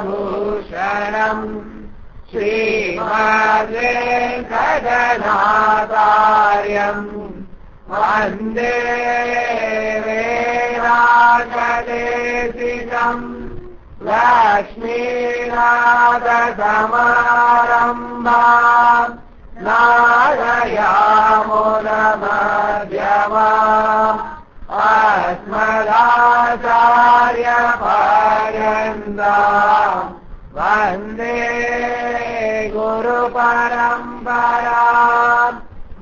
वैराग्यभूषणम् श्रीमद्वेङ्कटनाथार्यम् वन्दे वेदान्तदेशिकम् लक्ष्मीनाथसमारम्भाम् नारयामुनमध्यमाम् अस्मदाचार्यपर्यन्ताम् वन्दे गुरुपरम्पराम्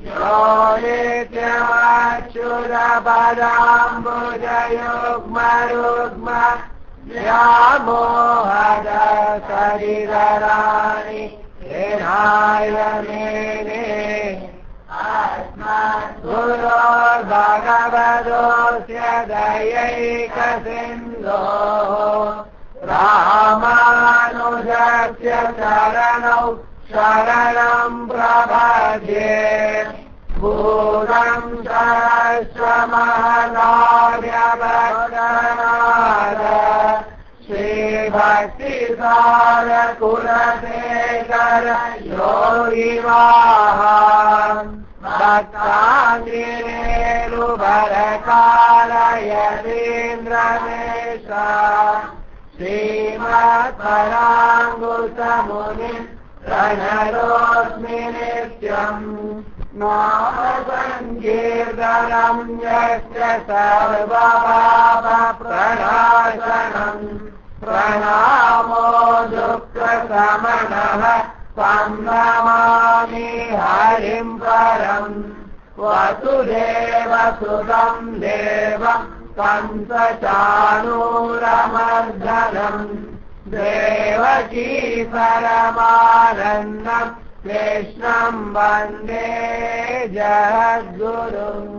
यो नित्यमच्युतपदाम्बुजयुग्मरुग्म व्यामोहदसरिधराणि येनाय मेने अस्मद्गुरोर्भगवतोऽस्य दयैकसिन्धोः रामानुजस्य चरणौ शरणं प्रपद्ये भूतं सहस्रमहलाभ्यवदनाद श्रीभक्तिसारकुलशेखर योगिवाहान् भक्ताङ्गिरेणुभरकालयतीन्द्रमेषा श्रीमत्पराङ्गुसमुनिम् प्रणतोऽस्मि नित्यम् नाम सङ्कीर्तनम् यस्य सर्वपापप्रणाशनम् प्रणामो दुःखशमनः तं नमामि हरिं परम् वसुदेवसुतं देवम् कंसचाणूरमर्दनम् देवकी परमानन्दम् कृष्णं वन्दे जगद्गुरुम्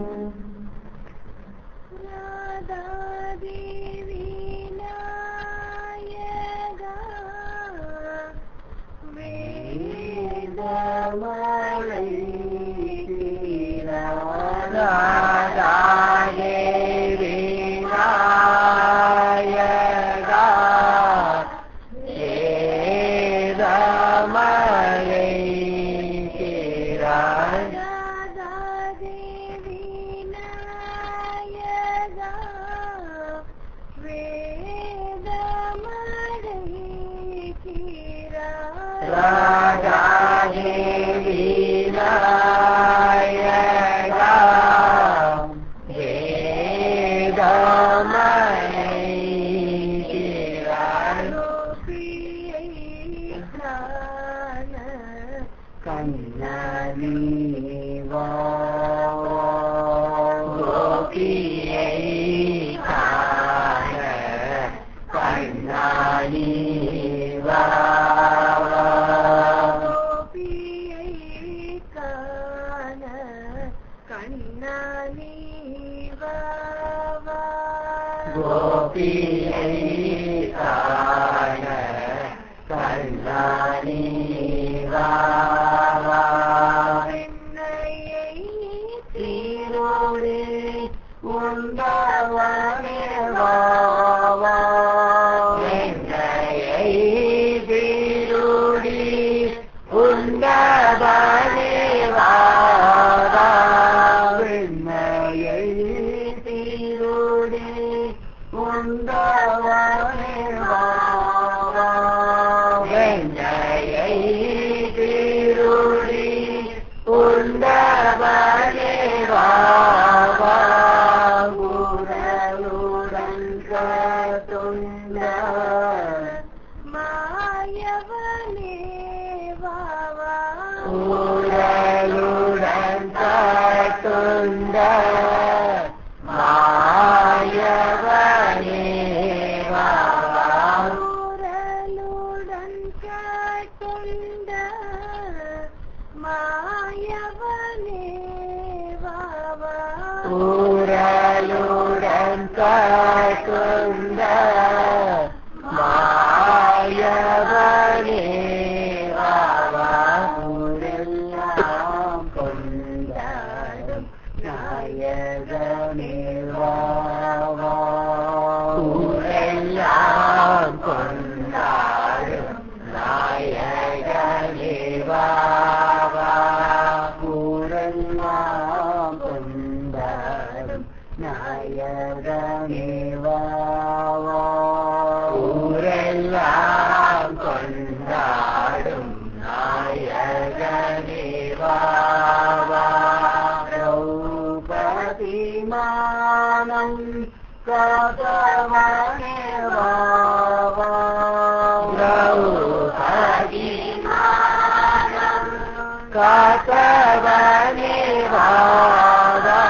காத்தவனே வாவா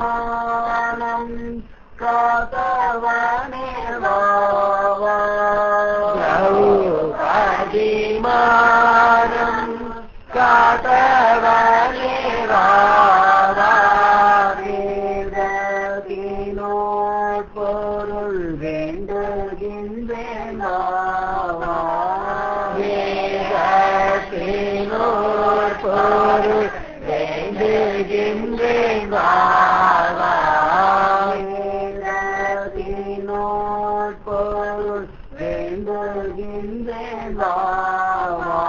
திரௌபதிமானம் காத்தவனே வாவா திரௌபதிமானம் காத்தவனே வாவா வேதத்தினோர் பொருள் வேண்டுகின்றேன் வாவா வேதத்தினோர் பொருள் வேண்டுகின்றேன் வாவா வேதத்தினோர் பொருள் வேண்டுகின்றேன் வாவா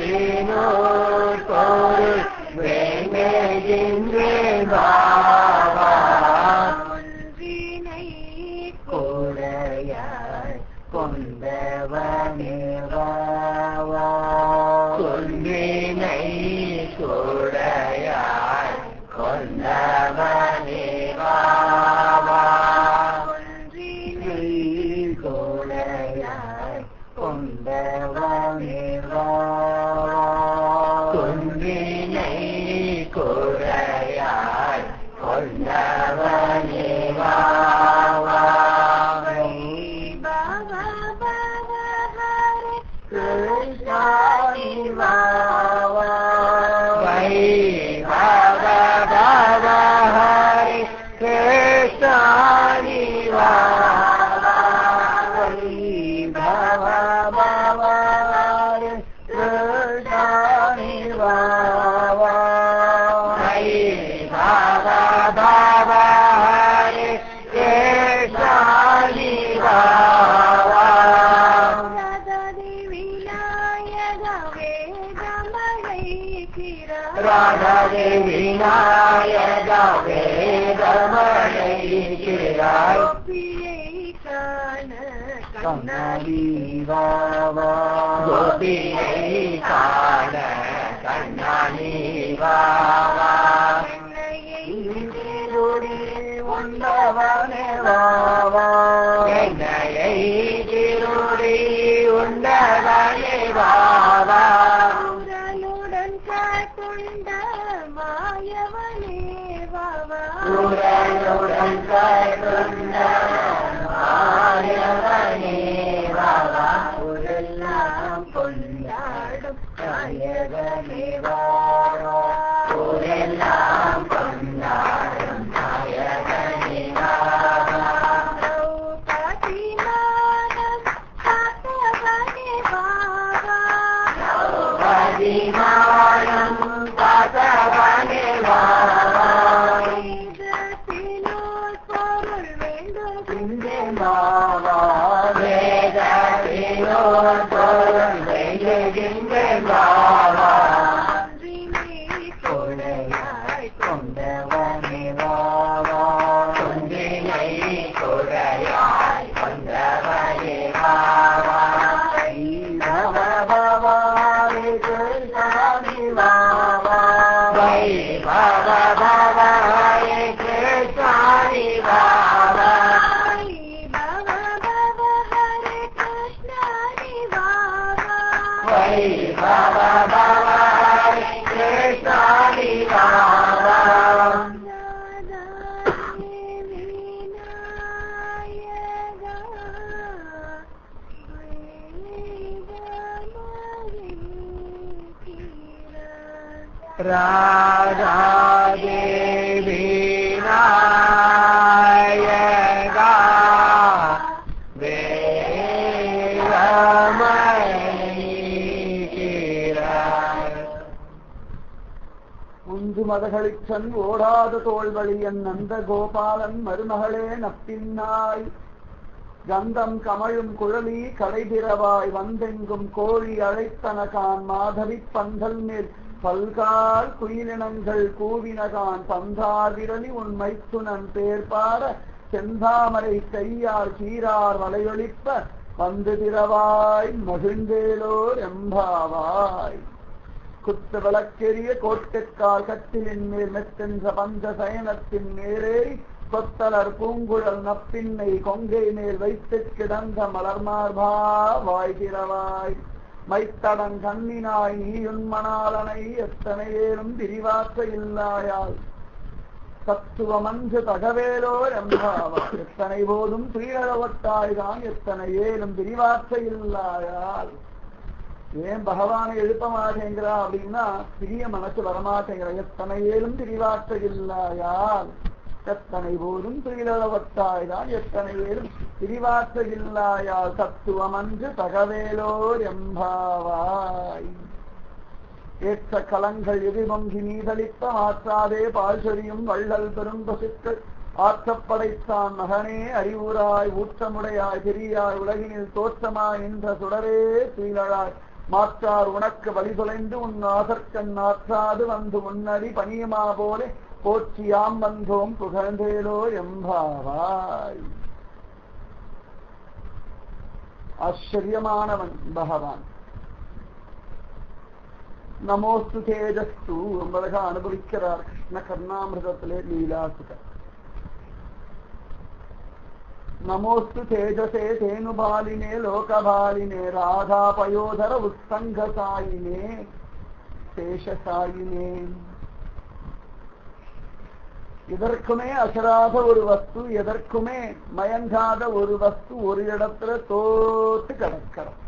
வேதத்தினோர் பொருள் வேண்டுகின்றேன் வாவா ஒன்றினை கூடையாய் கொண்டவனே வாவா ஒன்றினை கூடையாய் கொண்டவனே வாவா ஒன்றினை கூடையாய் கொண்டவனே வாவா ஒன்றினை கூடையாய் கொண்டவனே வாவா கிருஷ்ணானி வாவா வை பாவா பாவா ஹரி கிருஷ்ணானி வாவா வை பாவா பாவா ஹரி கிருஷ்ணானி வாவா வை பாவா பாவா ஹரி கிருஷ்ணானி வாவா ராதே விநாயக வேதமலை கிராய் கண்ணாடி வாவா கோபியை காண கண்ணாடி வாவா திருடி உண்டவனே வாவா என்னையை திருடி உண்டவனே வாவா உடனுடன் கருண்ட மாயவனே வாவா ஊரெல்லாம் கொண்டாடும் நாயகனே வாவா ஊரெல்லாம் கொண்டாடும் நாயகனே வாவா திரௌபதிமானம் காத்தவனே வாவா திரௌபதிமானம் காத்தவனே வாவா வேதத்தினோர் பொருள் வேண்டுகின்றேன் வாவா கொடையாய் கொண்டவனே வாவா ஒன்றினை கொடையாய் கொண்டவனே வாவா பாவா கிருஷ்ணானி வாவா வை பாவா பாவா கிருஷ்ணானி வாவா பாபா பாபா கிருஷ்ணானி வாவா ராதா தேவி நாயகா உந்து மதகளிச்சன் ஓடாத தோல்வழியன் நந்த கோபாலன் மருமகளே நப்பின்னாய் கந்தம் கமழும் குழலி கடைதிரவாய் வந்தெங்கும் கோழி அழைத்தனகான் மாதவி பந்தல் மேல் பல்கால் குயிலினங்கள் கூவினகான் பந்தாதிரலி உன் மைத்துனன் பேர்பார செந்தாமரை கையார் சீரார் வலையொலிப்ப வந்து திரவாய் மகிழ்ந்தேலோர் எம்பாவாய் குத்து விளக்கெரிய கோட்டைக்கால் கட்டிலின் மேல் மெத்தென்ற பஞ்ச சயனத்தின் மேலே கொத்தலர் பூங்குழல் நப்பின்னை கொங்கை மேல் வைத்து கிடந்த மலர்மார்பா வாய்கிறவாய் மைத்தடன் கண்ணினாய் நீயுன்மணாலனை எத்தனை ஏறும் விரிவாற்ற இல்லாயால் தத்துவமன்று தகவேலோர் எம்பாவா எத்தனை போதும் துயிலவட்டாய்தான் எத்தனை ஏறும் விரிவாற்ற இல்லாயால். ஏன் பகவானை எழுப்ப மாட்டேங்கிறா அப்படின்னா சிறிய மனசு வரமாட்டேங்கிற. எத்தனை ஏழும் பிரிவாற்ற இல்லாயால் எத்தனை போதும் துயிலவட்டாய்தான் எத்தனை ஏழும் பிரிவாற்ற இல்லாயால் தத்துவமன்று தகவேலோர் எம்பாவாய். ஏற்ற கலங்கள் எதிர்வங்கி நீதளித்த மாற்றாதே பால் சொரியும் வள்ளல் பெரும்பசுக்கள் ஆற்றப்படைத்தான் மகனே அறிவுராய் ஊற்றமுடையாய் பெரியாய் உலகினில் தோற்றமாய் நின்ற சுடரே துயிலழாய் மாற்றார் உனக்கு வழி தொலைந்து உன் ஆசற்கண் ஆற்றாது வந்து முன்னடி பணியுமா போலே போற்றியாம் வந்தோம் புகழ்ந்தேலோ எம்பாவாய். ஆச்சரியமானவன் பகவான். நமோஸ்து தேஜஸ்து என்பதாக அனுபவிக்கிறார் கிருஷ்ண கர்ணாமிருதத்திலே லீலாசுகர். நமோஸ்து தேஜசே தேனுபாலினே லோகபாலினே ராதா பயோதர உத்சங்கசாயினே சேஷசாயினே. எதற்குமே அசராத ஒரு வஸ்து, எதற்குமே மயங்காத ஒரு வஸ்து ஒரு இடத்துல தோத்து கிடக்கிறது.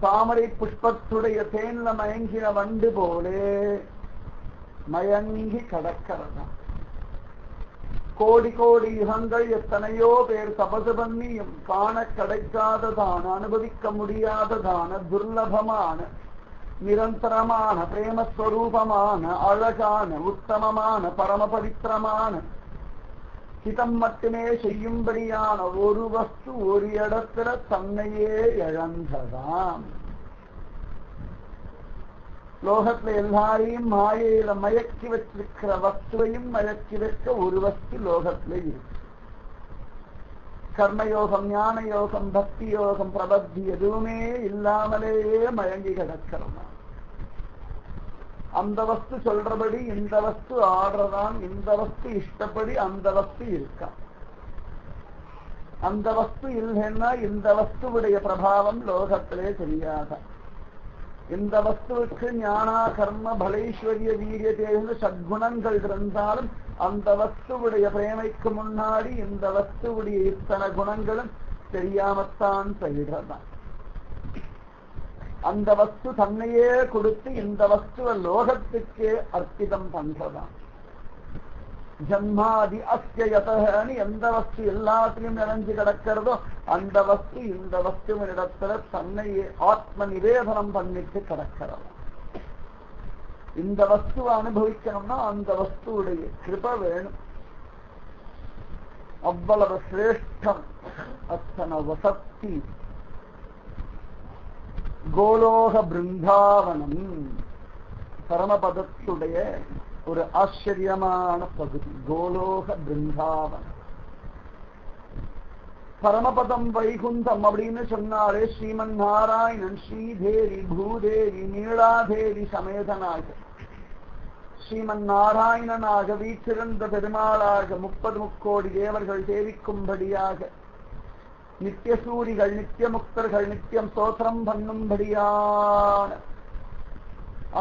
தாமரை புஷ்பத்துடைய தேன்ல மயங்கின வண்டு போலே மயங்கி கடக்கிறதா. கோடி கோடி யுகங்கள் எத்தனையோ பேர் தபசு பண்ணியும் காண கிடைக்காததான அனுபவிக்க முடியாததான துர்லபமான நிரந்தரமான பிரேமஸ்வரூபமான அழகான உத்தமமான பரம பவித்திரமான ஹிதம் மட்டுமே செய்யும்படியான ஒரு வஸ்து ஒரு இடத்துல தன்னையே இழந்ததாம். லோகத்துல எல்லாரையும் மாயையில மயக்கி வச்சிருக்கிற வஸ்துவையும் மயக்கி வைக்க ஒரு வஸ்து லோகத்துல இருக்கு. கர்மயோகம், ஞான யோகம், பக்தி யோகம், பிரபத்தி எதுவுமே இல்லாமலேயே மயங்கி கிடக்கிறோம். அந்த வஸ்து சொல்றபடி இந்த வஸ்து ஆடுறதான், இந்த வஸ்து இஷ்டப்படி அந்த வஸ்து இருக்கா. அந்த வஸ்து இல்லைன்னா இந்த வஸ்துவுடைய பிரபாவம் லோகத்திலே தெரியாத. இந்த வஸ்துவுக்கு ஞானா கர்ம பலேஸ்வரிய வீரிய தேர்ந்த சத்குணங்கள் இருந்தாலும் அந்த வஸ்துவுடைய பிரேமைக்கு முன்னாடி இந்த வஸ்துவுடைய இத்தனை குணங்களும் தெரியாமத்தான் செய்கிறதான். அந்த வஸ்து தன்னையே கொடுத்து இந்த வஸ்துவ லோகத்துக்கே அர்ப்பிதம் பண்றதான். ஜன்மாதி அஸ்யயதன்னு எந்த வஸ்து எல்லாத்திலும் நிறைஞ்சு கிடக்கிறதோ அந்த வஸ்து இந்த வஸ்துவனிடத்துல தன்னையே ஆத்ம நிவேதனம் பண்ணிட்டு கிடக்கிறது. இந்த வஸ்துவை அனுபவிக்கணும்னா அந்த வஸ்துவுடைய கிருபை வேணும். அவ்வளவு சிரேஷ்டம், அத்தனை வசக்தி. கோலோக பிருந்தாவனம் பரமபதத்துடைய ஒரு ஆச்சரியமான பகுதி. கோலோக பிருந்தாவனம் பரமபதம் வைகுந்தம் அப்படின்னு சொன்னாலே ஸ்ரீமன் நாராயணன் ஸ்ரீதேவி பூதேவி நீளாதேவி சமேதனாக ஸ்ரீமன் நாராயணனாக வீற்றிருந்த பெருமாளாக 30 முக்கோடி தேவர்கள் சேவிக்கும்படியாக நித்தியசூரிகள் நித்திய முக்தர்கள் நித்தியம் ஸ்தோத்திரம் பண்ணும்படியான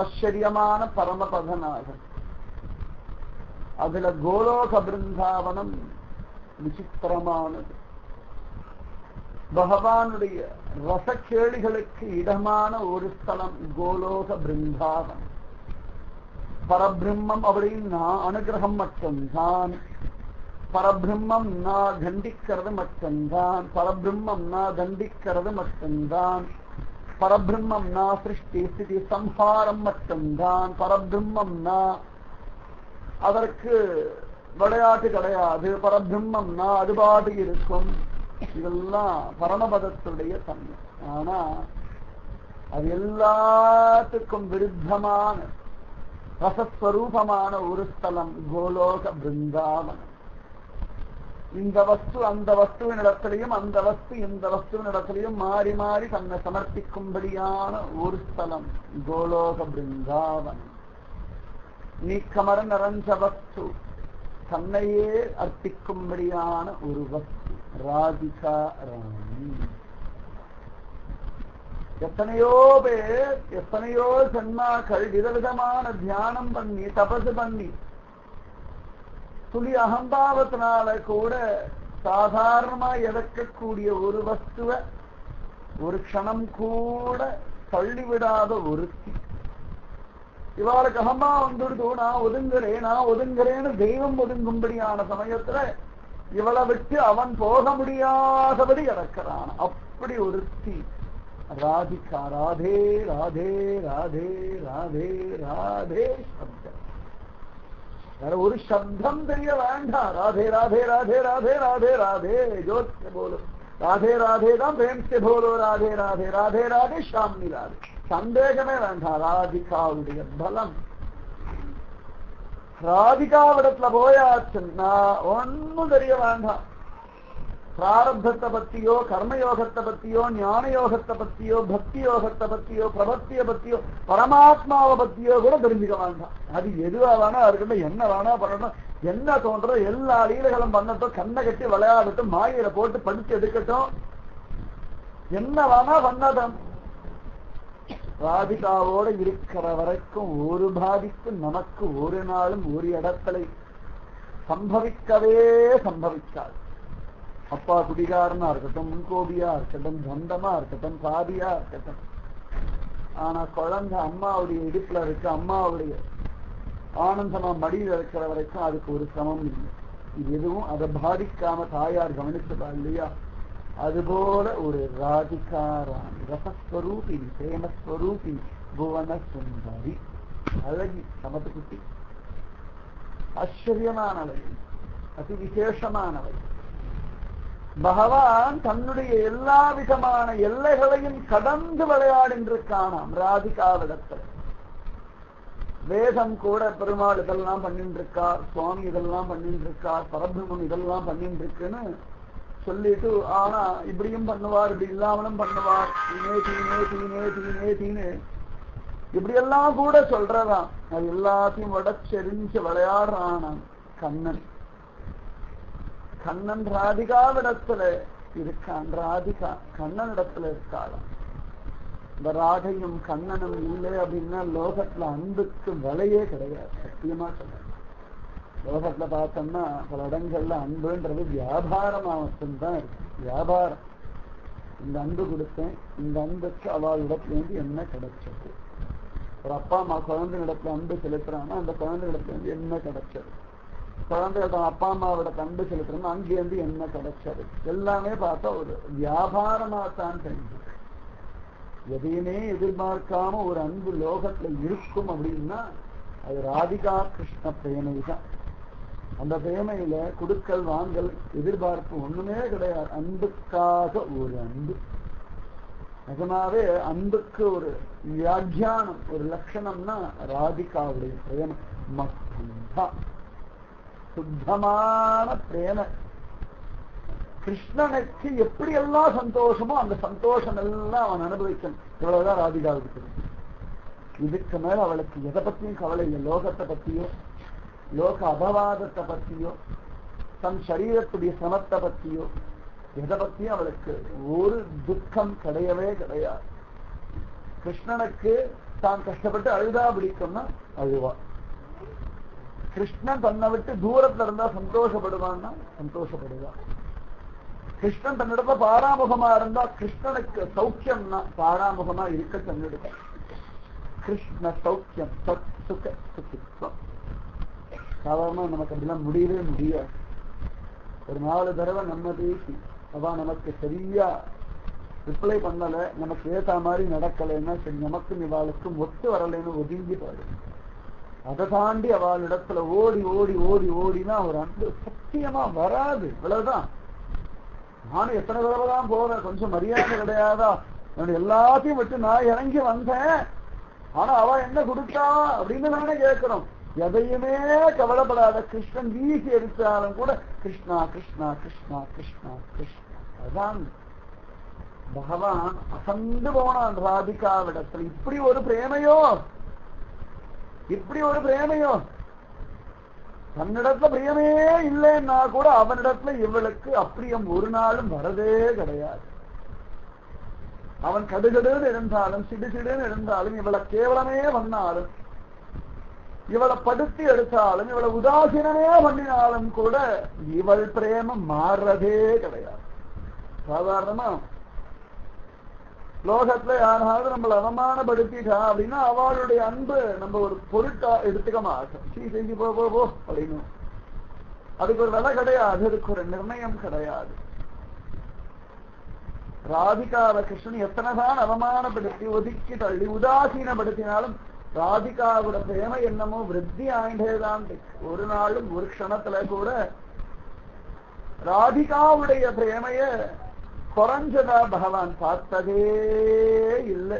ஆச்சரியமான பரமபதனாக. அதுல கோலோக பிருந்தாவனம் விசித்திரமானது. பகவானுடைய ரசக்கேளிகளுக்கு இடமான ஒரு ஸ்தலம் கோலோக பிருந்தாவனம். பரபிரம்மம் அப்படின்னா அனுகிரகம் மட்டும்தான். பரபிரம்மம் நான் கண்டிக்கிறது மட்டும்தான். பரபிரம்மம் நான் தண்டிக்கிறது மட்டும்தான். பரபிரம்மம் நான் சிருஷ்டி ஸ்திதி சம்ஹாரம் மட்டும்தான். பரபிரம்மம் நான் அதற்கு விளையாட்டு கிடையாது. பரபிரம்மம் நான் அதுபாடு இருக்கும். இதெல்லாம் பரமபதத்துடைய தன்மை. ஆனா அது எல்லாத்துக்கும் விருத்தமான ரசஸ்வரூபமான ஒரு ஸ்தலம் கோலோக பிருந்தாவனம். இந்த வஸ்து அந்த வஸ்துவினிடத்திலையும் அந்த வஸ்து இந்த வஸ்துவினிடத்திலையும் மாறி மாறி தன்னை சமர்ப்பிக்கும்படியான ஒரு ஸ்தலம் கோலோக பிருந்தாவனம். நீக்கமர நிறைஞ்ச வஸ்து தன்னையே அர்ப்பிக்கும்படியான ஒரு வஸ்து ராதிகா ராணி. எத்தனையோ பேர் எத்தனையோ ஜன்மாக்கள் விதவிதமான தியானம் பண்ணி தபசு பண்ணி துளி அகம்பாவத்தினால கூட சாதாரணமா இறக்கக்கூடிய ஒரு வஸ்துவ ஒரு க்ஷணம் கூட தள்ளிவிடாத ஒருத்தி. இவாளுக்கு அகம்பா வந்துடுதோ நான் ஒதுங்குறேன்னு தெய்வம் ஒதுங்கும்படியான சமயத்துல இவளை விட்டு அவன் போக முடியாதபடி இறக்கிறான். அப்படி ஒருத்தி ராதிகா. ராதே ராதே ராதே ராதே ராதே சப்தம். வேற ஒரு சப்தம் தெரிய வேண்டாம். ராதே ராதே ராதே ராதே ராதே ராதே ஜோத் से बोलो ராதே ராதே தான் प्रेम से बोलो ராதே ராதே ராதே ராதே ஷாம்னி ராதே. சந்தேகமே வேண்டாம். ராதிகாவுடைய பலம். ராதிகாவிடத்துல போயாச்சுன்னா ஒன்னும் தெரிய வேண்டாம். பிராரப்தத்தை பத்தியோ கர்மயோகத்தை பத்தியோ ஞான யோகத்தை பத்தியோ பக்தி யோகத்தை பத்தியோ பிரபத்திய பத்தியோ பரமாத்மாவை பத்தியோ கூட தெரிஞ்சுக்க வேண்டாம். அது எதுவா வேணா இருக்கட்டும், என்ன வேணா பண்ணட்டும், என்ன தோன்ற எல்லா லீலைகளும் பண்ணட்டும், கண்ணை கட்டி விளையாடட்டும், மாயில போட்டு படிச்சு எடுக்கட்டும், என்ன வேணா பண்ணட்டும். ராதிகாவோட இருக்கிற வரைக்கும் ஒரு பாதிப்பு நமக்கு ஒரு நாளும் ஒரு இடத்துல சம்பவிக்கவே சம்பவிக்காது. அப்பா குடிகாரனா இருக்கட்டும், முன்கோபியா இருக்கட்டும், கந்தமா இருக்கட்டும், சாதியா இருக்கட்டும், ஆனா குழந்தை அம்மாவுடைய இடுப்புல இருக்கு, அம்மாவுடைய ஆனந்தமா மடியில இருக்கிற வரைக்கும் அதுக்கு ஒரு சமம் இல்லை. இது எதுவும் அதை பாதிக்காம தாயார் கவனிச்சதா இல்லையா? அதுபோல ஒரு ராதிகா ராணி, ரசஸ்வரூபிணி, பிரேமஸ்வரூபிணி, புவன சுந்தரி, அழகி, சமத்துக்குட்டி, ஆச்சரியமானவை, அதி விசேஷமானவை. பகவான் தன்னுடைய எல்லா விதமான எல்லைகளையும் கடந்து விளையாடின்றிருக்கானாம் ராதிகாவிடத்தில். வேதம் கூட பெருமாள் இதெல்லாம் பண்ணிட்டு இருக்கார், சுவாமி இதெல்லாம் பண்ணிட்டு இருக்கார், பரபிரம்மன் இதெல்லாம் பண்ணிட்டு இருக்குன்னு சொல்லிட்டு, ஆனா இப்படியும் பண்ணுவார், இப்படி இல்லாமலும் பண்ணுவார், தீனே தீனே தீனே தீனே தீனே இப்படியெல்லாம் கூட சொல்றதாம். அது எல்லாத்தையும் உடச்செறிஞ்சு விளையாடுறானாம் கண்ணன். கண்ணன் ராதிகாவிடத்துல இருக்கான், ராதிகா கண்ணனிடத்துல இருக்காளாம். இந்த ராதையும் கண்ணனும் இல்லை அப்படின்னா லோகத்துல அன்புக்கு விலையே கிடையாது. சத்தியமா சொல்ல, லோகத்துல பார்த்தோம்னா பல இடங்கள்ல அன்புன்றது வியாபாரமா மட்டும்தான் இருக்கு. வியாபாரம். இந்த அன்பு கொடுத்தேன், இந்த அன்புக்கு அவள் இடத்துல இருந்து என்ன கிடைச்சது? ஒரு அப்பா அம்மா குழந்தை இடத்துல அன்பு செலுத்துறாங்கன்னா அந்த குழந்தை இடத்துல இருந்து என்ன கிடைச்சது? குழந்தையோட அப்பா அம்மாவோட அன்பு செலுத்துறோம், அங்கிருந்து என்ன கிடைச்சது? எல்லாமே பார்த்தா ஒரு வியாபாரமா தான் தெரிஞ்சு. எதையுமே எதிர்பார்க்காம ஒரு அன்பு லோகத்துல இருக்கும் அப்படின்னா அது ராதிகா கிருஷ்ண பிரேமை தான். அந்த பிரேமையில குடுக்கல் வாங்கல் எதிர்பார்ப்பு ஒண்ணுமே கிடையாது. அன்புக்காக ஒரு அன்பு. நிஜமாவே அன்புக்கு ஒரு வியாக்கியானம், ஒரு லட்சணம்னா ராதிகாவுடைய பிரேமை மட்டும்தான். சுத்தமான பிரேம. கிருஷ்ணனுக்கு எப்படி எல்லாம் சந்தோஷமோ அந்த சந்தோஷம் எல்லாம் அவன் அனுபவிக்கணும். இவ்வளவுதான் ராதிகாவுக்கு தெரியும். இதுக்கு மேல அவளுக்கு எதை பத்தியும் கவலை இல்லை. லோகத்தை பத்தியோ, லோக அபவாதத்தை பத்தியோ, தன் சரீரத்துடைய சிரமத்தை பத்தியோ, எதை பத்தியும் அவளுக்கு ஒரு துக்கம் கிடையவே கிடையாது. கிருஷ்ணனுக்கு தான் கஷ்டப்பட்டு அழுதா பிடிக்கும்னா அழுவா. கிருஷ்ணன் தன்னை விட்டு தூரத்துல இருந்தா சந்தோஷப்படுவான்னா சந்தோஷப்படுவா. கிருஷ்ணன் தன்னிடத்துல பாராமுகமா இருந்தா கிருஷ்ணனுக்கு சௌக்கியம்னா பாராமுகமா இருக்க தன்னிடுக்க. கிருஷ்ண சௌக்கியம், சுக சுகித்வம். சாதாரணமா நமக்கு அப்படிலாம் முடியவே முடியாது. ஒரு 4 தடவை நம்ம பேசி அவ நமக்கு சரியா ரிப்ளை பண்ணல, நமக்கு ஏத்த மாதிரி நடக்கலைன்னா சரி, நமக்கும் இவாளுக்கும் ஒத்து வரலைன்னு ஒதுங்கி பாரு. அதை தாண்டி அவள் இடத்துல ஓடி ஓடி ஓடி ஓடினா ஒரு அன்பு சத்தியமா வராது. இவ்வளவுதான். நானும் எத்தனை தடவை தான் போறேன், கொஞ்சம் மரியாதை கிடையாதா? எல்லாத்தையும் விட்டு நான் இறங்கி வந்தேன், ஆனா அவ என்ன கொடுத்தா அப்படின்னு நானே கேட்கிறோம். எதையுமே கவலைப்படாத கிருஷ்ணன் வீசி எடுத்தாலும் கூட கிருஷ்ணா கிருஷ்ணா கிருஷ்ணா கிருஷ்ணா கிருஷ்ணா. அதான் பகவான் அசந்து போனான் ராதிகாவிடத்தில். இப்படி ஒரு பிரேமையோ, இப்படி ஒரு பிரேமையோ! தன்னிடத்துல பிரியமே இல்லைன்னா கூட அவனிடத்துல இவளுக்கு அப்பிரியம் ஒரு நாளும் வரதே கிடையாது. அவன் கடுகடுன்னு இருந்தாலும் சிடுசிடுன்னு இருந்தாலும் இவளை கேவலமே பண்ணாலும் இவளை படுத்தி எடுத்தாலும் இவளை உதாசீனமே பண்ணினாலும் கூட இவள் பிரேமம் மாறுறதே கிடையாது. சாதாரணமா லோகத்துல யாராவது நம்மளை அவமானப்படுத்திட்டா அப்படின்னா அவளுடைய அன்பு நம்ம ஒரு பொருட்டா எடுத்துக்க மாட்டோம். செஞ்சு போ அப்படின்னு அதுக்கு ஒரு விலை கிடையாது, அதுக்கு ஒரு நிர்ணயம் கிடையாது. ராதிகாவை கிருஷ்ணன் எத்தனைதான் அவமானப்படுத்தி ஒதுக்கி தள்ளி உதாசீனப்படுத்தினாலும் ராதிகாவோட பிரேம என்னமோ விருத்தி ஆயிட்டேதான். ஒரு நாளும் ஒரு க்ஷணத்துல கூட ராதிகாவுடைய பிரேமைய குறைஞ்சதா பகவான் பார்த்ததே இல்லை.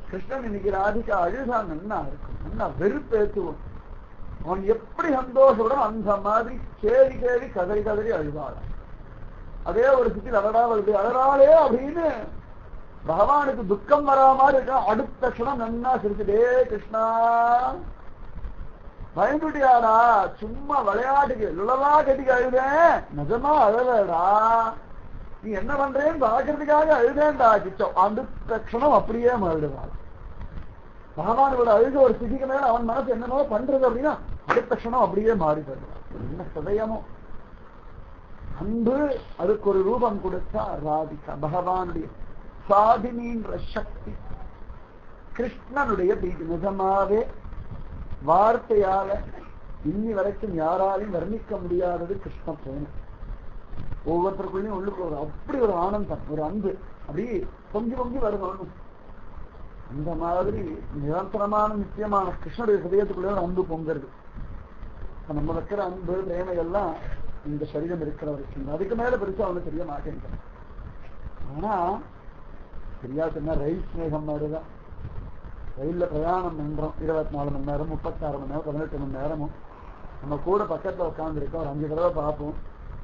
கிருஷ்ணன் இன்னைக்கு ராதிகா அழுதா நன்னா இருக்கும், நன்னா வெறுப்பேற்றுவோம். அவன் எப்படி சந்தோஷப்படும் அந்த மாதிரி கேள்வி கேள்வி கதறி கதறி அழுவாளாம். அதே ஒரு சிட்டில் அழடா வருது அழறாளே அப்படின்னு பகவானுக்கு துக்கம் வரா மாதிரி இருக்கா. அடுத்த க்ஷணம் நன்னா சிரிச்சுடே கிருஷ்ணா பயந்துட்டியாடா, சும்மா விளையாட்டுக்கு லுளவா கட்டிக்கு அழுதேன், நிஜமா அழலடா, நீ என்ன பண்றேன்னு பாக்குறதுக்காக அழுதேன்டா கிச்சம். அடுத்த க்ஷணம் அப்படியே மறுடுவாள். பகவானோட அழுக ஒரு சிதிக்கு மேல அவன் மனசு என்னமோ பண்றது அப்படின்னா அடுத்த க்ஷணம் அப்படியே மாறி தருவாள். என்ன சதயமோ அன்பு, அதுக்கு ஒரு ரூபம் கொடுத்தா ராதிகா. பகவானுடைய சாதினின்ற சக்தி கிருஷ்ணனுடைய பிரீதி நிஜமாவே வார்த்தையால இன்னி வரைக்கும் யாராலையும் வர்ணிக்க முடியாதது கிருஷ்ண பிரேமம். ஒவ்வொருத்தருக்குள்ளயும் உள்ளுக்கு ஒரு அப்படி ஒரு ஆனந்தம், ஒரு அன்பு அப்படி பொங்கி பொங்கி வருது. அந்த மாதிரி நிரந்தரமான நிச்சயமான கிருஷ்ணனுடைய ஹிருதயத்துக்குள்ள ஒரு அன்பு பொங்குறது. நம்ம வைக்கிற அன்பு பிரேமை எல்லாம் இந்த சரீரம் இருக்கிற வரைக்கும் அதுக்கு மேல பெருசா அவனுக்கு தெரிய மாட்டேங்குது. ஆனா தெரியாதுன்னா ரயில் ஸ்நேகம் மாதிரிதான். ரயில்ல பிரயாணம் பண்றோம் 24 மணி நேரம் 36 மணி நேரம் 18 மணி நேரமும் நம்ம கூட பக்கத்துல உட்கார்ந்து இருக்கோம். ஒரு 5 தடவை பார்ப்போம்,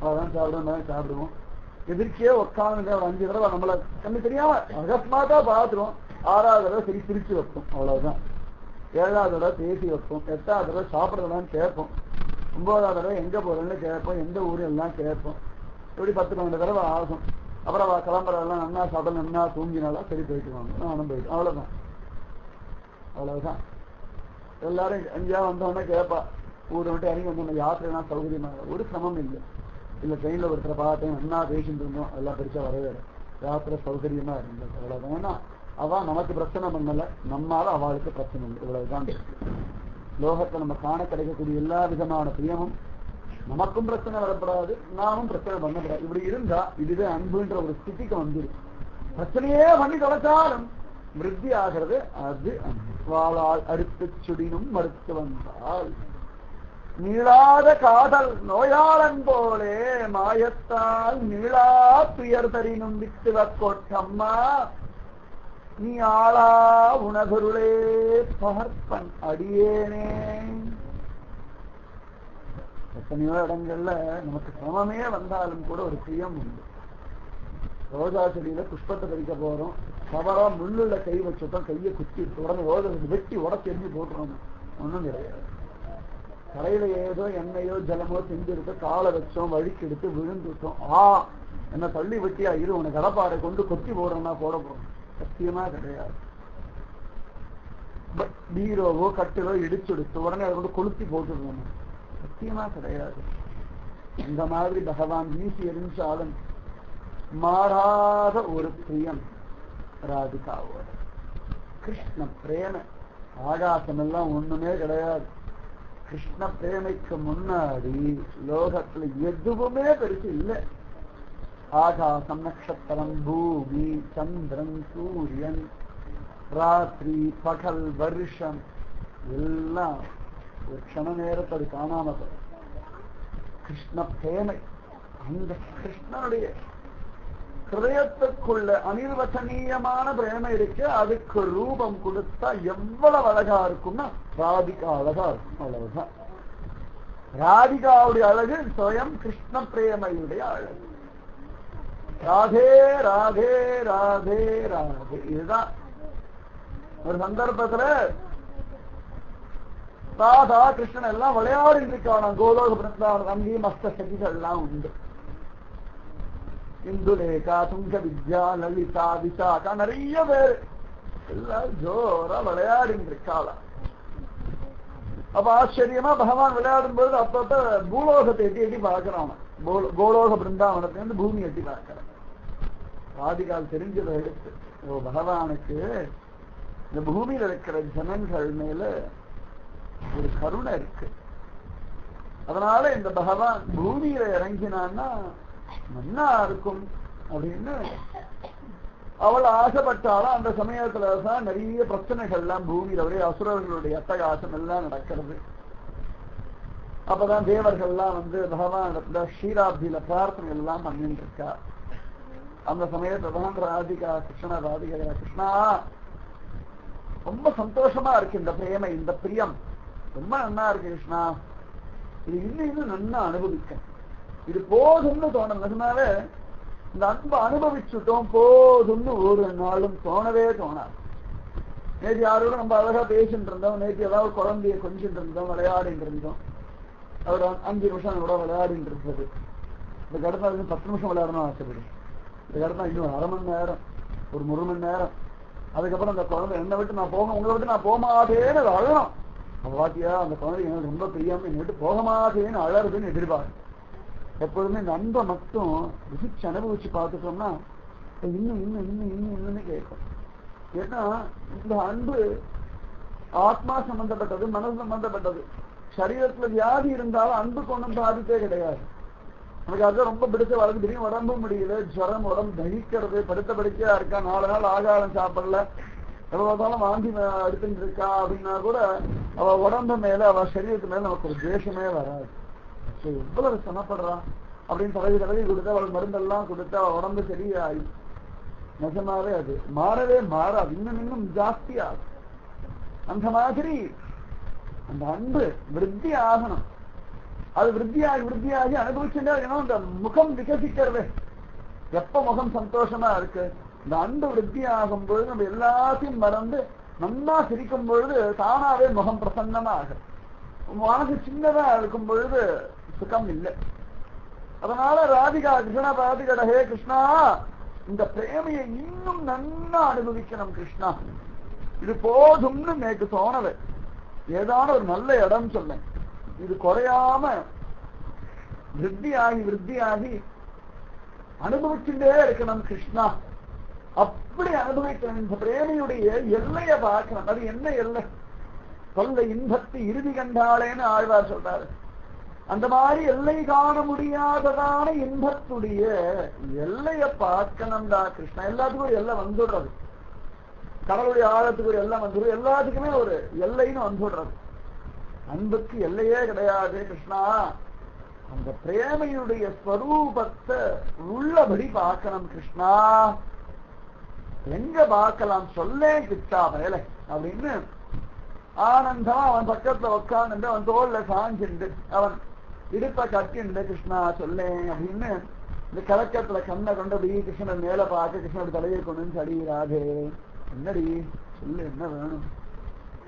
அதான் சாப்பிடுவோம். எதிர்க்கே உட்கார்ந்து ஒரு 5 தடவை நம்மள கண்ணு தெரியாம அகஸ்மாத்தா பார்த்துருவோம். 6வது தடவை சரி பிரிச்சு வைப்போம், அவ்வளவுதான். 7வது தடவை பேசி வைப்போம், 8வது தடவை சாப்பிடறதான்னு கேட்போம், 9வது தடவை எங்க போறேன்னு கேட்போம், எந்த ஊரு எல்லாம் கேட்போம். எப்படி 10-12 தடவை ஆகும். அப்புறம் கிளம்புறதெல்லாம் நன்னா சாப்பிட நன்னா தூங்கினாலும் சரி போயிட்டு வாங்க, நானும் போயிட்டு அவ்வளவுதான். எல்லாரும் எங்கேயா வந்தோடனே கேட்பா, ஊரை விட்டு இறங்கி வந்தோம்னா யாத்திரைனா சௌகரியமா ஒரு சிரமம் இல்லை. இல்ல ட்ரெயின்ல ஒருத்தரை பார்த்தேன் நன்னா பேசிட்டு இருந்தோம், எல்லாம் பெருசா வரவே யாத்திரை சௌகரியமா இருந்தது, அவ்வளவுதான். ஏன்னா அவ நமக்கு பிரச்சனை பண்ணல, நம்மால அவளுக்கு பிரச்சனை இல்லை, இவ்வளவுதான். லோகத்தை நம்ம காண கிடைக்கக்கூடிய எல்லா விதமான பிரியமும் நமக்கும் பிரச்சனை வரப்படாது, நாமும் பிரச்சனை பண்ணப்படாது. இப்படி இருந்தா இதுவே அன்புன்ற ஒரு ஸ்திதிக்கு வந்துடும். பிரச்சனையே பண்ணி தொலைச்சாலும் விருத்தி ஆகிறது அது வாழால் அறுத்து சுடினும் மறுத்து வந்தால் நீளாத காதல் நோயாளன் போலே மாயத்தால் நீளா துயர் தரினும் வித்துவ கோட்டம்மா நீ ஆளா உணகுருளே பார்ப்பன் அடியேனே. எத்தனையோ இடங்கள்ல நமக்கு சிரமமே வந்தாலும் கூட ஒரு பிரியம் உண்டு. ரோஜா செடியில புஷ்பத்தை பறிக்க போறோம், தவறா முள்ளுள்ள கை வச்சுட்டோம், கையை குத்தி உடனே ரோஜா வெட்டி உடச்சு எரிஞ்சு போட்டுறோம், ஒண்ணும் கிடையாது. கரையில ஏதோ எண்ணெயோ ஜலமோ செஞ்சிருக்க காலை வச்சோம், வழிக்கு எடுத்து விழுந்துட்டோம், என்ன தள்ளி வெட்டியா இரு உனக்கு கடப்பாறை கொண்டு கொத்தி போடுறோம்னா போட போறோம், சத்தியமா கிடையாது. பீரோவோ கட்டிலோ இடிச்சுடுத்து உடனே அதை கொண்டு கொளுத்தி போட்டுருவோம், சத்தியமா கிடையாது. இந்த மாதிரி பகவான் வீசி எரிஞ்சாலும் மாறாத ஒரு பிரியம் ராதிகாவோட. கிருஷ்ண பிரேம ஆகாசம் எல்லாம் ஒண்ணுமே கிடையாது. கிருஷ்ண பிரேமைக்கு முன்னாடி லோகத்துல எதுவுமே பெருசு இல்லை. ஆகாசம், நட்சத்திரம், பூமி, சந்திரன், சூரியன், ராத்திரி, பகல், வருஷம் எல்லாம் ஒரு க்ஷண நேரத்தை அது காணாம போகும். கிருஷ்ண பிரேமை, அந்த கிருஷ்ணனுடைய ஹிருதயத்துக்குள்ள அனிர்வசனீயமான பிரேமை இருக்கு. அதுக்கு ரூபம் கொடுத்தா எவ்வளவு அழகா இருக்கும்னா ராதிகா அழகா இருக்கும், அவ்வளவுதான். ராதிகாவுடைய அழகு சுயம் கிருஷ்ண பிரேமையுடைய அழகு. ராதே ராதே ராதே ராதே. இதுதான் ஒரு சந்தர்ப்பத்துல ராதா கிருஷ்ணன் எல்லாம் விளையாடி இருக்கான கோலோக பிருந்தாவனம் அங்கேயும் மஸ்த சகிகள் எல்லாம் உண்டு. இந்துலேகா, துங்க வித்யா, லலிதா, விசாகா, நிறைய பேர் எல்லாம் ஜோரா விளையாடி இருக்காளா. அப்ப ஆச்சரியமா பகவான் விளையாடும் பொழுது அப்பப்ப பூலோகத்தை எட்டி எட்டி பார்க்கிறான். கோலோக பிருந்தாவனத்தை வந்து பூமி எட்டி பார்க்கிறான். ராதிகால் தெரிஞ்சதை எடுத்து, ஓ பகவானுக்கு இந்த பூமியில இருக்கிற ஜனங்கள் மேல ஒரு கருணை இருக்கு, அதனால இந்த பகவான் பூமியில இறங்கினான்னா நன்னா இருக்கும் அப்படின்னு அவள் ஆசைப்பட்டாலும் அந்த சமயத்துலதான் நிறைய பிரச்சனைகள் எல்லாம் பூமியில ஒரே அசுரர்களுடைய அட்டகாசம் எல்லாம் நடக்கிறது. அப்பதான் தேவர்கள் எல்லாம் வந்து பகவான் ஸ்ரீராப்தியில பிரார்த்தனை எல்லாம் பண்ணிட்டு இருக்கா. அந்த சமயத்துலதான் ராதிகா கிருஷ்ணா ரொம்ப சந்தோஷமா இருக்கு, இந்த பிரேமை இந்த பிரியம் ரொம்ப நன்னா இருக்கு கிருஷ்ணா, இது இன்னும் நன்னா அனுபவிக்க, இது போதும்னு தோணும். அதனால இந்த அன்பை அனுபவிச்சுட்டோம் போதும்னு ஒரு நாளும் தோணவே தோணாது. நேற்று யாரோட நம்ம அழகா பேசிட்டு இருந்தோம், நேற்று ஏதாவது குழந்தைய கொஞ்சிட்டு இருந்தோம், விளையாடிட்டு இருந்தோம். அவர் 5 நிமிஷம் கூட விளையாடிட்டு இருந்தது. இந்த கடத்தா 10 நிமிஷம் விளையாடணும் ஆசைப்படும். இந்த கடத்தா இன்னும் 1/2 மணி நேரம், ஒரு 1 மணி நேரம். அதுக்கப்புறம் அந்த குழந்தை என்னை விட்டு நான் உங்களை விட்டு நான் போக மாட்டேன்னு அது அழணும். அந்த வாத்தியா அந்த குழந்தை எனக்கு ரொம்ப பிரியாம என்னை விட்டு போக மாட்டேன்னு அழறதுன்னு எதிர்பார்க்கு. எப்பொழுதுமே இந்த அன்பை மட்டும் ருசிச்சு அனுபவிச்சு பார்த்துட்டோம்னா இன்னும் இன்னும் இன்னும் இன்னும் இன்னும்னு கேட்கும். ஏன்னா இந்த அன்பு ஆத்மா சம்பந்தப்பட்டது, மனசு சம்பந்தப்பட்டது. சரீரத்துல வியாதி இருந்தாலும் அன்புக்கு ஒன்றும் பாதிப்பே கிடையாது. நமக்கு அதுதான் ரொம்ப பிடிச்ச வளர்ந்து தெரியும், உடம்பு முடியல, ஜுரம், உடம்பு தகிக்கிறது, படுத்த படுக்கையா இருக்கா, 4 நாள் ஆகாரம் சாப்பிடல, எவ்வளவுதாலும் வாந்தி எடுத்துட்டு இருக்கா அப்படின்னா கூட அவ உடம்பு மேல அவ சரீரத்து மேல நமக்கு ஒரு துவேஷமே வராது. எவ்வளவு சமப்படுறான் அப்படின்னு தடவி கொடுத்து அவளுக்கு மருந்தெல்லாம் கொடுத்து அவ உடம்பு சரியாயி நிஜமாவே அது மாறவே மாறாது, இன்னும் ஜாஸ்தி ஆகும். அந்த மாதிரி அந்த அன்பு விருத்தி ஆகணும். அது விருத்தியாகி அனுபவிச்சுட்டே இருக்கணும். இந்த முகம் விகசிக்கிறது, எப்ப முகம் சந்தோஷமா இருக்கு, இந்த அன்பு விருத்தி ஆகும் பொழுது நம்ம எல்லாத்தையும் மறந்து நன்னா சிரிக்கும் பொழுது தானாவே முகம் பிரசன்னமா ஆகும். மனசு சின்னதா இருக்கும் பொழுது சுகம் இல்லை. அதனால ராதிகா கிருஷ்ணா ராதிகட, ஹே கிருஷ்ணா இந்த பிரேமையை இன்னும் நன்னா அனுபவிக்கணும் கிருஷ்ணா, இது போதும்னு நேற்று தோணது. ஏதான ஒரு நல்ல இடம் சொன்னேன், இது குறையாம விருத்தியாகி அனுபவிச்சுட்டே இருக்கணும் கிருஷ்ணா, அப்படி அனுபவிக்கணும். இந்த பிரேமையுடைய எல்லைய பார்க்கணும். அது என்ன எல்லை? சொல்ல இன்பத்து இறுதி கண்டாளேன்னு ஆழ்வார் சொல்றாரு. அந்த மாதிரி எல்லை காண முடியாததான இன்பத்துடைய எல்லைய பார்க்கணும்டா கிருஷ்ணா. எல்லாத்துக்கும் ஒரு எல்லை வந்துடுறது, கடவுளுடைய ஆழத்துக்கு ஒரு எல்லை வந்துடுறது, எல்லாத்துக்குமே ஒரு எல்லைன்னு வந்துடுறது. அன்புக்கு எல்லையே கிடையாது கிருஷ்ணா. அந்த பிரேமையுடைய ஸ்வரூபத்தை உள்ளபடி பார்க்கணும் கிருஷ்ணா. எங்க பார்க்கலாம் சொல்லேன் கிருஷ்ணா வேலை அப்படின்னு ஆனந்தமா அவன் பக்கத்துல உட்காந்து அவன் தோல்ல சாஞ்சிண்டு அவன் இடுப்ப கட்டிண்டு கிருஷ்ணா சொல்லேன் அப்படின்னு இந்த கலக்கத்துல கண்ணை கொண்டபடி கிருஷ்ணன் மேல பார்க்க கிருஷ்ணோட தலையை கொண்டு சடிராதே, என்னடி சொல்லு என்ன வேணும்.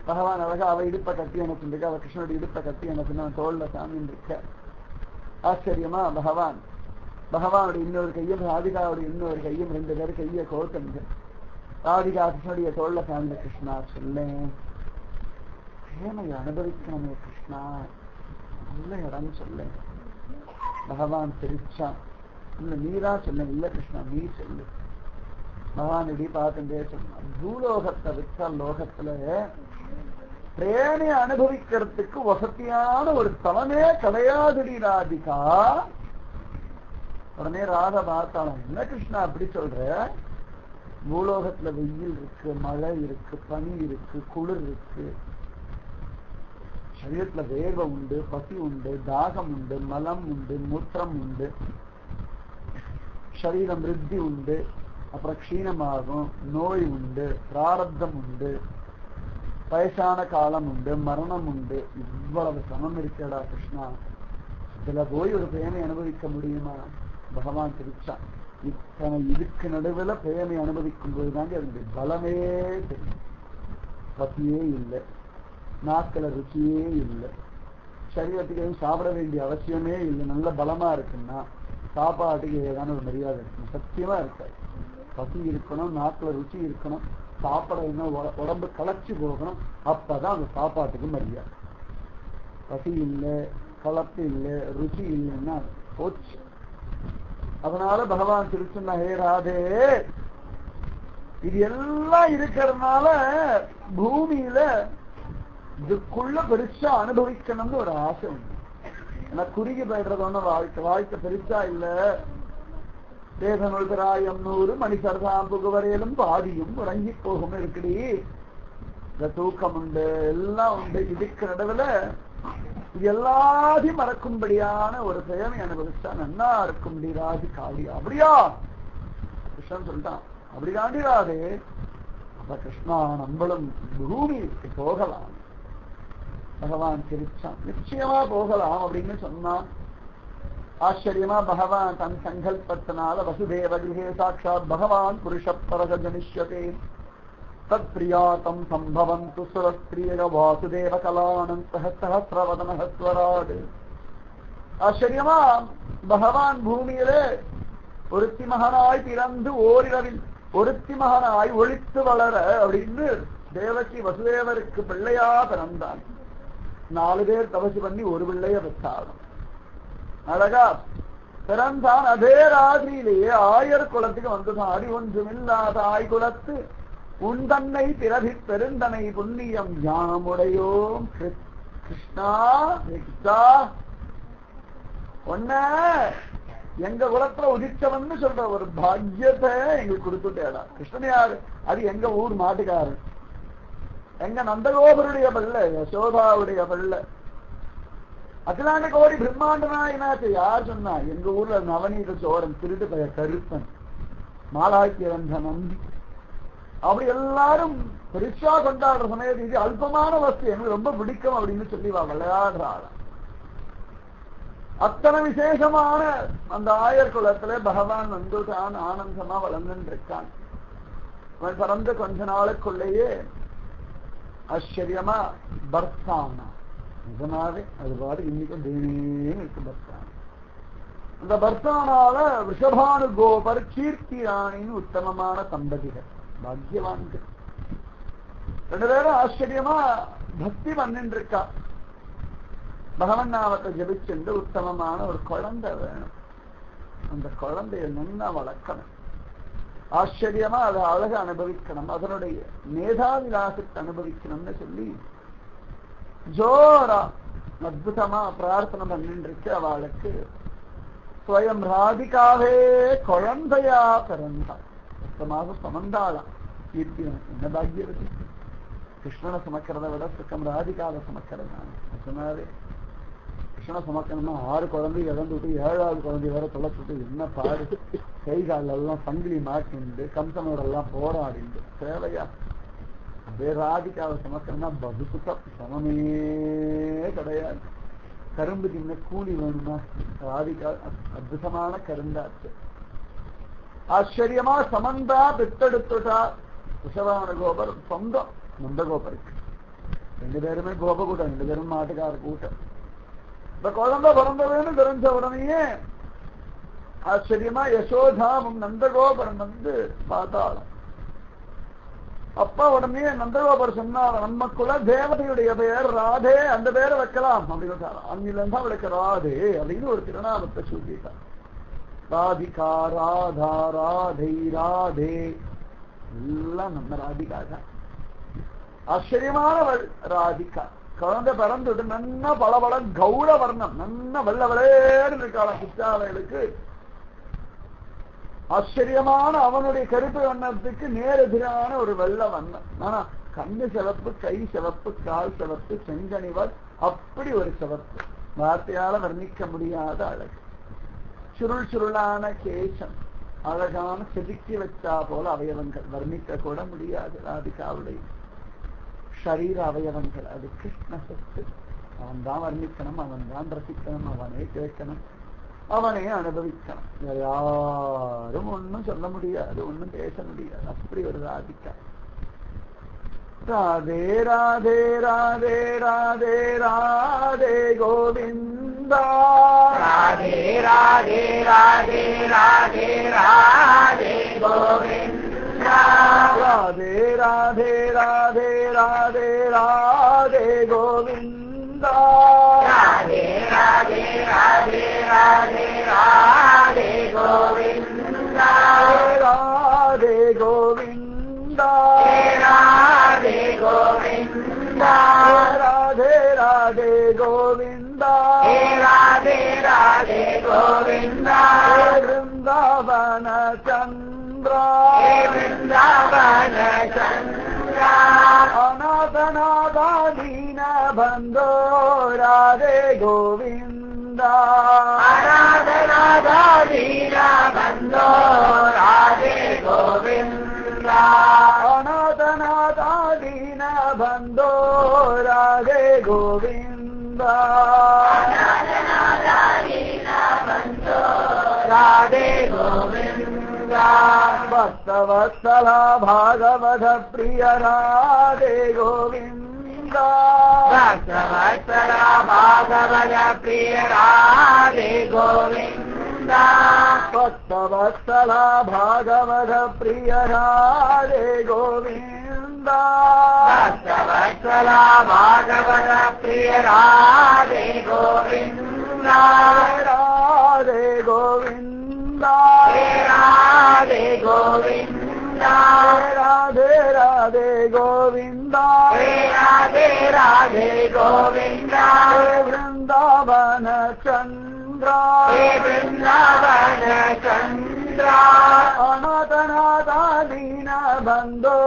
பகவான் அழகா அவ இடுப்ப கட்டி எனக்கு இருக்க, அவ கிருஷ்ணனுடைய இடுப்ப கட்டி எனக்கு அவன் தோல்ல சாமின்னு இருக்க. ஆச்சரியமா பகவானுடைய இன்னொரு கையும் ராதிகாவுடைய இன்னொரு கையும் 2 பேர் கையை கோர்த்துண்டு ராதிகா கிருஷ்ணனுடைய தோல்ல சாமி கிருஷ்ணா சொல்லேன் பிரேமையை அனுபவிக்கணுமே கிருஷ்ணா, நல்ல இடம் சொல்ல. பகவான் சிரிச்சான், இல்ல நீரா சொல்ல, இல்ல கிருஷ்ணா நீ சொல்லு. பகவான் இப்படி பார்த்துட்டே சொன்னான், பூலோகத்தை விட்ட லோகத்துல பிரேமையை அனுபவிக்கிறதுக்கு வசதியான ஒரு தலமே கிடையாதுடி ராதிகா. உடனே ராதா பார்த்தாலும், என்ன கிருஷ்ணா அப்படி சொல்ற, பூலோகத்துல வெயில் இருக்கு, மழை இருக்கு, பனி இருக்கு, குளிர் இருக்கு, சரீரத்துல வேர்வை உண்டு, பசி உண்டு, தாகம் உண்டு, மலம் உண்டு, மூத்திரம் உண்டு, சரீரம் விருத்தி உண்டு, அப்புறம் க்ஷீணமாகும், நோய் உண்டு, பிராரப்தம் உண்டு, வயசான காலம் உண்டு, மரணம் உண்டு. இவ்வளவு சமம் இருக்கடா கிருஷ்ணா, இதுல போய் ஒரு பிரேமை அனுபவிக்க முடியுமா? பகவான் தெரிவிச்சான், இத்தனை இதுக்கு நடுவில் பிரேமை அனுபவிக்கும் போதுதாங்க அதனுடைய பலமே தெரியும். பசியே இல்லை, நாக்கில ருச்சியே இல்லை, சரீரத்துக்கு எதுவும் சாப்பிட வேண்டிய அவசியமே இல்லை, நல்ல பலமா இருக்குன்னா சாப்பாட்டுக்கு ஏதான ஒரு மரியாதை இருக்கணும். சத்தியமா இருக்காது. பசி இருக்கணும், நாக்குல ருச்சி இருக்கணும், சாப்பிட இன்னும் உடம்பு களைச்சு போகணும், அப்பதான் அந்த சாப்பாட்டுக்கு மரியாதை. பசி இல்லை, கலப்பு இல்லை, ருச்சி இல்லைன்னா போச்சு. அதனால பகவான் திருச்சுன்னா, ஹே ராதே, இது எல்லாம் இருக்கிறதுனால பூமியில இதுக்குள்ள பெருசா அனுபவிக்கணும்னு ஒரு ஆசை உண்டு. ஏன்னா குறுகி போயிடுறது ஒண்ணு வாழ்க்கை பெருசா இல்ல. தேசனுள் பிராயம் 100 மணிசர்தாம் புகுவரையிலும் பாதியும் உறங்கி போகும் இருக்குடி. இந்த தூக்கம் உண்டு, எல்லாம் உண்டு. இதுக்கு நடுவுல இது எல்லாத்தையும் மறக்கும்படியான ஒரு செயலை அனுபவிச்சா நன்னா இருக்கும்படி ராதி காளி. அப்படியா கிருஷ்ணன் சொல்லிட்டான், அப்படி தாண்டிராதே. அப்ப கிருஷ்ணா நம்மளும் பூமிக்கு போகலாம். பகவான் சிரிச்சான், நிச்சயமா போகலாம் அப்படின்னு சொன்னான். ஆச்சரியமா பகவான் தன் சங்கல்பத்தினால வசுதேவ கிரகே சாட்சாத் பகவான் புருஷ பரக ஜனிஷ்யதே தத் பிரியாதம் சம்பவந்து சுரஸ்திரிய வாசுதேவ கலானம் சஹஸ்ரவதனஹஸ்வராட். ஆச்சரியமா பகவான் பூமியிலே ஒருத்தி மகனாய் பிறந்து ஓரிரவில் ஒருத்தி மகனாய் ஒழித்து வளர அப்படின்னு தேவகி வசுதேவருக்கு பிள்ளையா பிறந்தான். 4 பேர் தபசு பண்ணி ஒரு பிள்ளைய பெற்றாலும் அழகா பிறந்தான். அதே ராத்திரியிலேயே ஆயர் குலத்துக்கு வந்துதான். அடி ஒன்றுமில்லாத ஆய்குலத்து உன் தன்னை பிறவி பெருந்தனை புண்ணியம் ஞானமுடையோம் கிருஷ்ணா கிருஷ்ணா ஒன்ன எங்க குலத்துல உதிச்சவன்னு சொல்ற ஒரு பாக்கியத்தை எங்களுக்கு கொடுத்துட்டேடா. கிருஷ்ணன் யாரு? அது எங்க ஊர் மாட்டுக்காரன், எங்க நந்தகோபருடைய பிள்ளை, யசோதாவுடைய பிள்ளை. அகிலாண்ட கோடி பிரம்மாண்ட நாயனாச்சு. யார் சொன்னா? எங்க ஊர்ல நவநீத சோரன், திருட்டு பய கருப்பன், மாலாக்கிய வந்த நந்தி, அப்படி எல்லாரும் பெருசா கொண்டாடுற சமயத்து இது அல்பமான வஸ்து எனக்கு ரொம்ப பிடிக்கும் அப்படின்னு சொல்லி விளையாடுறாள். அத்தனை விசேஷமான அந்த ஆயர் குலத்துல பகவான் வந்து தான் ஆனந்தமா வளர்ந்துட்டு இருக்கான். அவன் பிறந்த கொஞ்ச நாளுக்குள்ளேயே ஆச்சரியமா பர்த்தானா. நிஜமாவே அது பாடு இன்னைக்கும் தேனேன்னு இருக்கு பர்த்தானா. அந்த பர்த்தானால ரிஷபானு கோபர் கீர்த்தி ராணின்னு உத்தமமான தம்பதிகள், பாக்கியவான்கள் 2 பேரும் ஆச்சரியமா பக்தி பண்ணிட்டு இருக்கா. பகவன் நாமத்தை ஜபிச்சென்று உத்தமமான ஒரு குழந்தை வேணும். அந்த குழந்தைய நல்லா வளர்க்கணும். ஆச்சரியமா அதை அழக அனுபவிக்கணும். அதனுடைய மேதாவிலாசத்தை அனுபவிக்கணும்னு சொல்லி ஜோரா அற்புதமா பிரார்த்தனை பண்ணிட்டு இருக்கு. அவளுக்கு ஸ்வயம் ராதிகாவே குழந்தையா பிறந்தாள். 10 மாதம் சுமந்தாளாம். கீர்த்தி என்ன பாக்கியவதி. கிருஷ்ணனை சுமக்கிறத விட சுக்கம் ராதிகாவை சுமக்கிறது. சொன்னாரு கிருஷ்ணனை சுமக்கணும்னா 6 குழந்தை இறந்து விட்டு 7வது குழந்தை வேற தொலைச்சுட்டு என்ன பாடு. கை காலெல்லாம் சங்கிலி மாட்டிண்டு கம்சனோட எல்லாம் போராடிண்டு தேவையா? அதே ராதிகாவை சுமக்கணும்னா பகுசுத்தம் சமமே கிடையாது. கரும்பு தின்ன கூலி வேணுமா? ராதிகா அற்புதமான கருந்தாச்சு. ஆச்சரியமா சமந்தா பெத்தெடுத்துட்டா. ரிஷபான கோபர் சொந்தம் நந்தகோபருக்கு. 2 பேருமே கோப கூட்டம், 2 பேரும் மாட்டுக்கார கூட்டம். இந்த குழந்தை பிறந்ததுன்னு தெரிஞ்ச உடனேயே ஆச்சரியமா யசோதாவும் நந்தகோபுரம் வந்து பார்த்தாலும். அப்பா உடனே நந்தகோபுரம் சொன்னார், நம்ம குல தேவதையுடைய பெயர் ராதே, அந்த பேரை வைக்கலாம் அப்படின்னு. அங்கிலிருந்து அவளுக்கு ராதே அப்படின்னு ஒரு திருநாமத்தை சொல்லிட்டார். ராதிகா, ராதா, ராதை, ராதே எல்லாம் நம்ம ராதிகா தான். ஆச்சரியமானவள் ராதிகா. குழந்தை பிறந்துட்டு நன்னா பளபள கௌர வர்ணம், நன்னா வெள்ள விளையாடு இருக்காள குச்சாலைகளுக்கு. ஆச்சரியமான அவனுடைய கருப்பு வண்ணத்துக்கு நேரெதிரான ஒரு வெள்ள வண்ணம். ஆனா கண்ணு சிவப்பு, கை சிவப்பு, கால் சிவப்பு, செங்கனிவர் அப்படி ஒரு சிவப்பு. வார்த்தையால வர்ணிக்க முடியாத அழகு. சுருள் சுருளான கேசம், அழகான செதுக்கி வச்சா போல அவயவங்கள், வர்ணிக்க கூட முடியாது ராதிகாவுடைய ஷரீர அவயவங்கள். அது கிருஷ்ண சத்து. அவன் தான் வர்ணிக்கணும், அவன் தான் ரசிக்கணும், அவனே கேட்கணும், அவனே அனுபவிக்கணும். வேற யாரும் ஒன்னும் சொல்ல முடியாது, ஒன்னும் பேச முடியாது. அப்படி ஒரு ராதிகா. राधे राधे राधे राधे राधे गोविंदा राधे राधे राधे राधे राधे गोविंदा राधे राधे राधे राधे राधे गोविंदा राधे राधे राधे राधे राधे गोविंदा राधे गोविंदा राधे गोविंदा राधे राधे गोविंदा राधे राधे गोविंदा वृंदावन चंद्रा वृंदावन चंद्रा अनाथनाथा दीन बंधो राधे गोविंदा अनाथनाथा दीन बंधो राधे गोविंदा अनाथनाथा दीन बंधो राधे गोविंदा राधे गोविंदा भक्तवत्सला भागवत प्रिय राधे गोविंदा भक्तवत्सला भागवत प्रिय राधे गोविंदा भक्तवत्सला भागवत प्रिय राधे गोविंदा भक्तवत्सला भागवत प्रिय राधे गोविंदा राधे गोविंदा राधे गोविंदा राधे राधे गोविंदा राधे राधे गोविंदा वृंदावन चंद्रा वृंदावन चंद्रा अनाथनाथा दीन बंधो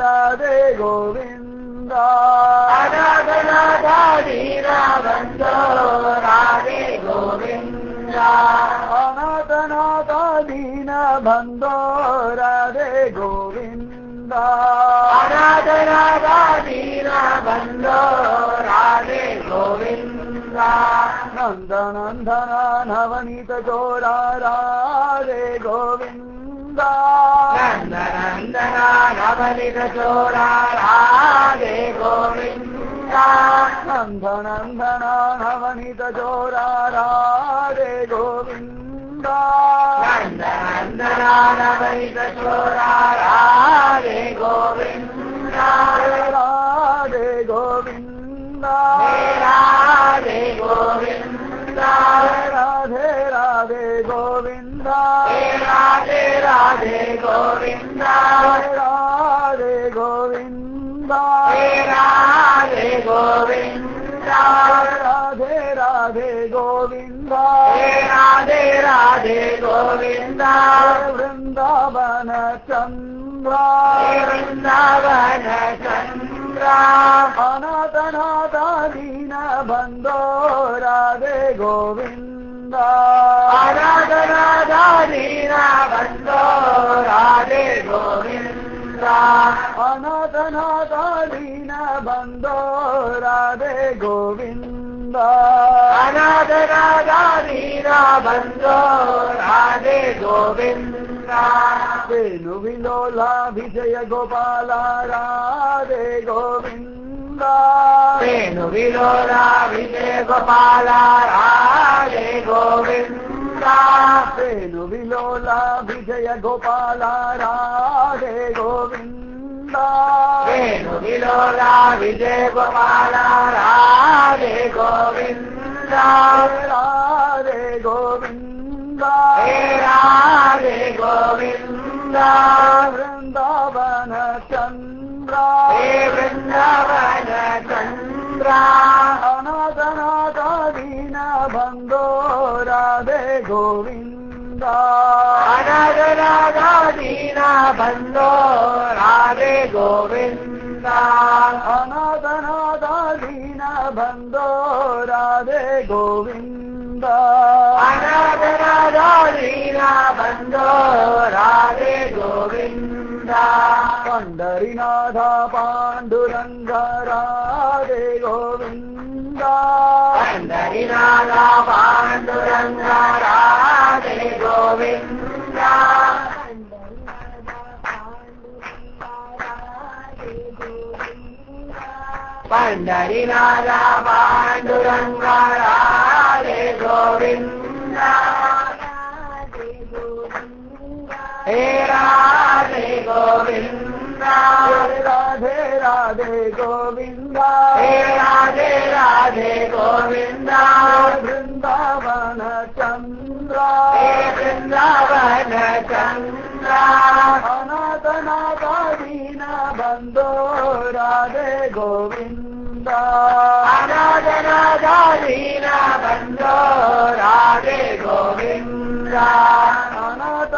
राधे गोविंदा अनाथनाथा दीन बंधो राधे गोविंदा अनाथनाथा दीन बंधो राधे गोविंदा अनाथनाथा दीन बंधो राधे गोविंदा नंदनंदन नवनीत चोरा राधे गोविंदा नंदनंदन नवनीत चोरा राधे गोविंदा नंदनंदन नवनीत चोरा राधे गोविंदा नंदनंदन नवनीत चोरा राधे गोविंदा राधे गोविंदा राधे गोविंदा राधे राधे गोविंदा राधे राधे गोविंदा राधे गोविंदा राधे गोविंदा राधे राधे गोविंदा राधे राधे गोविंदा वृंदावन चंद्रा वृंदावन चंद्रा अनाथनाथा दीन बंधो राधे गोविंदा अनाथनाथा दीन बंधो राधे गोविंदा अनाथनाथा दीन बंधो राधे गोविंदा अनाथनाथा दीन बंधो राधे गोविंदा वेणु विलोला विजय गोपाला राधे गोविंदा वेणु विलोला विजय गोपाला राधे गोविंदा वेणु विलोला विजय गोपाला राधे गोविंदा वेणु विलोला विजय गोपाला राधे गोविंदा राधे गोविंदा राधे गोविंदा वृंदावन चंद्रा वृंदावन चंद्रा अनाथनाथा दीन बंधो राधे गोविंदा अनाथनाथा दीन बंधो राधे गोविंदा अनाथनाथा दीन बंधो राधे गोविंदा अनाथनाथा दीन बंधो राधे गोविंदा पंढरीनाथा पांडुरंग राधे गोविंदा पंढरीनाथा पांडुरंग राधे गोविंदा पंडरीनाथा पांडुरंगा राधे गोविंदा हे राधे गोविंदा राधे राधे गोविंदा हे राधे राधे गोविंदा वृंदावन चंद्र हे वृंदावन चंद्र अनाथ दीन बंधो राधे गोविंदा अनाथ दीन बंधो राधे गोविंदा अनाथ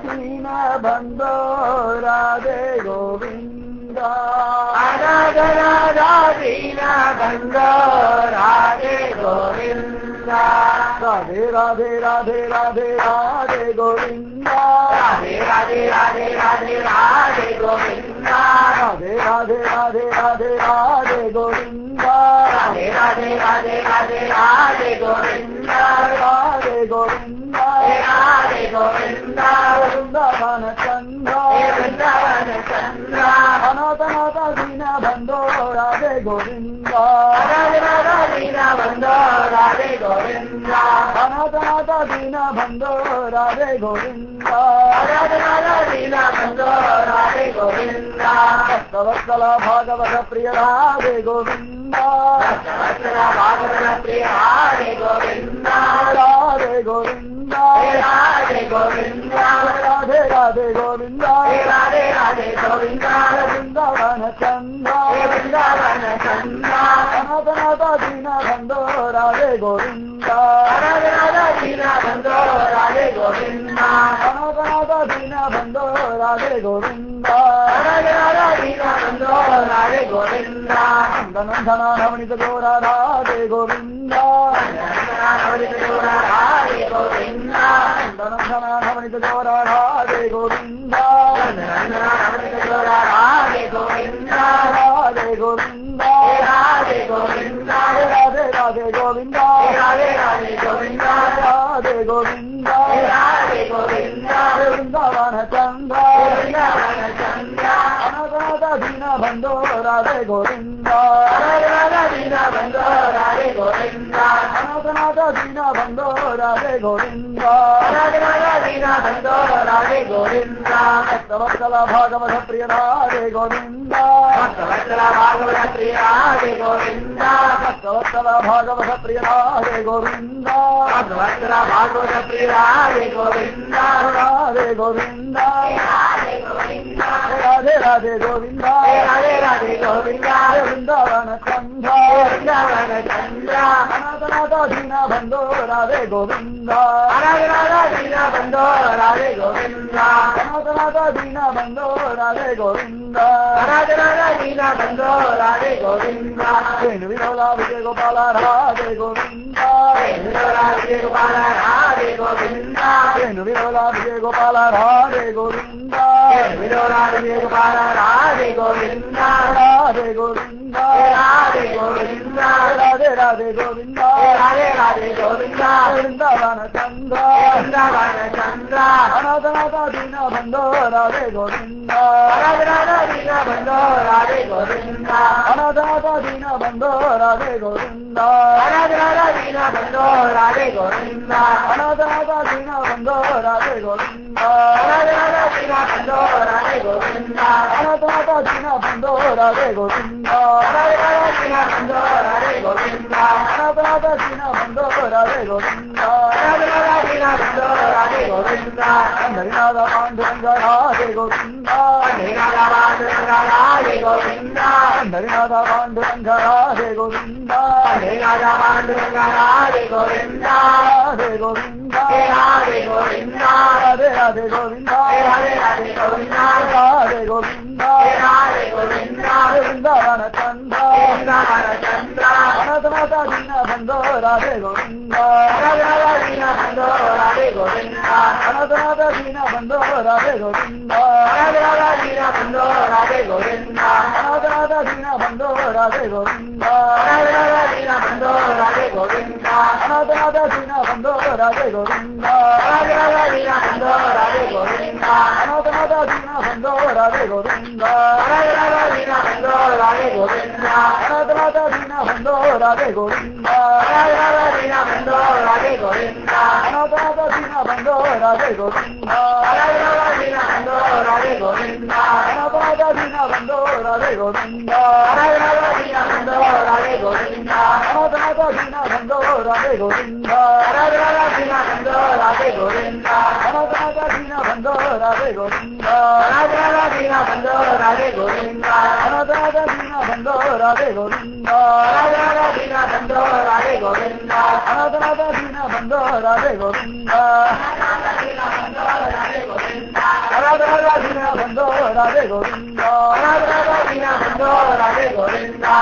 दीन बंधो राधे गोविंदा अनाथ दीन बंधो राधे गोविंदा राधे राधे राधे राधे राधे गोविंदा राधे राधे राधे राधे राधे गोविंदा राधे राधे राधे राधे राधे गोविंदा राधे राधे राधे राधे राधे गोविंदा राधे गोविंदा राधे गोविंदा वृंदावन चंद्र वृंदावन चंद्र अनाथ दीन बंधो राधे गोविंदा अनाथ दीन बंधो राधे गोविंदा अनाथ दीन बंधो राधे गोविंदा अनाथ दीन बंधो राधे गोविंदा भक्तवत्सल भागवत प्रिय राधे गोविंदा भक्तवत्सल भागवत प्रिय राधे गोविंदा राधे गोविंदा राधे गोविंदा राधे राधे गोविंदा राधे राधे गोविंदा वृंदावन चंद्र वृंदावन चंद्र अनाथ दीन बंधो राधे गोविंदा अनाथ दीन बंधो राधे गोविंदा अनाथ दीन बंधो राधे गोविंदा अनाथ दीन बंधो राधे गोविंदा नंदनंदना नवनीत गौरा राधे गोविंदा राधे गोविंदा नंदनंदना नवनीत गौरा राधे गोविंदा राधे गोविंदा राधे गोविंदा राधे गोविंदा राधे राधे गोविंदा राधे राधे गोविंदा राधे गोविंदा राधे गोविंदा वृंदावन चंद्र वृंदावन चंद्र अनाथ दीन बंधो राधे गोविंदा अनाथ दीन बंधो राधे गोविंदा अनाथ दीन बंधो राधे गोविंदा अनाथ दीन बंधो राधे गोविंदा भक्तवत्सल भागवत प्रिय राधे गोविंदा भक्तवत्सल भागवत प्रिय राधे गोविंदा भक्तवत्सल भागवत प्रिय राधे गोविंदा भक्तवत्सल भागवत प्रिय राधे गोविंदा राधे गोविंदा राधे गोविंदा राधे राधे गोविंदा राधे राधे गोविंदा वृंदावन चंद्र वृंदावन चंद्र अनाथ दीन बंधो राधे गोविंदा अनाथ दीन बंधो राधे गोविंदा अनाथ दीन बंधो राधे गोविंदा अनाथ दीन बंधो राधे गोविंदा वेणु विनोदा विजय गोपाल राधे गोविंदा विजय गोपाल राधे गोविंदा वेणु विनोदा विजय गोपाल राधे गोविंदा विनोदा विजय गोपाल राधे गोविंदा राधे गोविंदा राधे गोविंदा राधे राधे गोविंदा राधे राधे गोविंदा वृंदावन चंद्र वृंदावन चंद्र अनाथ दीन बंधो राधे गोविंदा अनाथ दीन बंधो राधे गोविंदा अनाथ दीन बंधो राधे गोविंदा अनाथ दीन बंधो राधे गोविंदा अनाथ दीन बंधो राधे गोविंदा अनाथ दीन बंधो राधे गोविंदा अनाथ दीन बंधो राधे गोविंदा अनाथ दीन बंधो राधे गोविंदा अनाथ दीन बंधो राधे गोविंदा अनाथ दीन बंधो राधे गोविंदा हरिनाथ पांडुरंग राधे गोविंदा हरिनाथ पांडुरंग राधे गोविंदा हरिनाथ पांडुरंग राधे गोविंदा हरिनाथ पांडुरंग राधे गोविंदा राधे गोविंदा राधे गोविंदा राधे राधे गोविंदा राधे राधे गोविंदा राधे गोविंदा राधे गोविंदा वृंदावन चंद्र वृंदावन चंद्र अनाथ दीन बंधो राधे गोविंदा अनाथ दीन बंधो राधे गोविंदा अनाथ दीन बंधो राधे गोविंदा अनाथ दीन बंधो राधे गोविंदा अनाथ दीन बंधो राधे गोविंदा अनाथ दीन बंधो राधे गोविंदा अनाथ दीन बंधो राधे गोविंदा अनाथ दीन बंधो राधे गोविंदा अनाथ दीन बंधो राधे गोविंदा अनाथ दीन बंधो राधे गोविंदा अनाथ அநாத தீன பந்தோ ராதே கோவிந்தா दीन बंधो राधे गोविंदा அநாத தீன பந்தோ ராதே கோவிந்தா दीन बंधो राधे गोविंदा அநாத தீன பந்தோ ராதே கோவிந்தா दीन बंधो राधे गोविंदा அநாத தீன பந்தோ ராதே கோவிந்தா दीन बंधो राधे गोविंदा அநாத தீன பந்தோ ராதே கோவிந்தா दीन बंधो राधे गोविंदा அநாத தீன பந்தோ ராதே கோவிந்தா दीन बंधो राधे गोविंदा அநாத தீன பந்தோ ராதே கோவிந்தா दीन बंधो राधे गोविंदा அநாத தீன பந்தோ ராதே கோவிந்தா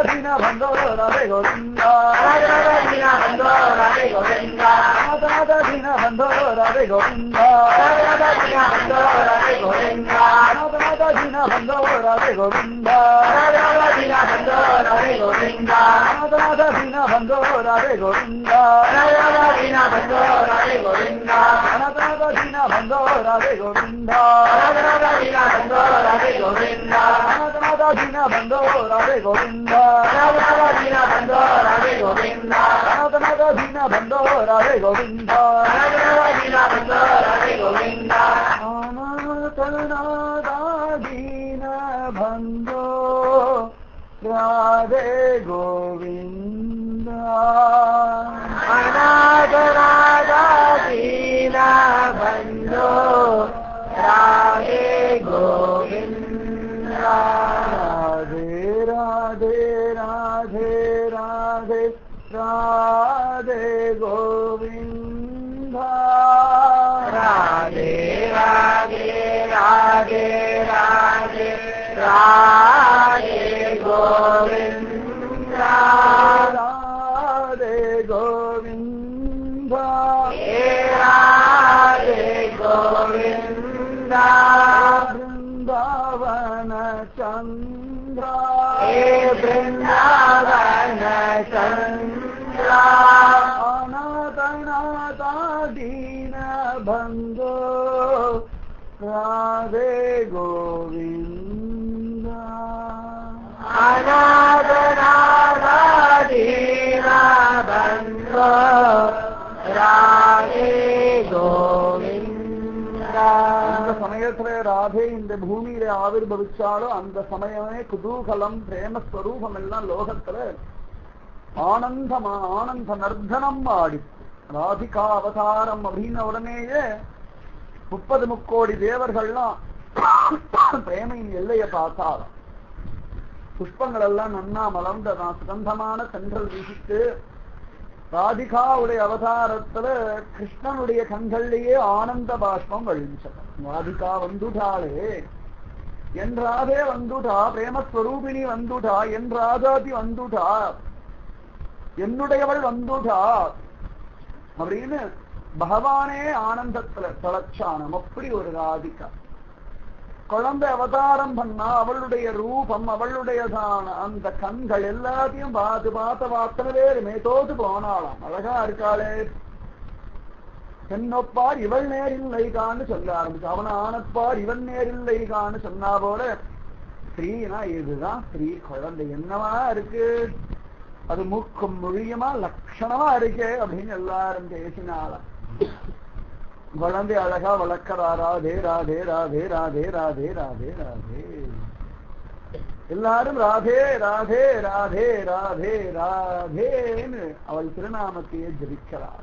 दीन बंधो राधे गोविंदा அநாத தீன பந்தோ ராதே கோவிந்தா दीन बंधो राधे गोविंदा அநாத தீன பந்தோ ராதே கோவிந்தா दीन बंधो राधे गोविंदा அநாத தீன பந்தோ ராதே கோவிந்தா दीन बंधो राधे गोविंदा அநாத தீன பந்தோ ராதே கோவிந்தா दीन बंधो राधे गोविंदा அநாத தீன பந்தோ ராதே கோவிந்தா दीन बंधो राधे गोविंदा அநாத தீன பந்தோ ராதே கோவிந்தா दीन बंधो राधे गोविंदा அநாத தீன பந்தோ ராதே கோவிந்தா दीन बंधो राधे गोविंदा அநாத தீன பந்தோ ராதே கோவிந்தா अनाथ राधा दीन बंधो राधे गोविंदा राधे राधे राधे राधे राधे गोविंदा राधे राधे राधे राधे राधे गोविंदा राधे गोविंदा हे राधे गोविंदा वृंदावन चंद्रा हे वृंदावन चंद्रा अनाथ दीन बंधो राधे गोविंदा अनाथ राधा दीन बंधो राधे गोविंदा அந்த சமயத்துல ராதே இந்த பூமியில ஆவிர்பவிச்சாலும் அந்த சமயமே குதூகலம் பிரேமஸ்வரூபம் எல்லாம் லோகத்துல ஆனந்த நர்த்தனம் ஆடி ராதிகா அவதாரம் அப்படின்ன உடனேயே 30 முக்கோடி தேவர்கள்லாம் பிரேமையின் எல்லையை பார்த்தாலும் புஷ்பங்கள் எல்லாம் நன்னா மலர்ந்ததான் சுகந்தமான சென்றல் வீசிட்டு ராதிகாவுடைய அவதாரத்துல கிருஷ்ணனுடைய கண்கள்லயே ஆனந்த பாஷ்பம் வழிஞ்சது. ராதிகா வந்துட்டாளே என் ராதே வந்துட்டா, பிரேமஸ்வரூபிணி வந்துட்டா, என் ராஜாதி வந்துட்டா, என்னுடையவள் வந்துட்டா அப்படின்னு பகவானே ஆனந்தத்துல தளச்சானம். அப்படி ஒரு ராதிகா குழந்தை அவதாரம் பண்ணா அவளுடைய ரூபம், அவளுடையதான அந்த கண்கள் எல்லாத்தையும் பார்த்த பேருமே தோத்து போனாலாம். அழகா இருக்காளே, என்னொப்பார் இவள் நேரில்லைகான்னு சொல்ல ஆரம்பிச்சு. அவன் ஆனப்பார் இவன் நேரில்லைகான்னு சொன்னா போல ஸ்ரீனா இதுதான் ஸ்ரீ குழந்தை என்னவா இருக்கு, அது மூக்கும் மொழியுமா லட்சணமா இருக்கே அப்படின்னு எல்லாரும் பேசினாலாம். குழந்தை அழகா வளர்க்கிறா. ராதே ராதே ராதே ராதே ராதே ராதே ராதே. எல்லாரும் ராதே ராதே ராதே ராதே ராதேன்னு அவள் திருநாமத்தையே ஜபிக்கிறார்.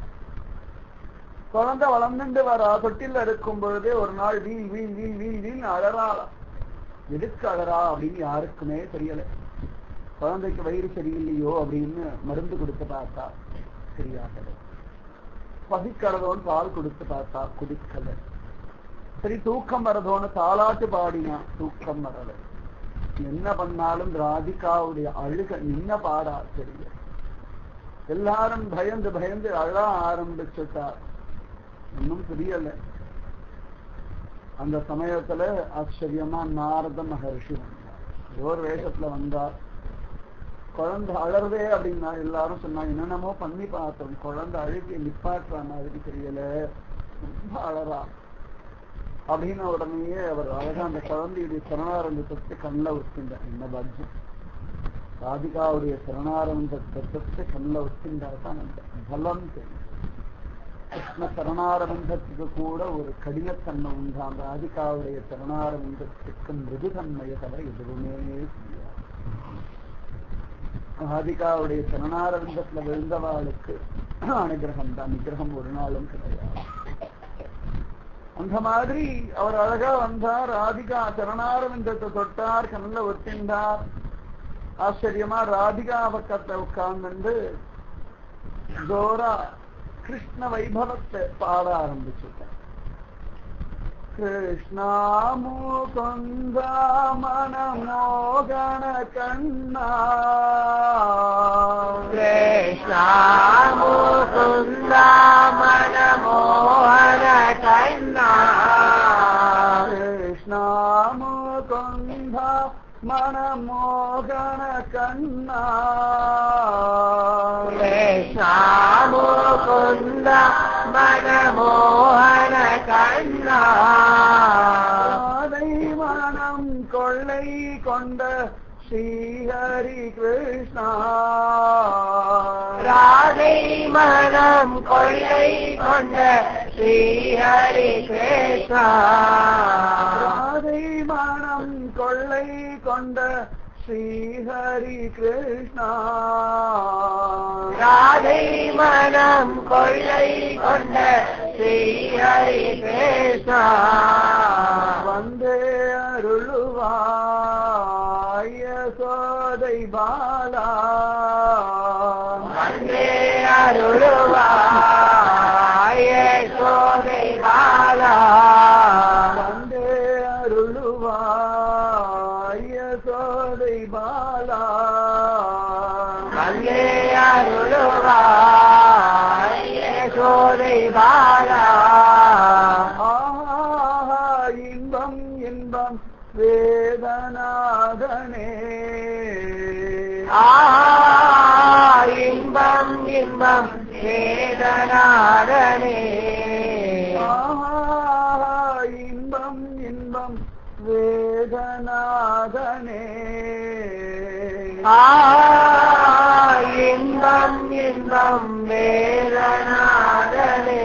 குழந்தை வளர்ந்துட்டு வரா. தொட்டில இருக்கும் பொழுதே ஒரு நாள் வீண் வீண் வீண் வீண் வீண் அழறாளாம். எதுக்கு அழறா அப்படின்னு யாருக்குமே தெரியல. குழந்தைக்கு வயிறு சரியில்லையோ அப்படின்னு மருந்து கொடுத்து பார்த்தா சரியாகல. பசிக்கிறதோன்னு பால் கொடுத்து பார்த்தா குடிக்கல. சரி தூக்கம் வரதோன்னு தாலாட்டு பாடினா தூக்கம் வரல. என்ன பண்ணாலும் ராதிகாவுடைய அழுக நின்ன பாடா தெரியல. எல்லாரும் பயந்து பயந்து அழ ஆரம்பிச்சுட்டார். இன்னும் புரியல. அந்த சமயத்துல ஆச்சரியமா நாரத மகர்ஷி வந்தார். ஒரு வேஷத்துல வந்தார். குழந்தை அழறதே அப்படின்னா எல்லாரும் சொன்னாங்க என்னென்னமோ பண்ணி பார்த்தோம், குழந்தை அழுகி நிப்பாட்டுற மாதிரி தெரியல, ரொம்ப அழறா அப்படின்னு உடனேயே அவர் அழகா அந்த குழந்தையுடைய சரணாரங்கத்தை கண்ணில் வச்சுட்டார். என்ன பாக்கியம். ராதிகாவுடைய சரணாரவிந்தத்தை தொட்டு கண்ணில் வச்சுட்டால்தான் அந்த பலம் தெரியும். கிருஷ்ண சரணாரவிந்தத்துக்கு கூட ஒரு கடினத்தன்மை உண்டாம். ராதிகாவுடைய சரணாரவிந்தத்துக்கு மிருதுதன்மையை தவிர எதுவுமே செய்யாது. ராதிகாவுடைய சரணாரவிந்தத்துல விழுந்தவாளுக்கு அனுகிரகம் தான், நிகிரகம் ஒரு நாளும் கிடையாது. அந்த மாதிரி அவர் அழகா வந்தார். ராதிகா சரணாரவிந்தத்தை தொட்டார், கண்ணில் ஒத்தின்றார். ஆச்சரியமா ராதிகா பக்கத்தை உட்கார்ந்து ஜோரா கிருஷ்ண வைபவத்தை பாட ஆரம்பிச்சுட்டார். கிருஷ்ணா முகுந்த மனமோகன கண்ணா, கிருஷ்ணா முகுந்த மனமோகன கண்ணா, கிருஷ்ணா முகுந்த மனமோகன கண்ணா, கிருஷ்ணா முகுந்த மனமோகன கண்ணா, ராதை மனம் கொள்ளை கொண்ட ஸ்ரீஹரி கிருஷ்ணா, ராதை மனம் கொள்ளை கொண்ட ஸ்ரீஹரி கிருஷ்ணா, ராதை மனம் கொள்ளை கொண்ட ஸ்ரீஹரி கிருஷ்ணா, ராதை மனம் கொள்ளை கொண்ட ஸ்ரீஹரி கிருஷ்ணா, வந்தே அருளுவாய் யசோதை பாலா, வந்தே அருளுவாய் யசோதை பாலா, வந்தே அருளுவாய் யசோதை பாலா, வந்தே அருளுவாய் யசோதை பாலா, ஆஹா இன்பம் இன்பம் வேதநாதனே, இன்பம் இன்பம் வேதநாதனே, ஆஹா இன்பம் இன்பம் வேதநாதனே, இன்பம் இன்பம் வேதநாதனே,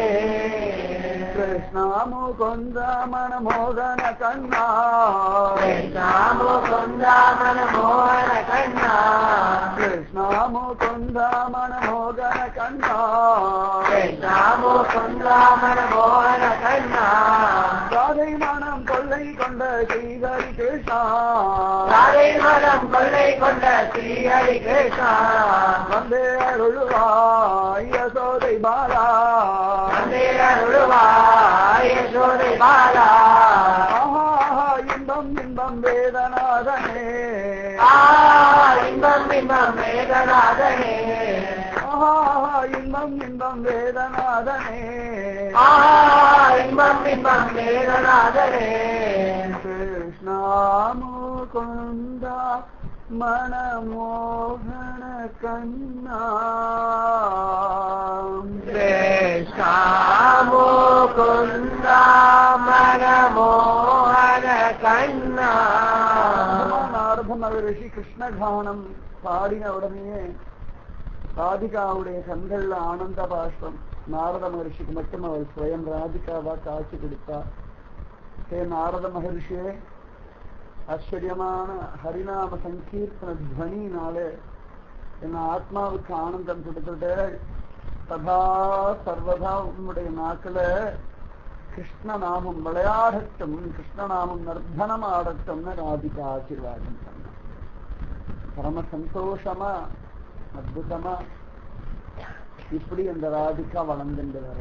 கிருஷ்ணா முகுந்த மனமோகன கண்ணா, கிருஷ்ணா முகுந்த மனமோகன கண்ணா, கிருஷ்ணா முகுந்த மனமோகன கண்ணா, கிருஷ்ணா முகுந்த மனமோகன கண்ணா, ராதை மனம் கொள்ளை கொண்ட ஸ்ரீஹரி கிருஷ்ணா, ராதை மனம் கொள்ளை கொண்ட ஸ்ரீஹரி கிருஷ்ணா, வந்தே அருளுவாய் யசோதை பாலா, வந்தே அருளுவாய் யசோதை பாலா, ஆஹா இன்பம் இன்பம் வேதநாதனே, இன்பம் இன்பம் வேதநாதனே, ஆஹா இன்பம் இன்பம் வேதநாதனே, இன்பம் இன்பம் வேதநாதனே, கிருஷ்ணா முகுந்த மனமோகன கண்ணா, கிருஷ்ணா முகுந்த மனமோகன கண்ணா, நாரத மகரிஷி கிருஷ்ணகானம் பாடின உடனே ராதிகாவுடைய கண்கள்ல ஆனந்த பாஷ்பம். நாரத மகரிஷிக்கு மட்டும் அவர் ஸ்வயம் ராதிகாவா காட்சி கொடுத்தார். ஹே நாரத மகரிஷியே, ஆச்சரியமான ஹரிநாம சங்கீர்த்தன துவனினாலே என் ஆத்மாவுக்கு ஆனந்தம் கொடுத்துட்டு, சதா சர்வதா உன்னுடைய நாக்குல கிருஷ்ணநாமம் விளையாடட்டும், கிருஷ்ணநாமம் நர்த்தனம் ஆடட்டும்னு ராதிகா ஆசீர்வாதம் பண்ண. பரம சந்தோஷமா அற்புதமா இப்படி அந்த ராதிகா வளர்ந்துட்டு வர.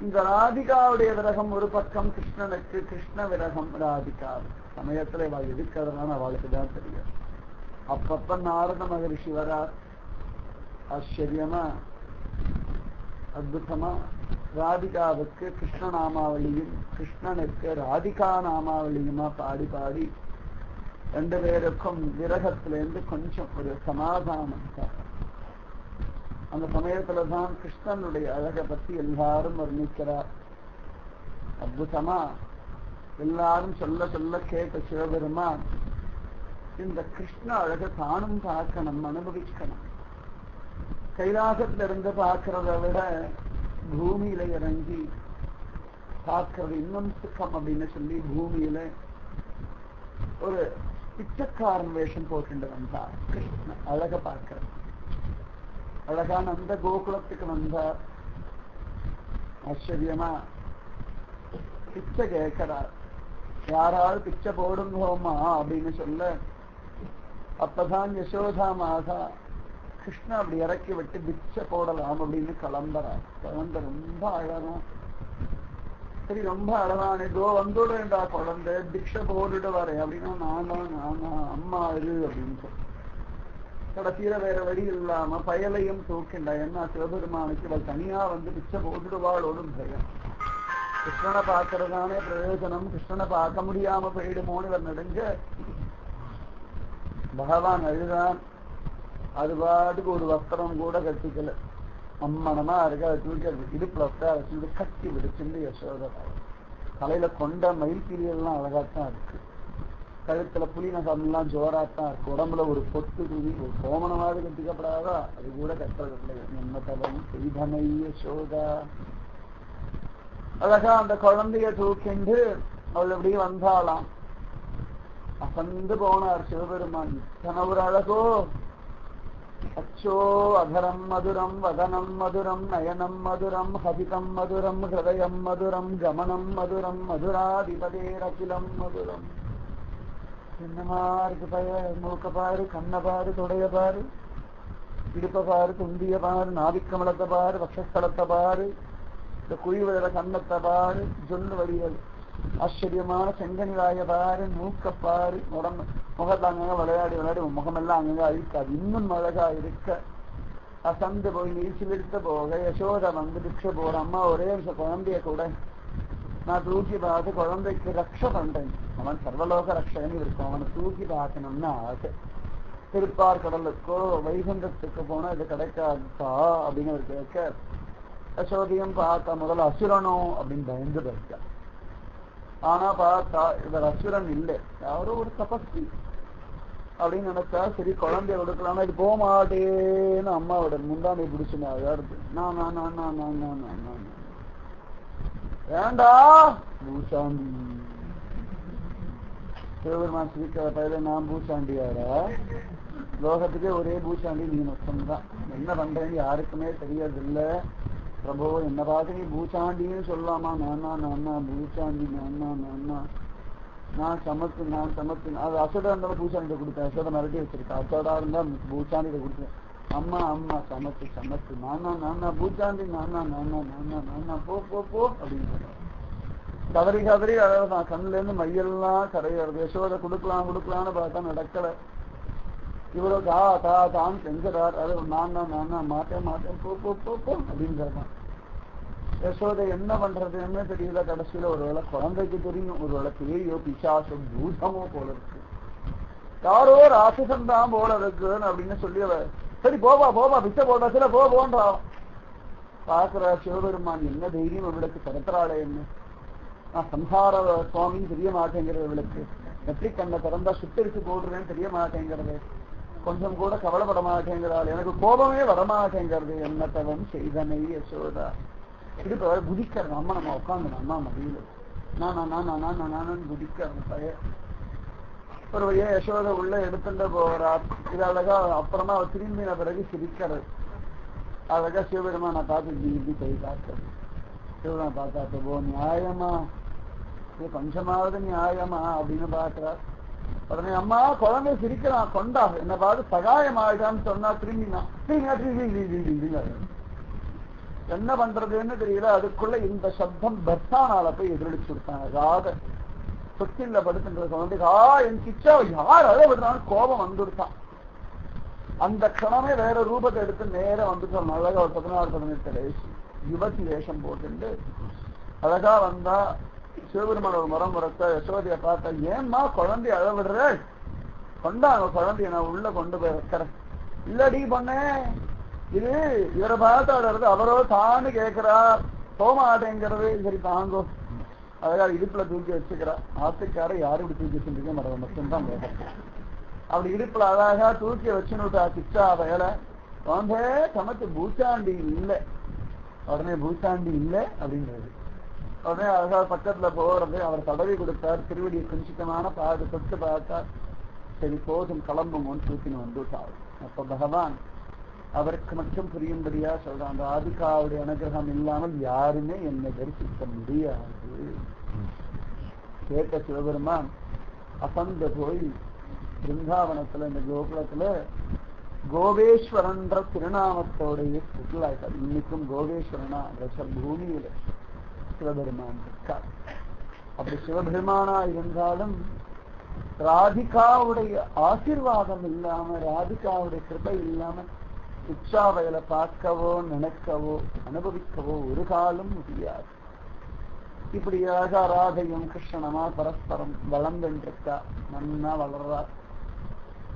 இந்த ராதிகாவுடைய விரகம் ஒரு பக்கம் கிருஷ்ணனுக்கு, கிருஷ்ண விரகம் ராதிகா. சமயத்துல இவ எதுக்கிறதுனால அவளுக்கு தான் தெரியும். அப்பப்ப நாரத மகரிஷி வரார். ஆச்சரியமா அற்புதமா ராதிகாவுக்கு கிருஷ்ண நாமாவளியும் கிருஷ்ணனுக்கு ராதிகா நாமாவளியுமா பாடி பாடி ரெண்டு பேருக்கும் விரகத்திலிருந்து கொஞ்சம் ஒரு சமாதானம். அந்த சமயத்துலதான் கிருஷ்ணனுடைய அழகை பத்தி எல்லாரும் வர்ணிக்கிறார். அற்புதமா எல்லாரும் சொல்ல சொல்ல கேட்ட சிவபெருமான் இந்த கிருஷ்ண அழக தானும் பார்க்கணும், அனுபவிக்கணும். கைலாசத்துல இருந்து பார்க்கறத விட பூமியில இறங்கி பார்க்கறது இன்னும் சுக்கம் அப்படின்னு சொல்லி பூமியில ஒரு பிச்சைக்காரன் வேஷம் போட்டு வந்தார். கிருஷ்ண அழக பார்க்கிறது. அழகான அந்த கோகுலத்துக்கு வந்தார். ஆச்சரியமா பிச்சை கேட்கிறார். யாராவது பிச்சை போடுங்கோமா அப்படின்னு சொல்ல, அப்பதான் யசோதா மாதா கிருஷ்ணா அப்படி இறக்கி விட்டு பிச்சை போடலாம் அப்படின்னு கிளம்புறார். குழந்தை ரொம்ப அழகான். சரி, ரொம்ப அழகான இதோ வந்துடுறேன்டா குழந்தை, பிக்ஷை போட்டுட்டு வரேன் அப்படின்னா, நானா அம்மா இது அப்படின்னு சொல்லி கடைசியில வேற வழி இல்லாம பயலையும் தூக்கிண்டா. என்ன சிவபெருமானுக்கு இவள் தனியா வந்து பிச்சை போட்டுடுவாளோடு பயம். கிருஷ்ணனை பார்க்கறதானே பிரயோஜனம், கிருஷ்ணனை பார்க்க முடியாம போயிடுமோன்னு இவர் நடுங்க. பகவான் அழுதான். அது பாட்டுக்கு ஒரு வஸ்திரம் கூட கட்டிக்கல, அம்மனமா இருக்கு. அதை தூக்கி இடுப்புல வச்சு கட்டி விடுச்சுட்டு யசோதா. தலையில கொண்ட மயில்பீலியெல்லாம் அழகாத்தான் இருக்கு, கழுத்துல புலி நகம்லாம் ஜோராத்தான் இருக்கு, உடம்புல ஒரு பொட்டு துணி ஒரு கோமணமாவது கட்டிக்கப்படாதா, அது கூட கட்டுறதில்லை. என்ன தவம் செய்தனை யசோதா. அழகா அந்த குழந்தைய தூக்கிண்டு அவள் எப்படி வந்தாலாம். அசந்து போனார் சிவபெருமான். இத்தனை ஒரு அழகோ! அச்சோ அதரம் மதுரம் வதனம் மதுரம் நயனம் மதுரம் ஹதிதம் மதுரம் ஹிருதயம் மதுரம் கமனம் மதுரம் மதுராதிபதேரகிலம் மதுரம். என்னமா இருக்கு பய, மூக்க பாரு, கண்ண பாரு, தொடைய பாரு, இடுப்ப பாரு, துண்டிய பாரு, நாவிக்கமலத்தை பாரு, வக்ஷஸ்தலத்தை பாரு, இந்த குழிவிழ கண்ணத்தை பாரு, ஜொல்லு வடிவல் ஆச்சரியமான செங்கனிவாய பாரு, மூக்கப்பாரு, உடம்பு முகத்தை அங்கங்க விளையாடி விளையாடி முகமெல்லாம் அங்கங்க அழிக்காது, இன்னும் அழகா இருக்க. அசந்து போய் நீச்சிலிருத்த போக யசோதா வந்து பிக்ஷை போற. அம்மா ஒரே நிமிஷம் குழந்தைய கூட நான் தூக்கி பார்த்து குழந்தைக்கு ரக்ஷ பண்றேன். அவன் சர்வலோக ரக்ஷகன் இருக்கும், அவனை தூக்கி பார்க்கணும்னு ஆசை. திருப்பார் கடலுக்கோ வைகுண்டத்துக்கு போனா இது கிடைக்காதா அப்படின்னு ஒரு கேட்க, யசோதையும் பார்த்தா முதல்ல அசுரனோ அப்படின்னு பயந்து போயிருக்கா. ஆனா பார்த்தா இவர் அசுரன் இல்லை, யாரோ ஒரு தபஸ்வி அப்படின்னு நினைச்சா. சரி குழந்தைய கொடுக்கலாம்னா இது போக மாட்டேன்னு அம்மாவோட முந்தானை பிடிச்சுனா யாருக்கு, நான் வேண்டா பூசாண்டி. சிவபெருமான் ஸ்ரீக்கிற பயில நான் பூசாண்டியாரா? லோகத்துக்கே ஒரே பூசாண்டி நீ நொத்தம்தான். என்ன பண்றேன்னு யாருக்குமே தெரியறதில்லை. பிரபோ என்ன பார்த்து நீ பூச்சாண்டின்னு சொல்லாமா? நானா பூச்சாண்டி, நான் சமத்து. அது அசோதா இருந்தாலும் பூச்சாண்டியை கொடுத்தேன். அசோதா மிரட்டி வச்சிருக்கேன். அசோதா இருந்தா பூச்சாண்டியை கொடுத்தேன். அம்மா சமத்து நானா பூச்சாண்டி, நானா போ அப்படின்னு கதறி அழகான். கண்ணுல இருந்து மையெல்லாம் கரையாது. யசோதை கொடுக்கலான்னு பார்த்தா நடக்கல. இவ்வளவு தான் செஞ்சார். அது நான் மாட்டேன் போ அப்படின்னு சொல்றான். யசோதை என்ன பண்றதுன்னு தெரியல. கடைசியில ஒருவேளை குழந்தைக்கு தெரியும், ஒருவேளை பேயோ பிசாசோ பூதமோ போல இருக்கு, யாரோ ராட்சசன் தான் போல இருக்குன்னு அப்படின்னு சொல்லி அவ சரி போவா பிச்சை போடுறதுல போன்றான். பாக்குற சிவபெருமான் என்ன தைரியம் இவளுக்கு திறத்துறாளே, என்ன நான் சம்ஹார சுவாமின்னு தெரிய மாட்டேங்கிறது இவளுக்கு. நெற்றி கண்ணை திறந்தா சுத்தரிச்சு போடுறேன்னு தெரிய மாட்டேங்கிறது, கொஞ்சம் கூட கவலைப்பட மாட்டேங்கிறாள், எனக்கு கோபமே வரமாட்டேங்கிறது. என்ன தவம் செய்தனை யசோதா. இது குதிக்கிறது. அம்மா நம்ம உட்காந்து அம்மா மடியில நான் குதிக்கிறது பய. ஒரு வழியா யசோதை உள்ள எடுத்துட்டு போறா. இது அழகா. அப்புறமா அவ திரும்பின பிறகு சிரிக்கிறது. அழகா சிவபெருமா நான் பார்த்து இப்படி போய் பார்க்கறது. சிவபெருமா பார்த்தா போ நியாயமா, இது கொஞ்சமாவது நியாயமா அப்படின்னு பாக்குறா. உடனே அம்மா குழந்தை சிரிக்கிறான், கொண்டா என்ன பார்த்து சகாயம் ஆயிட்டான்னு சொன்னா திரும்பினா என்ன பண்றதுன்னு தெரியல. அதுக்குள்ள இந்த சப்தம் பர்த்தானால போய் எதிரொலிச்சு கொடுத்தாங்க. ராத சொத்தில படுத்துன்ற குழந்தைக்கு என் கிச்சா யார் அழ விடுறான்னு கோபம் வந்துடுத்தான். அந்த க்ஷணமே வேற ரூபத்தை எடுத்து நேரம் வந்துட்டான். அழகா ஒரு 16-18 வயசு யுவதி வேஷம் போட்டு அழகா வந்தா. சிவபெருமான ஒரு மரம் முறக்க யசோதைய பார்த்தா, ஏம்மா குழந்தைய அழ விடுற, கொண்டாங்க குழந்தைய நான் உள்ள கொண்டு போய் வைக்கிறேன். இல்லடி பொண்ணே, இது இவரை பார்த்து அழறது அவரோ தான்னு கேட்கிறார், போமாட்டேங்கிறது. சரி தாங்கோ. அழகா இடுப்புல தூக்கி வச்சுக்கிறா. ஆத்துக்கார யாரும் இப்படி தூக்கி வச்சுருக்க மரம் மட்டும்தான் கேட்க. அப்படி இடுப்புல அழகா தூக்கி வச்சுனுட்டா கிச்சா வயல வந்து தமக்கு பூச்சாண்டி இல்லை. உடனே பூச்சாண்டி இல்லை அப்படின்றது. உடனே அழகா பக்கத்துல போறது அவர் தடவி கொடுத்தார். திருவடியை குஞ்சிதமான பாடு தொட்டு பார்த்தார். சரி போதும் கிளம்புமோன்னு தூக்கின்னு வந்துட்டார். அப்ப பகவான் அவருக்கு மட்டும் புரியும்படியா சொல்றான், அந்த ராதிகாவுடைய அனுகிரகம் இல்லாமல் யாருமே என்னை தரிசிக்க முடியாது. கேட்ட சிவபெருமான் அசந்த போய் பிருந்தாவனத்துல இந்த கோகுலத்துல கோவேஸ்வரன்ற திருநாமத்தோடைய சுற்றுலாய்க்கார். இன்னைக்கும் கோவேஸ்வரனா பூமியில சிவபெருமான் இருக்கார். அப்படி சிவபெருமானா இருந்தாலும் ராதிகாவுடைய ஆசீர்வாதம் இல்லாம, ராதிகாவுடைய கிருபை இல்லாம உச்சாவையில பார்க்கவோ நினைக்கவோ அனுபவிக்கவோ ஒரு காலம் முடியாது. இப்படி அழகா ராதையும் கிருஷ்ணனமா பரஸ்பரம் வளர்ந்துருக்கா, நன்னா வளர்றா.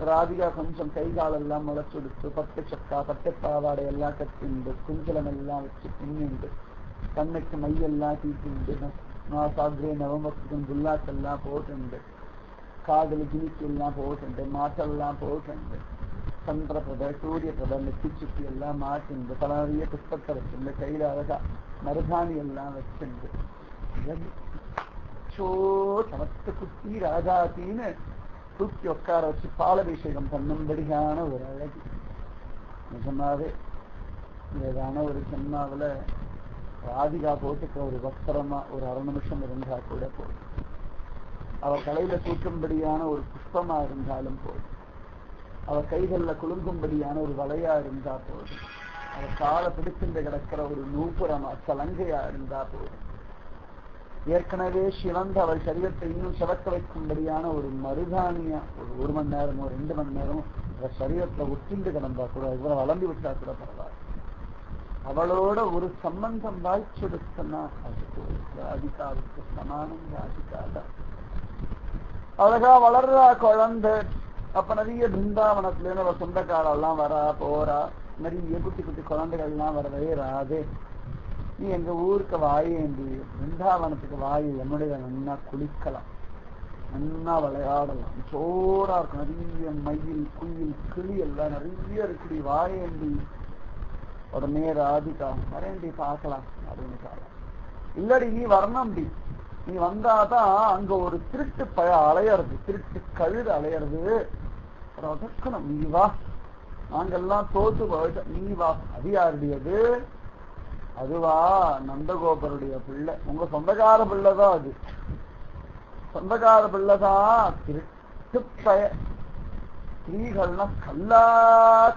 ராதிகா கொஞ்சம் கை காலெல்லாம் முளைச்சுடுத்து, பட்டு சக்கா பட்டு பாவாடை எல்லாம் கட்டிண்டு, குஞ்சலம் எல்லாம் வச்சு பின்னிண்டு, கண்ணுக்கு மையெல்லாம் தீட்டிண்டு, மாசாகிரே நவமத்துக்கும் குல்லாக்கெல்லாம் போட்டுண்டு, காதலி கிணிக்கு எல்லாம் போட்டுண்டு, மாட்டெல்லாம் போட்டுண்டு, சந்திரபிரத சூரிய பிரத நெத்தி சுத்தி எல்லாம் மாட்டிண்டு, பல நிறைய புஷ்பத்தை வச்சுண்டு, கையில அழகா மருதாணி எல்லாம் வச்சுண்டு, சமத்து குட்டி ராஜாத்தின்னு தூக்கி உட்கார வச்சு பாலபிஷேகம் பண்ணும்படியான ஒரு அழகு. நிஜமாவே ஏதான ஒரு ஜென்மாவில ராதிகா போட்டுக்கிற ஒரு வஸ்திரமா ஒரு அரை நிமிஷம் இருந்தா கூட போதும். அவ தலையில தூக்கும்படியான ஒரு புஷ்பமா இருந்தாலும் போதும். அவ கைகள்ல குலுங்கும்படியான ஒரு வலையா இருந்தா போதும். அவ காலை பிடிச்சிருந்து கிடக்கிற ஒரு நூப்புறமா சலங்கையா இருந்தா போதும். ஏற்கனவே சிவந்த அவள் சரீரத்தை இன்னும் சிவக்க வைக்கும்படியான ஒரு மருதானியா ஒரு மணி நேரமோ 2 மணி நேரமோ அவள் சரீரத்தை ஒட்டிண்டு கிடந்தா கூட இவரை வளர்ந்து விட்டா கூட பரவாயில்ல. அவளோட ஒரு சம்பந்தம் வாய்ச்செடுத்தனா அதுக்கு ராதிகாவுக்கு சமானம் ராதிகாதான். அழகா வளர்றா குழந்தை. அப்ப நிறைய பிருந்தாவனத்துல இருந்து அவ சொந்தக்காரெல்லாம் வரா போறா. நிறைய குட்டி குட்டி குழந்தைகள்லாம் வரவே ராதே, நீ எங்க ஊருக்கு வாயேண்டி, பிருந்தாவனத்துக்கு வாயு, என்னுடைய நன்னா குளிக்கலாம், நன்னா விளையாடலாம், சோறா இருக்கும், நிறைய மயில் குயில் கிளி எல்லாம் நிறைய இருக்குடி, வாயேண்டி. உடனே ராதிகா வரேண்டி பார்க்கலாம் அப்படின்னு சொல்லலாம். இல்லடி நீ வரணும்டி, நீ வந்தாதான் அங்க ஒரு திருட்டு பய அலையறது, திருட்டு கழுது அலையறது, அதற்கணும், நீ வா, நாங்கெல்லாம் தோத்து போயிட்ட, நீ வா. அது யாருடையது? அதுவா நந்தகோபருடைய பிள்ளை, உங்க சொந்தக்கார பிள்ளைதான் அது, சொந்தக்கார பிள்ளைதான். திருட்டு பய, ஸ்திரீகள்னா கல்லா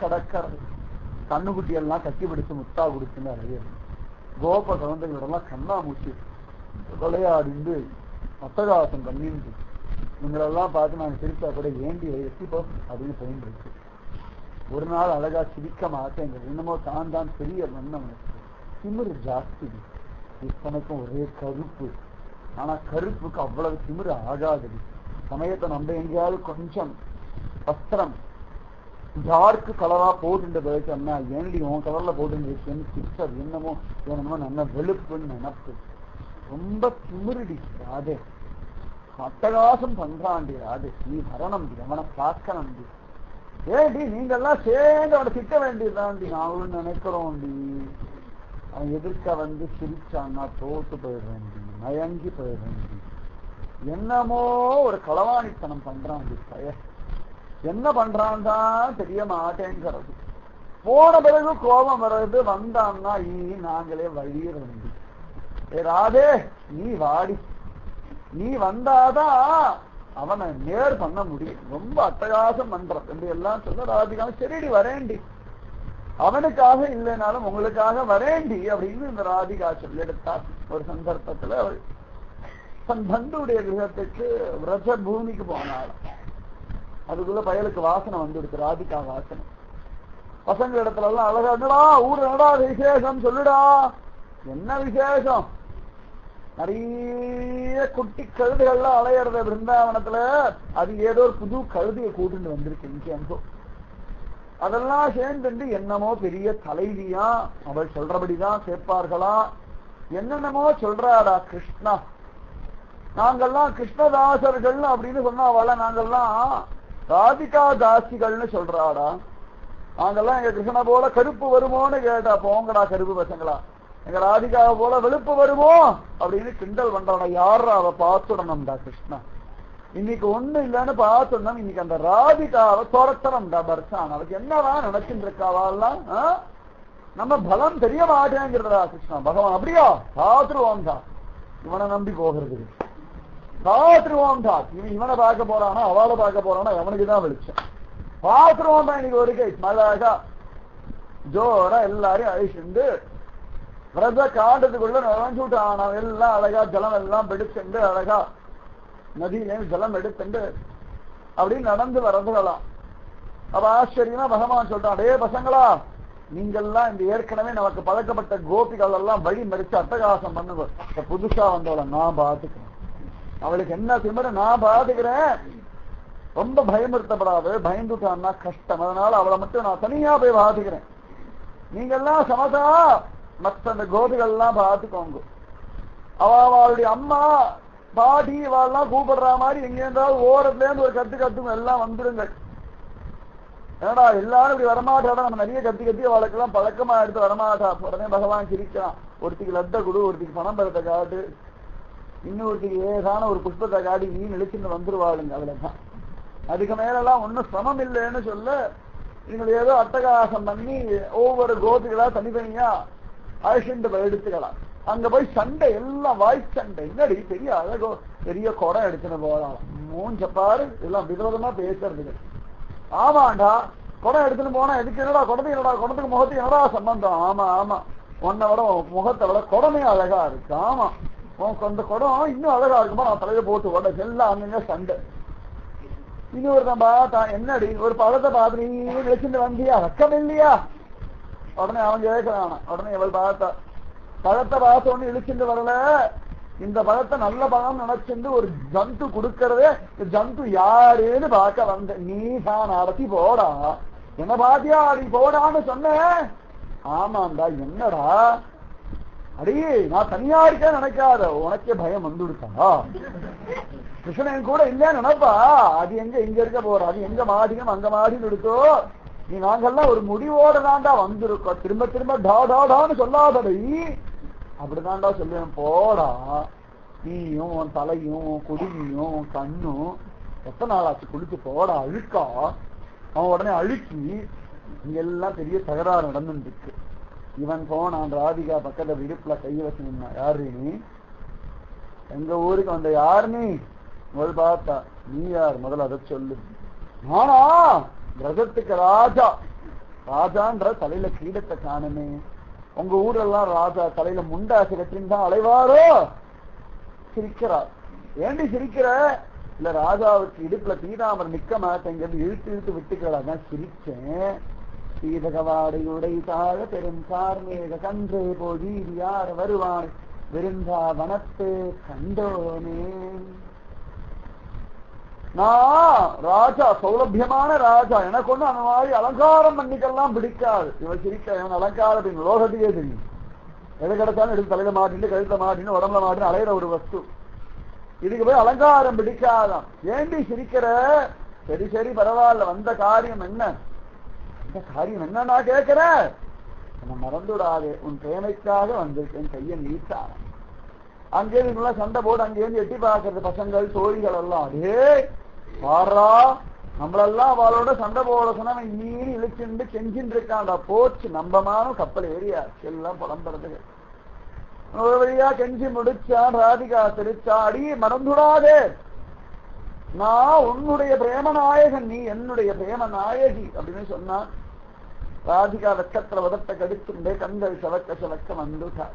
கடக்கிறது, கண்ணுக்குட்டி எல்லாம் கட்டி பிடிச்சு முத்தா கொடுத்துன்னு அறையது. கோப குழந்தைகளோடலாம் கண்ணா மூச்சு விளையாடிண்டு அட்டகாசம் பண்ணிட்டு இவங்களெல்லாம் பார்த்து நாங்கள் சிரிச்சா கூட ஏண்டி எத்திப்போ அப்படின்னு போயிட்டு இருக்கு. ஒரு நாள் அழகா சிரிக்க மாட்டேங்கிறது, என்னமோ தான் தான் பெரிய மன்னம், திமிரு ஜாஸ்தி. இத்தனைக்கும் ஒரே கருப்பு, ஆனா கருப்புக்கு அவ்வளவு திமிரு ஆகாதது. சமயத்தை நம்ம எங்கேயாவது கொஞ்சம் வஸ்திரம் டார்க் கலரா போட்டு போயிட்டோம்னா, ஏன்டி உன் கலர்ல போட்டு சிக்ஸர் என்னமோ என்னமோ நல்ல வெளுப்புன்னு நினப்பு. ரொம்ப திமிருடி ராதே, அட்டகாசம் பண்றான்டி ராதே, நீ வரணும்டி, அவனை பார்க்கணும்டி. ஏடி நீங்கெல்லாம் சேர்ந்து அவனை திட்ட வேண்டியதான்டி, நாங்களும் நினைக்கிறோம்டி. அவன் எதிர்க்க வந்து சிரிச்சான்னா தோத்து போயிடுறேன்டி, மயங்கி போயிடுறேன்டி. என்னமோ ஒரு களவாணித்தனம் பண்றான்டி பய, என்ன பண்றான் தான் தெரிய மாட்டேங்கிறது. போன பிறகு கோபம் வர்றது, வந்தான்னா நாங்களே வழியிறோம்டி. ஏ ராதே நீ வாடி, நீ வந்தாதான் அவனை நேர் பண்ண முடியும், ரொம்ப அட்டகாசம் பண்ற என்று எல்லாம் சொல்ல ராதிகா சரிடி வரேண்டி, அவனுக்காக இல்லைனாலும் உங்களுக்காக வரேண்டி அப்படின்னு இந்த ராதிகா சொல்லி எடுத்தார். ஒரு சந்தர்ப்பத்துல அவள் தன் பந்துடைய கிரகத்துக்கு விரஜ பூமிக்கு போனாள். அதுக்குள்ள பயலுக்கு வாசனை வந்துடுச்சு, ராதிகா வாசனை. பசங்க இடத்துல எல்லாம் அழகா, என்னடா ஊர் என்னடா விசேஷம் சொல்லுடா. என்ன விசேஷம்? நிறைய குட்டி கழுதுகள்லாம் அலையிறத பிருந்தாவனத்துல, அது ஏதோ ஒரு புது கழுதியை கூட்டுன்னு வந்திருக்கு இங்கே. அதெல்லாம் சேர்ந்து என்னமோ பெரிய தலைவியா, அவள் சொல்றபடிதான் கேட்பார்களா, என்னென்னமோ சொல்றாடா கிருஷ்ணா. நாங்கெல்லாம் கிருஷ்ணதாசர்கள் அப்படின்னு சொன்னா அவள நாங்கெல்லாம் ராதிகா தாசிகள்னு சொல்றாடா. நாங்கெல்லாம் எங்க கிருஷ்ண போல கருப்பு வருமோன்னு கேட்டா, போங்கடா கருப்பு பசங்களா, எங்க ராதிகா போல வெளுப்பு வருமோ அப்படின்னு கிண்டல் பண்றாடா. யாரா அவ பார்த்துடணும்டா கிருஷ்ணா, இன்னைக்கு ஒண்ணு இல்லன்னு பார்த்துடணும். இன்னைக்கு அந்த ராதிகாவை துரத்தணும்டா பர்சான். அவருக்கு என்னதான் நினைச்சுட்டு இருக்காவாலாம், நம்ம பலம் தெரிய மாட்டேங்கிறதா கிருஷ்ணா. பகவான் அப்படியா பார்த்துருவோம்டா, இவனை நம்பி போகிறது பார்த்துருவோம்டா. இவனை பார்க்க போறானா அவளை பார்க்க போறானா அவனுக்குதான் வெளிச்சம். பார்த்துருவோம்டா இன்னைக்கு ஒரு கை அழகா ஜோரா எல்லாரையும் அழிச்சுண்டு விரத காண்டத்துக்குள்ள நுழைஞ்சு விட்டான். எல்லாம் அழகா ஜலம் எல்லாம் பிடிச்சுண்டு அழகா நதியிலேயும் ஜலம் எடுத்துண்டு அப்படின்னு நடந்து வரதுகளாம். அப்ப ஆச்சரியமா பகவான் சொல்றான், டே பசங்களா, நீங்கெல்லாம் இந்த ஏற்கனவே நமக்கு பழக்கப்பட்ட கோபிகள் எல்லாம் வழி மறிச்சு அட்டகாசம் பண்ணுங்க. புதுசா வந்தவள நான் பாத்துக்கிறேன், அவளுக்கு என்ன திமிர நான் பாத்துக்கிறேன். ரொம்ப பயமுறுத்தப்படாது, பயந்துட்டான்னா கஷ்டம். அதனால அவளை மட்டும் நான் தனியா போய் பாத்துக்கிறேன். நீங்கெல்லாம் சமதா மற்ற அந்த கோபிகள் எல்லாம் பாத்துக்கோங்க. அவளுடைய அம்மா பாட்டி இவாள்லாம் கூப்பிடுற மாதிரி எங்க இருந்தாலும் ஓரத்துல இருந்து ஒரு கத்துங்க எல்லாம் வந்துடுங்கள். ஏடா எல்லாரும் இப்படி வரமாட்டாடா, நம்ம நிறைய கத்தி அவளுக்கெல்லாம் பழக்கமா எடுத்து வரமாட்டா. உடனே பகவான் சிரிக்கிறான், ஒருத்திக்கு லட்ட கொடு, ஒருத்திக்கு பணம்பரத்தை காட்டு, இன்னொருத்திக்கு ஏதான ஒரு புஷ்பத்தை காட்டி நீ நினைச்சுன்னு வந்துருவாளுங்க. அவ்வளவுதான், அதுக்கு மேலெல்லாம் ஒன்னும் சிரமம் இல்லைன்னு சொல்ல நீங்கள் ஏதோ அட்டகாசம் பண்ணி ஒவ்வொரு கோபிகளா தனித்தனியா அழிச்சுட்டு எடுத்துக்கலாம். அங்க போய் சண்டை எல்லாம் வாய் சண்டை. என்னடி பெரிய அழகோ பெரிய குடம் எடுத்துன்னு போகலாம், மூஞ்சப்பாரு எல்லாம் விதவிதமா பேசுறதுக்கு. ஆமாண்டா குடம் எடுத்துன்னு போனா எதுக்கு, என்னடா குடத்துக்கு என்னடா, குடத்துக்கு முகத்துக்கு என்னடா சம்பந்தம்? ஆமா ஆமா, உன்னை விட முகத்தை விட குடமே அழகா இருக்கு. ஆமா, அந்த குடம் இன்னும் அழகா இருக்குமா, நான் தலையில போட்டு உடனே எல்லாம் அங்கங்க சண்டை. இன்னொருத்தன் பார்த்தா, என்னடி ஒரு பழத்தை பார்த்து நீ வச்சுட்டு வந்தியா, வெக்கம் இல்லையா? உடனே அவன் கேட்கிறான். உடனே இவள் பார்த்தா, பழத்தை பார்த்த ஒண்ணு இழிச்சுட்டு வரல, இந்த பழத்தை நல்ல பழம் நினைச்சுட்டு ஒரு ஜந்து கொடுக்கறதே, ஜந்து யாருன்னு பார்க்க வந்த நீ தான் நடத்தி போடா. என்ன பாத்தியா அடி போடான்னு சொன்ன? ஆமாண்டா. என்னடா அடி, நான் தனியா இருக்கேன்னு நினைக்காத, உனக்கே பயம் வந்துடுச்சா? கிருஷ்ணன் கூட இல்லைன்னு நினைப்பா, அது எங்க இங்க இருக்க போற, அது எங்க மாடியும் அங்க மாடின்னு எடுத்தோ. நீ நாங்கெல்லாம் ஒரு முடிவோட தாண்டா வந்திருக்கோம், திரும்ப திரும்ப டா டா டான்னு சொல்லாதடி. அப்படிதான்டா சொல்லுவேன். போடா, நீயும் உன் தலையும் உன் குடிமையும் உன் கண்ணும் எத்தனை நாளாச்சு குளிச்சு போடா, அழுக்கா. அவன் உடனே அழுக்கி இங்க எல்லாம் பெரிய தகராறு நடந்துட்டு இருக்கு. இவன் போனான் ராதிகா பக்கத்துல விடுப்புல கைய வச்சு நின்னா, யாரு நீ, எங்க ஊருக்கு வந்த யாரு நீ? முதல் பார்த்தா, நீ யார் முதல்ல அதை சொல்லு. நானா கிரகத்துக்கு ராஜா. ராஜான்ற தலையில கிரீடத்தை காணுமே, உங்க ஊர்ல எல்லாம் ராஜா தலையில முண்டாசு கட்டின்னு தான் அலைவாரோ? சிரிக்கிறார். ஏண்டி சிரிக்கிற? இல்ல ராஜாவுக்கு இடுப்புல பீதாமர் நிக்க மாட்டேங்கிறது, இழுத்து இழுத்து விட்டுக்கிறாங்க. சிரிச்சேன். சீதகவாடையுடை தாழ பெரும் கார்மேக கன்றே போதி யார் வருவான் விருந்தா வனத்தே கண்டோனே. நான் ராஜா, சௌலபியமான ராஜா, எனக்கு ஒண்ணு அந்த மாதிரி அலங்காரம் பண்ணிக்கெல்லாம் பிடிக்காது. இவன் சிரிக்க, இவன் அலங்காரம் லோகத்தையே தெரியும். எதை கிடைச்சாலும் எடுத்து தலையில மாட்டின்னு கழுத்துல மாட்டின்னு உடம்புல மாட்டின்னு அலையிற ஒரு வஸ்து. இதுக்கு போய் அலங்காரம் பிடிக்காதான். ஏண்டி சிரிக்கிற? சரி சரி பரவாயில்ல, வந்த காரியம் என்ன? இந்த காரியம் என்ன நான் கேட்கிறேன்? மறந்துடாதே, உன் பிரேமைக்காக வந்திருக்கேன். கையை நீட்டான அங்கேருந்து சண்டை போட்டு அங்கேருந்து எட்டி பார்க்கறது பசங்கள் தோழிகள் எல்லாம். அதே பாரா, நம்மளெல்லாம் அவளோட சண்டை போட சொன்னா நீனு இழுச்சுண்டு செஞ்சுட்டு இருக்காண்டா. போச்சு, நம்பமானும் கப்பல் ஏரியா எல்லாம் புலம்புறதுக்கு. ஒரு வழியா கெஞ்சி முடிச்சான். ராதிகா சிரிச்சா, அடி மறந்துடாதே, நான் உன்னுடைய பிரேம நாயகன், நீ என்னுடைய பிரேம நாயகி அப்படின்னு சொன்னா. ராதிகா வெக்கத்துல வதத்தை கடிச்சுண்டே கண்கள் செவக்க செவக்க வந்துட்டா.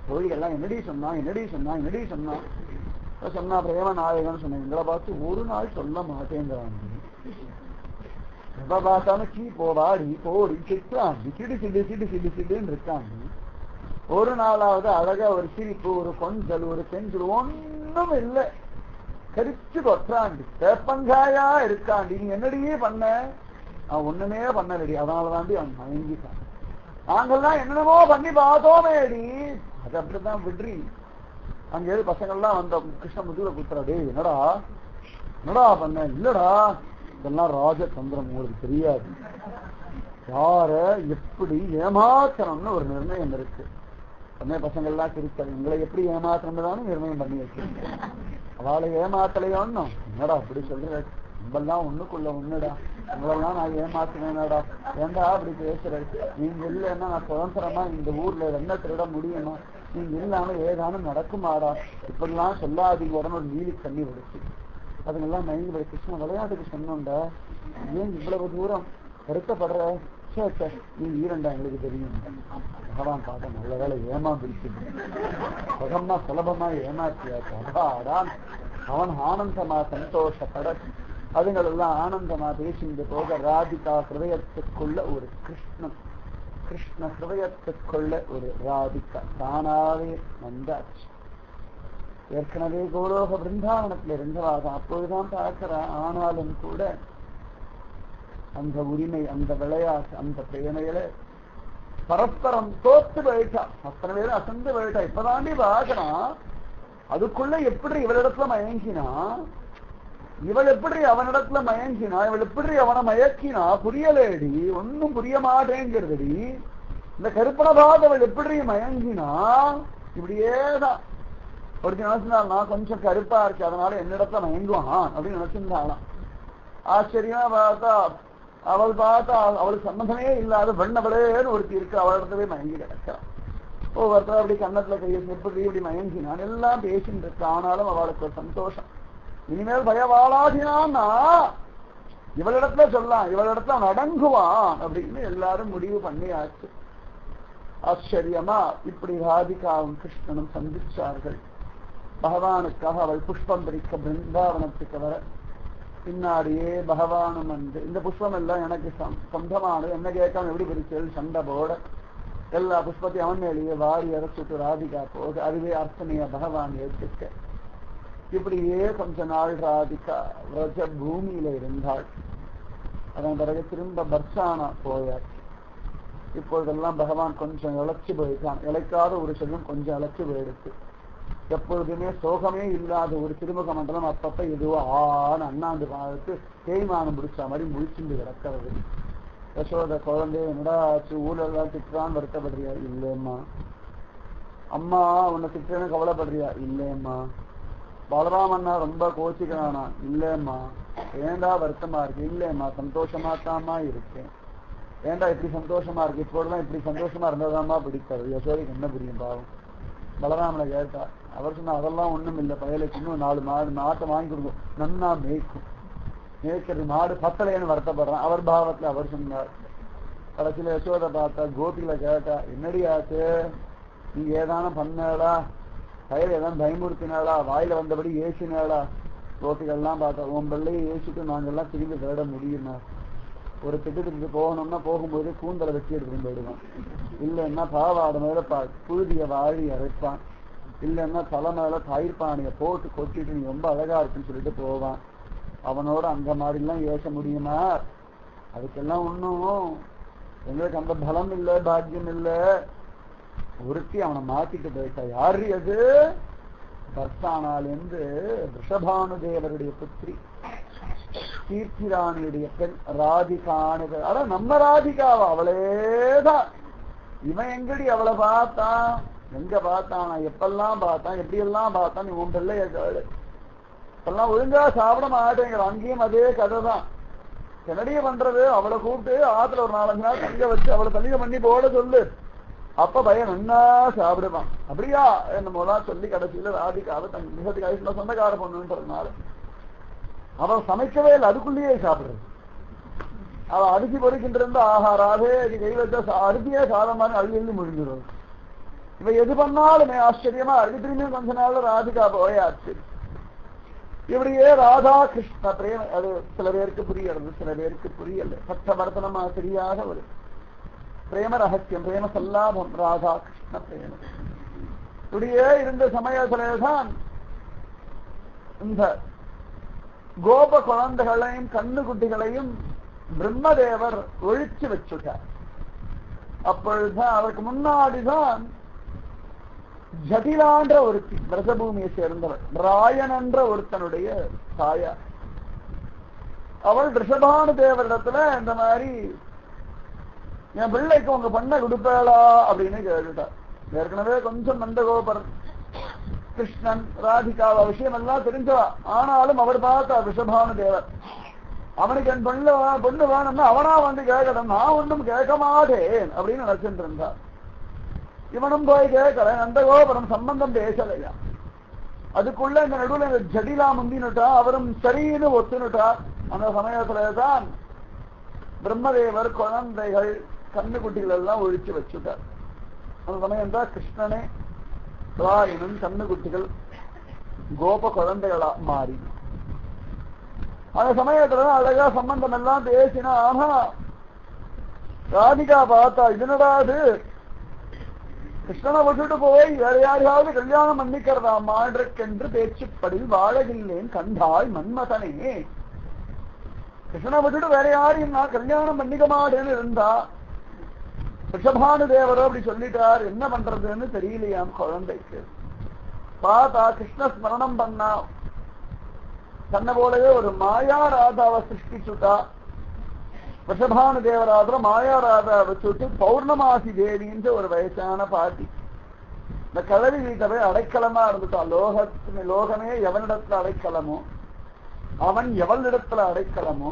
தோழிகள்லாம் என்னடி சொன்னா என்னடி சொன்னா என்னடி சொன்னா சொன்னா பிரேம நாயகன் சொன்ன. எங்களை பார்த்து ஒரு நாள் சொல்ல மாட்டேங்கிறாங்க. எப்ப பார்த்தாலும் கீ போவாடி போடி சிட்டாண்டி சிடு சிடு சிடு சிடு சிடுன்னு இருக்காங்க. ஒரு நாளாவது அழகா ஒரு சிரிப்பு, ஒரு கொஞ்சல், ஒரு செஞ்சல் ஒண்ணும் இல்லை. கரிச்சு கொட்டாண்டி வேப்பங்காயா இருக்காண்டி. நீ என்னடியே பண்ண? அவன் ஒண்ணுமே பண்ணலடி, அதனாலதாண்டி அவன் மயங்கிட்டான். நாங்கெல்லாம் என்னென்னமோ பண்ணி பார்த்தோமேடி. அது அப்படித்தான் விட்ரி. அங்க ஏழு பசங்கள்லாம் வந்த கிருஷ்ண முதுகுல குத்துறாடே, என்னடா என்னடா பண்ண? இல்லடா இதெல்லாம் ராஜதந்திரம், உங்களுக்கு தெரியாது. யார எப்படி ஏமாத்தணும்னு ஒரு நிர்ணயம் இருக்கு. உடனே பசங்கள்லாம் சிரிச்சாங்க, எங்களை எப்படி ஏமாத்தணும்னு நிர்ணயம் பண்ணி வச்சிருக்க, அவளை ஏமாத்தலையோன்னு. என்னடா அப்படி சொல்ற, நம்மெல்லாம் ஒண்ணுக்குள்ள ஒண்ணுடா, உங்களெல்லாம் நான் ஏமாத்தினேனாடா, ஏண்டா அப்படி பேசுற, நீங்க இல்லைன்னா நான் சுதந்திரமா இந்த ஊர்ல என்ன திருட முடியுமா, நீங்க இல்லாம ஏதானும் நடக்குமாடா, இப்படிலாம் சொல்லாதீங்க. உடனே ஒரு நீலி தண்ணி விடுச்சு. அதுங்கெல்லாம் மயங்கி போய், கிருஷ்ணன் விளையாட்டுக்கு சொன்னோண்டா, ஏன் இவ்வளவு தூரம் வருத்தப்படுற, சரி நீ ஈரண்டா எங்களுக்கு தெரியும். பகவான் பார்த்த நல்ல வேலை ஏமாந்துருச்சு, சுகமா சுலபமா ஏமாற்றியாச்சாடான். அவன் ஆனந்தமா சந்தோஷப்பட அதுங்கள் எல்லாம் ஆனந்தமா பேசிட்டு போக ராதிகா ஹிருதயத்துக்குள்ள ஒரு கிருஷ்ணன், கிருஷ்ண ஹிருதயத்துக்குள்ள ஒரு ராதிகா தானாவே வந்தாச்சு. ஏற்கனவே கோலோக பிருந்தாவனத்துல இருந்தவாதான் அப்போதுதான் பார்க்கிறான். ஆனாலும் கூட அந்த உரிமை, அந்த விளையாட்டு, அந்த பிரேமையில பரஸ்பரம் தோத்து போயிட்டா. அத்தனை பேரும் அசந்து போயிட்டா. இப்பதாண்டி பார்க்கறான், அதுக்குள்ள எப்படி இவளிடத்துல மயங்கினா, இவள் எப்படி அவனிடத்துல மயங்கினா, இவள் எப்படி அவனை மயக்கினா, புரியலேடி, ஒன்னும் புரிய மாட்டேங்கிறதுடி. இந்த கருப்பணபாதவள் எப்படி மயங்கினா, இப்படியேதான். ஒரு நினைச்சிருந்தாள், நான் கொஞ்சம் கருப்பா இருக்கு அதனால என்னிடத்துல மயங்குவான் அப்படின்னு நினைச்சிருந்தாளாம். ஆச்சரியமா பார்த்தா அவளுக்கு சம்மந்தமே இல்லாத வெண்ணவளேன்னு ஒருத்தி இருக்கு, அவளிடத்தவே மயங்கி கிடக்கிறான். ஒவ்வொருத்தர் அப்படி கண்ணத்துல கையை எப்படி இப்படி மயங்கினான் எல்லாம் பேசிட்டு இருக்கு. ஆனாலும் அவளுக்கு ஒரு சந்தோஷம். இனிமேல் பயவாளாகினான்னா இவளிடத்துல சொல்லலாம், இவளிடத்துல அடங்குவான் அப்படின்னு எல்லாரும் முடிவு பண்ணியாச்சு. ஆச்சரியமா இப்படி ராதிகாவும் கிருஷ்ணனும் சந்திச்சார்கள். பகவானுக்காக அவள் புஷ்பம் பிடிக்க பிருந்தாவனத்துக்கு வர பின்னாடியே பகவானும் வந்து, இந்த புஷ்பம் எல்லாம் எனக்கு சொந்தமானது, என்ன கேட்காம எப்படி பிரிச்சல் சண்டை போட எல்லா புஷ்பத்தையும் அவன் மேலேயே வாரி அரைச்சுட்டு ராதிகா போக, அதுவே அர்ச்சனையா பகவான் ஏற்றுக்க. இப்படியே கொஞ்ச நாள் ராதிகா விரஜ பூமியில இருந்தாள். அதன் பிறகு திரும்ப பர்சானா போயாச்சு. இப்பொழுதெல்லாம் பகவான் கொஞ்சம் இழைச்சு போயிருக்கான். இழைக்காத ஒரு செல்வம் கொஞ்சம் இழைச்சு போயிடுச்சு. எப்பொழுதுமே சோகமே இல்லாத ஒரு திருமுக மண்டலம் அப்பப்ப எதுவோ ஆன அண்ணாந்து பார்த்து தேய்மானம் பிடிச்ச மாதிரி முழிச்சுண்டு கிடக்கிறது. யசோத குழந்தை என்னடா ஆச்சு, ஊர்ல எல்லாம் திட்டுறான்னு வருத்தப்படுறியா? இல்லையம்மா. அம்மா உன்னை திட்டுறேன்னு கவலைப்படுறியா? இல்லையம்மா. பலராமண்ணா ரொம்ப கோச்சிக்கிறானா? இல்லையம்மா. ஏண்டா வருத்தமா இருக்கு? இல்லையம்மா, சந்தோஷமா தாமா இருக்கேன். ஏண்டா இப்படி சந்தோஷமா இருக்கு? இப்போதான் இப்படி சந்தோஷமா இருந்ததாமா பிடிக்காது. யசோதைக்கு என்ன புரியும் பாவம். பலராமனை கேட்டா, அவர் சொன்னா அதெல்லாம் ஒண்ணும் இல்லை, பயலுக்கு இன்னும் 4 மாட்டை வாங்கி கொடுக்கும், நன்னா மேய்க்கும், மேய்க்கிறது மாடு பத்தலைன்னு வருத்தப்படுறான். அவர் பாவத்துல அவர் சொன்னார். கடைசியில யசோதை பார்த்தா, கோபியில கேட்டா, என்னடி ஆச்சு, நீ ஏதானும் பண்ணாளா, பயல் ஏதாவது பயமுறுத்தினாளா, வாயில வந்தபடி ஏசினாளா? கோபிகள்லாம் பார்த்தா, உன் பிள்ளையை ஏசிட்டு நாங்கெல்லாம் திரும்பி தேட முடியுமா? ஒரு திட்டத்துக்கு போகணும்னா போகும்போது கூந்தலை வச்சு எடுத்துட்டு போயிடுவான், இல்லைன்னா பாவாடை மேல புழுதிய வாழி அரைப்பான், இல்லைன்னா தலை மேல தயிர்பானைய போட்டு கொட்டிட்டு நீ ரொம்ப அழகா இருக்குன்னு சொல்லிட்டு போவான். அவனோட அந்த மாதிரிலாம் ஏச முடியுமா? அதுக்கெல்லாம் ஒன்னும் எங்களுக்கு அந்த பலம் இல்லை, பாக்கியம் இல்லை. ஒருத்தி அவனை மாத்திட்டு போயிட்டா. யாரு அது? பர்சானாலிருந்து ரிஷபானு தேவருடைய புத்திரி கீர்த்திராணியுடைய பெண் ராதிகானு. அட நம்ம ராதிகாவா? அவளேதான். இவன் எங்கடி அவளை பார்த்தான்? எங்க பார்த்தான்? எப்பெல்லாம் பார்த்தான், எப்படி எல்லாம் பார்த்தான்? நீ உன் பிள்ளைய கேளு. இப்பெல்லாம் ஒழுங்கா சாப்பிட மாட்டேங்கிற. அங்கேயும் அதே கதை தான். என்னடிய பண்றது? அவளை கூப்பிட்டு ஆத்துல ஒரு 4-5 நாள் தங்க வச்சு அவளை தள்ளிய பண்ணி போட சொல்லு, அப்ப பையன் நன்னா சாப்பிடுவான். அப்படியா என்னமோலாம் சொல்லி கடைசியில ராதிகாவை தன் மிகத்துக்கு ஆயுஷ்ல சொந்தக்கார பொண்ணுன்றதுனால அவன் சமைக்கவே இல்லை, அதுக்குள்ளேயே சாப்பிடுறது. அவன் அரிசி பொறிக்கிட்டு இருந்தா ஆகாராவே கை வச்சா அரிசியே சாதமான அள்ளி முடிஞ்சிடும். இவ எது பண்ணாலுமே ஆச்சரியமா இருக்கு. திரும்பியும் கொஞ்ச நாள் ராதிகா போயாச்சு. இப்படியே ராதா கிருஷ்ண பிரேம. அது சில பேருக்கு புரியறது, சில பேருக்கு புரியல. சட்டவர்த்தனமா தெரியாத ஒரு பிரேம ரகசியம், பிரேம சல்லாபம், ராதா கிருஷ்ண பிரேமம். இப்படியே இருந்த சமயத்திலேதான் இந்த கோப குழந்தைகளையும் கண்ணுக்குட்டிகளையும் பிரம்மதேவர் ஒழிச்சு வச்சுட்டார். அப்பொழுதுதான் அவருக்கு முன்னாடிதான் ஜதிலான்ற ஒருத்தி, பிரசபூமியை சேர்ந்தவர், ராயன் என்ற ஒருத்தனுடைய தாயார். அவள் ரிஷபானு தேவரிடத்துல இந்த மாதிரி என் பிள்ளைக்கு உங்க பண்ண கொடுப்பேளா அப்படின்னு கேட்டுட்டார். ஏற்கனவே கொஞ்சம் நந்தகோபர் கிருஷ்ணன் ராதிகா விஷயம் எல்லாம் தெரிஞ்சவா. ஆனாலும் அவர் பார்த்தார் ரிஷபானு தேவர். அவனுக்கு என் பொண்ணு வேணும்னா அவனா வந்து கேட்கணும், நான் ஒன்றும் கேட்க மாட்டேன் அப்படின்னு நினைச்சிட்டு இருந்தார். இவனும் போய் கேட்கல, நந்தகோபுரம் சம்பந்தம் பேசலையா. அதுக்குள்ள இந்த நடுவில் இந்த ஜடிலா முந்தினுட்டா, அவரும் சரின்னு ஒத்துனுட்டார். அந்த சமயத்துலதான் பிரம்மதேவர் குழந்தைகள் கண்ணுக்குட்டிகள் எல்லாம் ஒழிச்சு வச்சுட்டார். அந்த சமயம் தான் கிருஷ்ணனே ராயனும் கண்ணுக்குட்டிகள் கோப குழந்தைகளா மாறி அந்த சமயத்துல அழகா சம்பந்தம் எல்லாம் பேசினா. ஆனா ராதிகா பார்த்தா, இதனடாது கிருஷ்ணனை விட்டுட்டு போய் வேற யாரையாவது கல்யாணம் பண்ணிக்கிறதா மான்றென்று பேச்சுப்படில் வாழகில்லேன் கண்டாய் மன்மதனே. கிருஷ்ணனை விட்டுட்டு வேற யாரையும் நான் கல்யாணம் பண்ணிக்க மாட்டேன்னு இருந்தா ரிஷபானு தேவரோ அப்படி சொல்லிட்டார். என்ன பண்றதுன்னு தெரியலையாம் குழந்தைக்கு. பார்த்தா கிருஷ்ண ஸ்மரணம் பண்ணா. தன்னை போலவே ஒரு மாயா ராதாவை சிருஷ்டிச்சுட்டா. ரிஷபானு தேவராத்திர மாயா ராதாவை வச்சுட்டு பௌர்ணமாசி தேவின்ற ஒரு வயசான பாட்டி இந்த கலவி வீட்டவே அடைக்கலமா இருந்துட்டா. லோகமே எவனிடத்துல அடைக்கலமோ அவன் எவளிடத்துல அடைக்கலமோ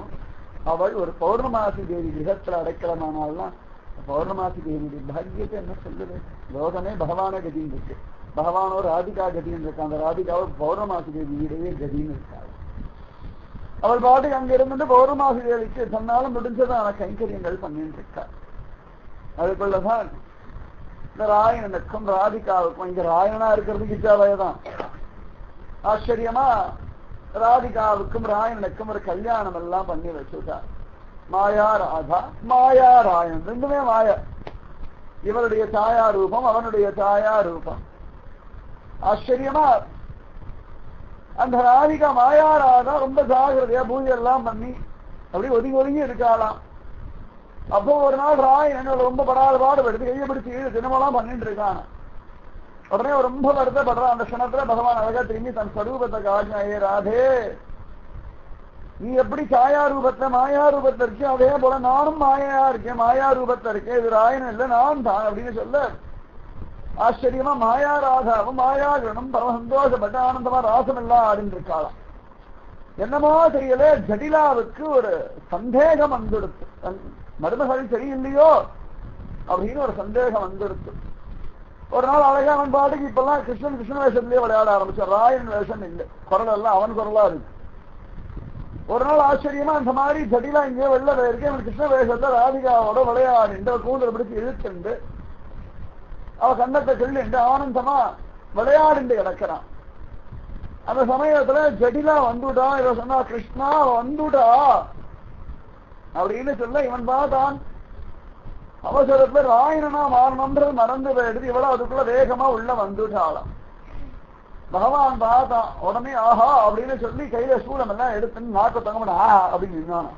அவள் ஒரு பௌர்ணமாசி தேவி கிரகத்துல அடைக்கலமானால்னா பௌர்ணமாசி தேவியுடைய பாக்கியத்தை என்ன சொல்லுது? லோகமே பகவான கதின்னு இருக்கு. பகவானோ ராதிகா கதின்னு இருக்கு. அந்த ராதிகாவோ பௌர்ணமாசி தேவி வீடையே கதின்னு இருக்காள். அவள் பாட்டுக்கு அங்க இருந்து பௌர்ணமாசி தேவிக்கு தன்னாலும் முடிஞ்சதான கைங்கரியங்கள் பண்ணிட்டு இருக்காள். அதுக்குள்ளதான் இந்த ராயனுக்கும் ராதிகாவுக்கும், இங்க ராயனா இருக்கிறது கிட்டாவையதான். ஆச்சரியமா ராதிகாவுக்கும் ராயனுக்கும் ஒரு கல்யாணம் எல்லாம் பண்ணி வச்சுட்டார். மாயா ராதா மாயா ராயன் ரெண்டுமே மாயா. இவருடைய தாயா ரூபம் அவனுடைய தாயா ரூபம். ஆச்சரியமா அந்த ராதிகா மாயா ராதா ரொம்ப ஜாகிரதையா பூஜை எல்லாம் பண்ணி அப்படி ஒதுங்கி ஒதுங்கி இருக்காளாம். அப்போ ஒரு நாள் ராயன் என்னோட ரொம்ப படாத பாடுபடுத்து கையை பிடிச்சு தினமெல்லாம் பண்ணிட்டு இருக்கான். உடனே ரொம்ப வருத்தப்படுறான். அந்த க்ஷணத்துல பகவான் அழகா திரும்பி தன் ஸ்வரூபத்தை காட்டினா, ஏ ராதே, நீ எப்படி சாயா ரூபத்துல மாயா ரூபத்துல இருக்கேன், அதே போல நானும் மாயா இருக்கேன், மாயா ரூபத்துல இருக்கேன், இது ராயன் இல்லை நான் தான் அப்படின்னு சொல்ல ஆச்சரியமா மாயா ராதாவும் மாயாகனும் பரம சந்தோஷப்பட்டு ஆனந்தமா ராசம் எல்லாம் ஆடிட்டு இருக்காளாம். என்னமோ தெரியல, ஜடிலாவுக்கு ஒரு சந்தேகம் வந்துடுத்து. மருமகள் சரியில்லையோ அப்படின்னு ஒரு சந்தேகம் வந்துடுத்து. ஒரு நாள் அழகா அவன் பாட்டுக்கு இப்பெல்லாம் கிருஷ்ண வேஷத்திலேயே விளையாட ஆரம்பிச்சான். ராயன் வேஷம் இல்லை, குரல் எல்லாம் அவன் குரலா இருக்கு. ஒரு நாள் ஆச்சரியமா அந்த மாதிரி ஜடிலா இங்கே வெளில போயிருக்கு. அவன் கிருஷ்ண வேஷத்தை ராதிகாவோட விளையாடிண்டு கூந்தல் பிடிச்சு இழுத்துண்டு அவ கண்ணத்தை சொல்லிண்டு ஆனந்தமா விளையாடிண்டு கிடக்கிறான். அந்த சமயத்துல ஜடிலா வந்துட்டா. இவ சொன்னா, கிருஷ்ணா வந்துட்டா அப்படின்னு சொல்ல இவன் பார்த்தான். அவசரத்துல ராயனா மாறணும்ன்றது மறந்து போயிடுது. இவ்வளவு அதுக்குள்ள வேகமா உள்ள வந்துட்டாளாம். பகவான் பார்த்தான். உடனே ஆஹா அப்படின்னு சொல்லி கையில சூடம் எல்லாம் எடுத்துன்னு நாக்க தொங்க அப்படின்னு நின்னானா.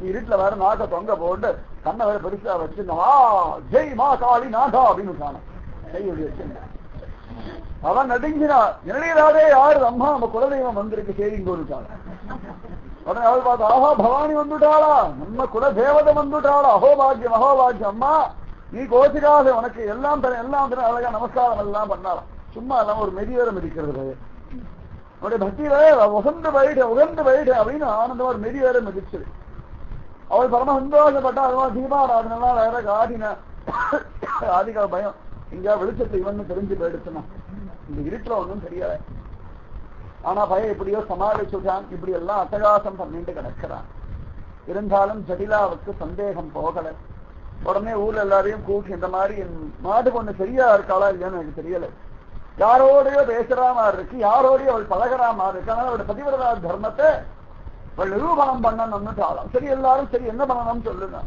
இருட்டுல வேற நாக்க தொங்க போட்டு கண்ணை வேற பெருசா வச்சு ஜெய் மா காளி நாதா அப்படின்னு காணும் கையோடு வச்சு. அவன் நடுங்கினா, என்னடே யாரு அம்மா நம்ம குலதெய்வம் வந்திருக்கு சேரிங்கோடுட்டாள். உடனே அவள் பார்த்தா, ஆஹா பவானி வந்துட்டாளா, நம்ம குலதேவதை வந்துட்டாளா, அஹோபாகியம் அஹோபாகியம், அம்மா நீ கோச்சிக்காத, உனக்கு எல்லாம் தர எல்லாம் தர அழகா நமஸ்காரம் எல்லாம் பண்ணாலாம். சும்மா எல்லாம் ஒரு மெதிவேரம் மிதிக்கிறது. அவருடைய பக்தியில உகந்து போயிட்டு அப்படின்னு ஆனந்தமா ஒரு மெதிவேரம் மிதிச்சது. அவள் பரம சந்தோஷப்பட்டா. அதுவும் தீபாராதனெல்லாம் வேற காட்டின ஆதிகா பயம், இங்க வெளிச்சத்தை இவன்னு தெரிஞ்சு போயிடுச்சுன்னா இந்த இருட்டுல ஒன்றும் தெரியாது. ஆனா பயம் எப்படியோ சமாளிச்சுட்டான். இப்படி எல்லாம் அட்டகாசம் பண்ணிட்டு கிடக்கிறான். இருந்தாலும் ஜடிலாவுக்கு சந்தேகம் போகல. உடனே ஊர்ல எல்லாரையும் கூட்டி, இந்த மாதிரி என் மாட்டுக்கு ஒண்ணு சரியா இருக்காளா இல்லையான்னு எனக்கு தெரியல, யாரோடையோ பேசுறா மாதிரி இருக்கு, யாரோடையோ அவள் பழகிறா மாதிரி இருக்கு, அதனால அவளோட பதிவிரதா தர்மத்தை அவள் நிரூபணம் பண்ணணும்னுட்டாளாம். சரி எல்லாரும் சரி என்ன பண்ணணும்னு சொல்லுங்க.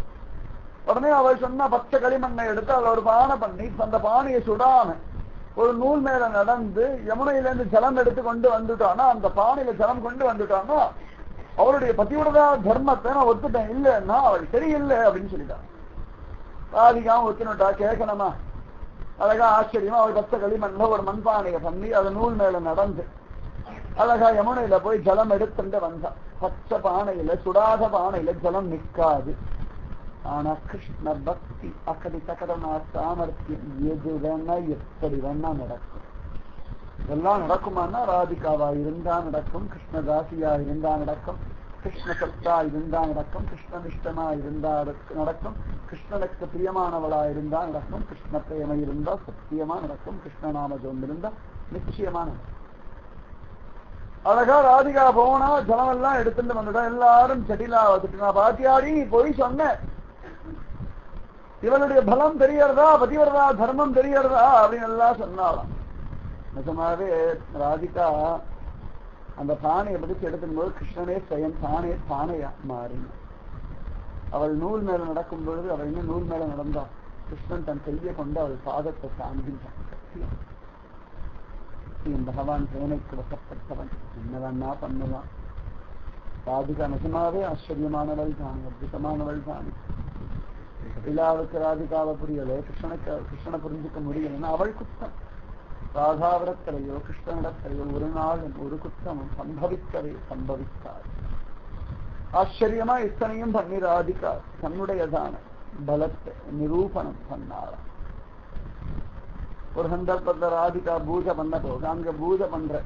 உடனே அவள் சொன்ன பச்சை களிமண்ணை எடுத்து அவள் ஒரு பானை பண்ணி அந்த பானையை சுடாம ஒரு நூல் மேல நடந்து யமுனையில இருந்து ஜலம் எடுத்து கொண்டு வந்துட்டானா, அந்த பானையில ஜலம் கொண்டு வந்துட்டானா அவளுடைய பதிவிரதா தர்மத்தை நான் ஒத்துட்டேன், இல்லைன்னா அவள் சரியில்லை அப்படின்னு சொல்லிட்டான். ராதிகாவும் ஒத்துனுட்டா. கேட்கணுமா? அழகா ஆச்சரியமா அவள் பச்சை களிமண்ல ஒரு மண்பானையை பண்ணி அதை நூல் மேல நடந்து அழகா யமுனையில போய் ஜலம் எடுத்துட்டு வந்தா. பச்சை பானையில சுடாத பானையில ஜலம் நிற்காது. ஆனா கிருஷ்ண பக்தி அக்கடி சக்கரமா சாமர்த்தியம் எது வேணா எப்படி வேணா நடக்கும். இதெல்லாம் நடக்குமானா ராதிகாவா இருந்தா நடக்கும், கிருஷ்ணதாசியா இருந்தா நடக்கும், கிருஷ்ண சத்தா இருந்தா நடக்கும், கிருஷ்ணனிஷ்டமா இருந்தா நடக்கும், கிருஷ்ணனுக்கு பிரியமானவளா இருந்தா நடக்கும், கிருஷ்ண பிரேமை இருந்தா சத்தியமா நடக்கும், கிருஷ்ணநாமஜம் இருந்தா நிச்சயமா நடக்கும். அழகா ராதிகா போனா ஜலம் எல்லாம் எடுத்துட்டு வந்துட்டா. எல்லாரும் செடிலா வச்சுட்டு பாத்தியாடி நீ போய் சொன்ன, இவனுடைய பலம் தெரியறதா, பதிவரதா, தர்மம் தெரியறதா அப்படின்னு எல்லாம் சொன்னாலாம். நிஜமாவே ராதிகா அந்த பானையை பிடிச்சு எடுத்துக்கும் போது கிருஷ்ணனே ஸ்வயம் தானே பானையா மாறினான். அவள் நூல் மேல நடக்கும் பொழுது அவள் இன்னும் நூல் மேல நடந்தா. கிருஷ்ணன் தன் கையை கொண்டு அவள் பாதத்தை தாங்கின்றான். பகவான் சேனைக்கு வசப்பட்டவன், என்ன வேணா பண்ணுவான். ராதிகா நிஜமாவே ஆச்சரியமானவள் தான், அற்புதமானவள் தான். இல்லாவுக்கு ராதிகாவை புரியல, கிருஷ்ணனை புரிஞ்சுக்க முடியலன்னா அவள் குற்றம். ராதாவிடத்திலேயோ கிருஷ்ணனிடத்திலேயோ ஒரு நாளும் ஒரு குற்றமும் சம்பவிக்காது. ஆச்சரியமா இத்தனையும் பண்ணி ராதிகா தன்னுடையதான பலத்தை நிரூபணம் பண்ணாராம். ஒரு சந்தர்ப்பத்தை ராதிகா பூஜை பண்ண போக அங்க பூஜை பண்ற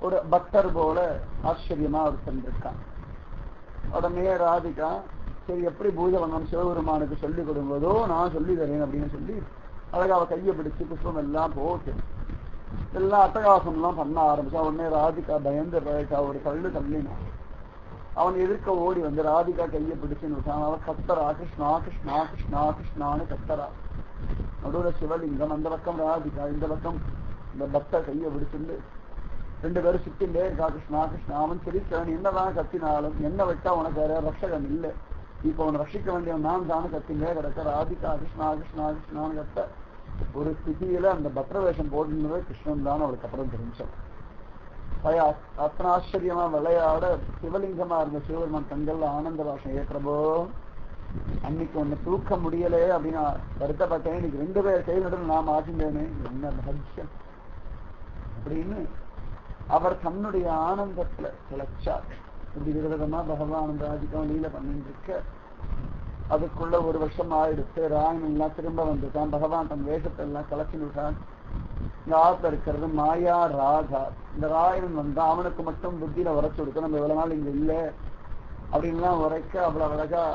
ஒரு பக்தர் போல ஆச்சரியமா அவர் சென்றிருக்கான். உடனே ராதிகா சரி எப்படி பூஜை பண்ணணும் சிவபெருமானுக்கு சொல்லிக் கொடுங்கதோ நான் சொல்லி தரேன் அப்படின்னு சொல்லி அழகா அவ கையை பிடிச்சு புஷ்பம் எல்லாம் போட்டு எல்லாம் அட்டகாசம் எல்லாம் பண்ண ஆரம்பிச்சா. உடனே ராதிகா பயந்து போயிட்டா. ஒரு கல்லு தள்ளினான். அவன் எதிர்க்க ஓடி வந்து ராதிகா கையை பிடிச்சுன்னு விட்டான். அவன் கத்தரா கிருஷ்ணா கிருஷ்ணா கிருஷ்ணா கிருஷ்ணான்னு கத்தரா. நடுவுல சிவலிங்கம், அந்த பக்கம் ராதிகா, இந்த பக்கம் இந்த பக்தர் கையை பிடிச்சிருந்து ரெண்டு பேரும் சுத்திண்டே இருக்கா. கிருஷ்ணா கிருஷ்ணா. அவன் சிரிச்சான், என்னதான் கத்தினாலும் என்ன விட்டா உனக்கு வேற ரட்சகன் இல்லை, இப்ப அவனை ரட்சிக்க வேண்டிய நான் தானே கத்திண்டே கிடக்க. ராதிகா கிருஷ்ணா கிருஷ்ணா கிருஷ்ணான்னு கத்த ஒரு ஸ்திதியில அந்த பத்ரவேஷம் போட்டுனதே கிருஷ்ணன் தான் அவளுக்கு அப்புறம் தெரிஞ்சோம். அத்தனை ஆச்சரியமா விளையாட சிவலிங்கமா இருந்த சிவபெருமான் கண்கள்ல ஆனந்த பாஷம், ஏ பிரபோ அன்னைக்கு ஒண்ணு தூக்க முடியலே அப்படின்னு வருத்தப்பட்டேன், இன்னைக்கு 2 பேர் கை நடுவில் நான் ஆகின்றேனே, என்ன பாக்கியம் அப்படின்னு அவர் தன்னுடைய ஆனந்தத்துல கிளச்சார். இப்படி விதவிதமா பகவான் ராதிகம் லீல பண்ணிட்டு இருக்க. அதுக்குள்ள 1 வருஷம் ஆயிடுச்சு. ராயன் எல்லாம் திரும்ப வந்துட்டான். பகவான் தன் வேஷத்தை எல்லாம் கலச்சி விட்டான். இந்த ஆத்துல இருக்கிறது மாயா ராதா. இந்த ராயன் வந்தா அவனுக்கு மட்டும் புத்தியில உரைச்சு கொடுக்க, நம்ம இவ்வளவு நாள் இங்க இல்லை அப்படின்லாம் உரைக்க அவ்வளவு அழகா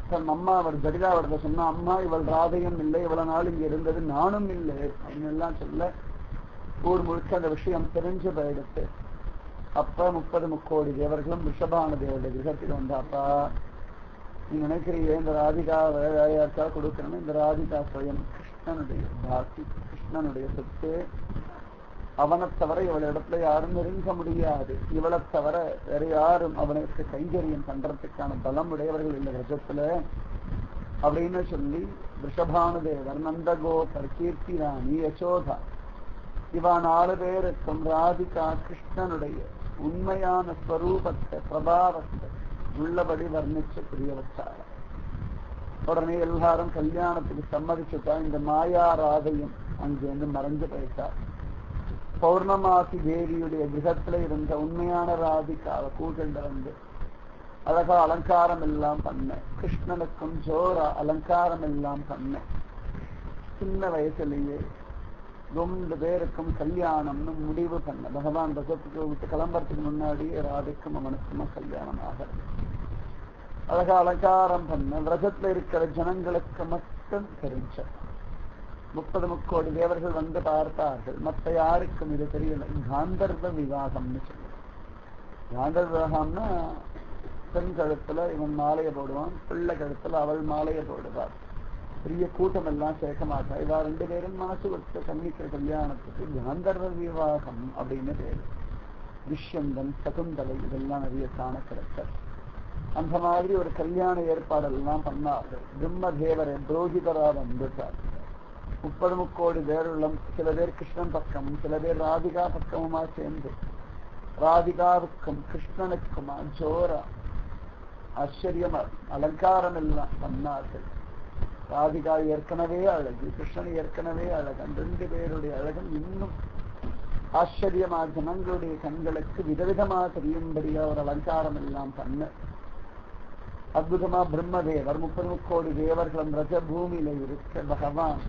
தன் அம்மா அவர் ஜடிலாவிடத்தை சொன்னா, அம்மா இவள் ராதையும் இல்லை, இவ்வளவு நாள் இங்க இருந்தது நானும் இல்லை அப்படின்னு எல்லாம் சொல்ல ஊர் முழுக்க அந்த விஷயம் தெரிஞ்சு போயிடுச்சு. அப்ப 30 முக்கோடி தேவர்களும் ரிஷபான தேவருடைய கிரகத்தில் வந்தாப்பா நீ நினைக்கிறீங்க இந்த ராதிகா வேலையாச்சா கொடுக்கணும்னு. இந்த ராதிகா சுயம் கிருஷ்ணனுடைய பாக்கி, கிருஷ்ணனுடைய சொத்து. அவனை தவிர இவள இடத்துல யாரும் நெருங்க முடியாது. இவளை தவிர வேற யாரும் அவனுக்கு கைங்கரியம் பண்றதுக்கான பலம் உடையவர்கள் இந்த கிரகத்துல அப்படின்னு சொல்லி ரிஷபானுதேவர், நந்தகோபர், கீர்த்திராணி, யசோதா இவா 4 பேருக்கும் ராதிகா கிருஷ்ணனுடைய உண்மையான ஸ்வரூபத்தை பிரபாவத்தை உள்ளபடி வர்ணிச்சு புரிய வச்சார. உடனே எல்லாரும் கல்யாணத்துக்கு சம்மதிச்சுட்டா. இந்த மாயா ராதையும் அங்கிருந்து மறைஞ்சு போயிட்டா. பௌர்ணமாசி தேவியுடைய கிரகத்துல இருந்த உண்மையான ராதிகாவை கூட்டிட்டு வந்து அழகா அலங்காரம் எல்லாம் பண்ண, கிருஷ்ணனுக்கும் ஜோரா அலங்காரம் எல்லாம் பண்ண. சின்ன வயசுலயே 2 பேருக்கும் கல்யாணம்னு முடிவு பண்ண. பகவான் ரசத்துக்கு விட்டு கிளம்புறதுக்கு முன்னாடியே ராதிக்கும் அவனுக்குமா கல்யாணம் ஆக அழகா அலங்காரம் பண்ண. ரசத்துல இருக்கிற ஜனங்களுக்கு மட்டும் தெரிஞ்ச 30 முக்கோடி தேவர்கள் வந்து பார்த்தார்கள். மற்ற யாருக்கும் இது தெரியல. காந்தர்வ விவாகம்னு சொல்லு. காந்தர்வ விவாகம்னா பெண் கழுத்துல இவன் மாலையை போடுவான், பிள்ளை கழுத்துல அவள் மாலையை போடுவார். பெரிய கூட்டம் எல்லாம் சேர்க்க மாட்டா. இவா 2 பேரும் மனசு விட்டு சந்திக்கிற கல்யாணத்துக்கு காந்தர்வ விவாகம் அப்படின்னு பேரு. துஷ்யந்தன், சகுந்தலை இதெல்லாம் நிறைய காண கிடைக்க அந்த மாதிரி ஒரு கல்யாண ஏற்பாடெல்லாம் பண்ணார்கள். பிரம்மதேவரை புரோகிதரா வந்துட்டார். 30 முக்கோடி பேருள்ளம். சில பேர் கிருஷ்ணன் பக்கமும் சில பேர் ராதிகா பக்கமுமா சேர்ந்து ராதிகாவுக்கும் கிருஷ்ணனுக்குமா ஜோரா ஆச்சரியமா அலங்காரம் எல்லாம் பண்ணார்கள். ராதிகா ஏற்கனவே அழகு, கிருஷ்ணன் ஏற்கனவே அழகு. அந்த 2 பேருடைய அழகும் இன்னும் ஆச்சரியமா ஜனங்களுடைய கண்களுக்கு விதவிதமா தெரியும்படியா ஒரு அலங்காரம் எல்லாம் பண்ண அற்புதமா பிரம்மதேவர் 30 கோடி தேவர்களும் ரஜபூமியில இருக்க பகவான்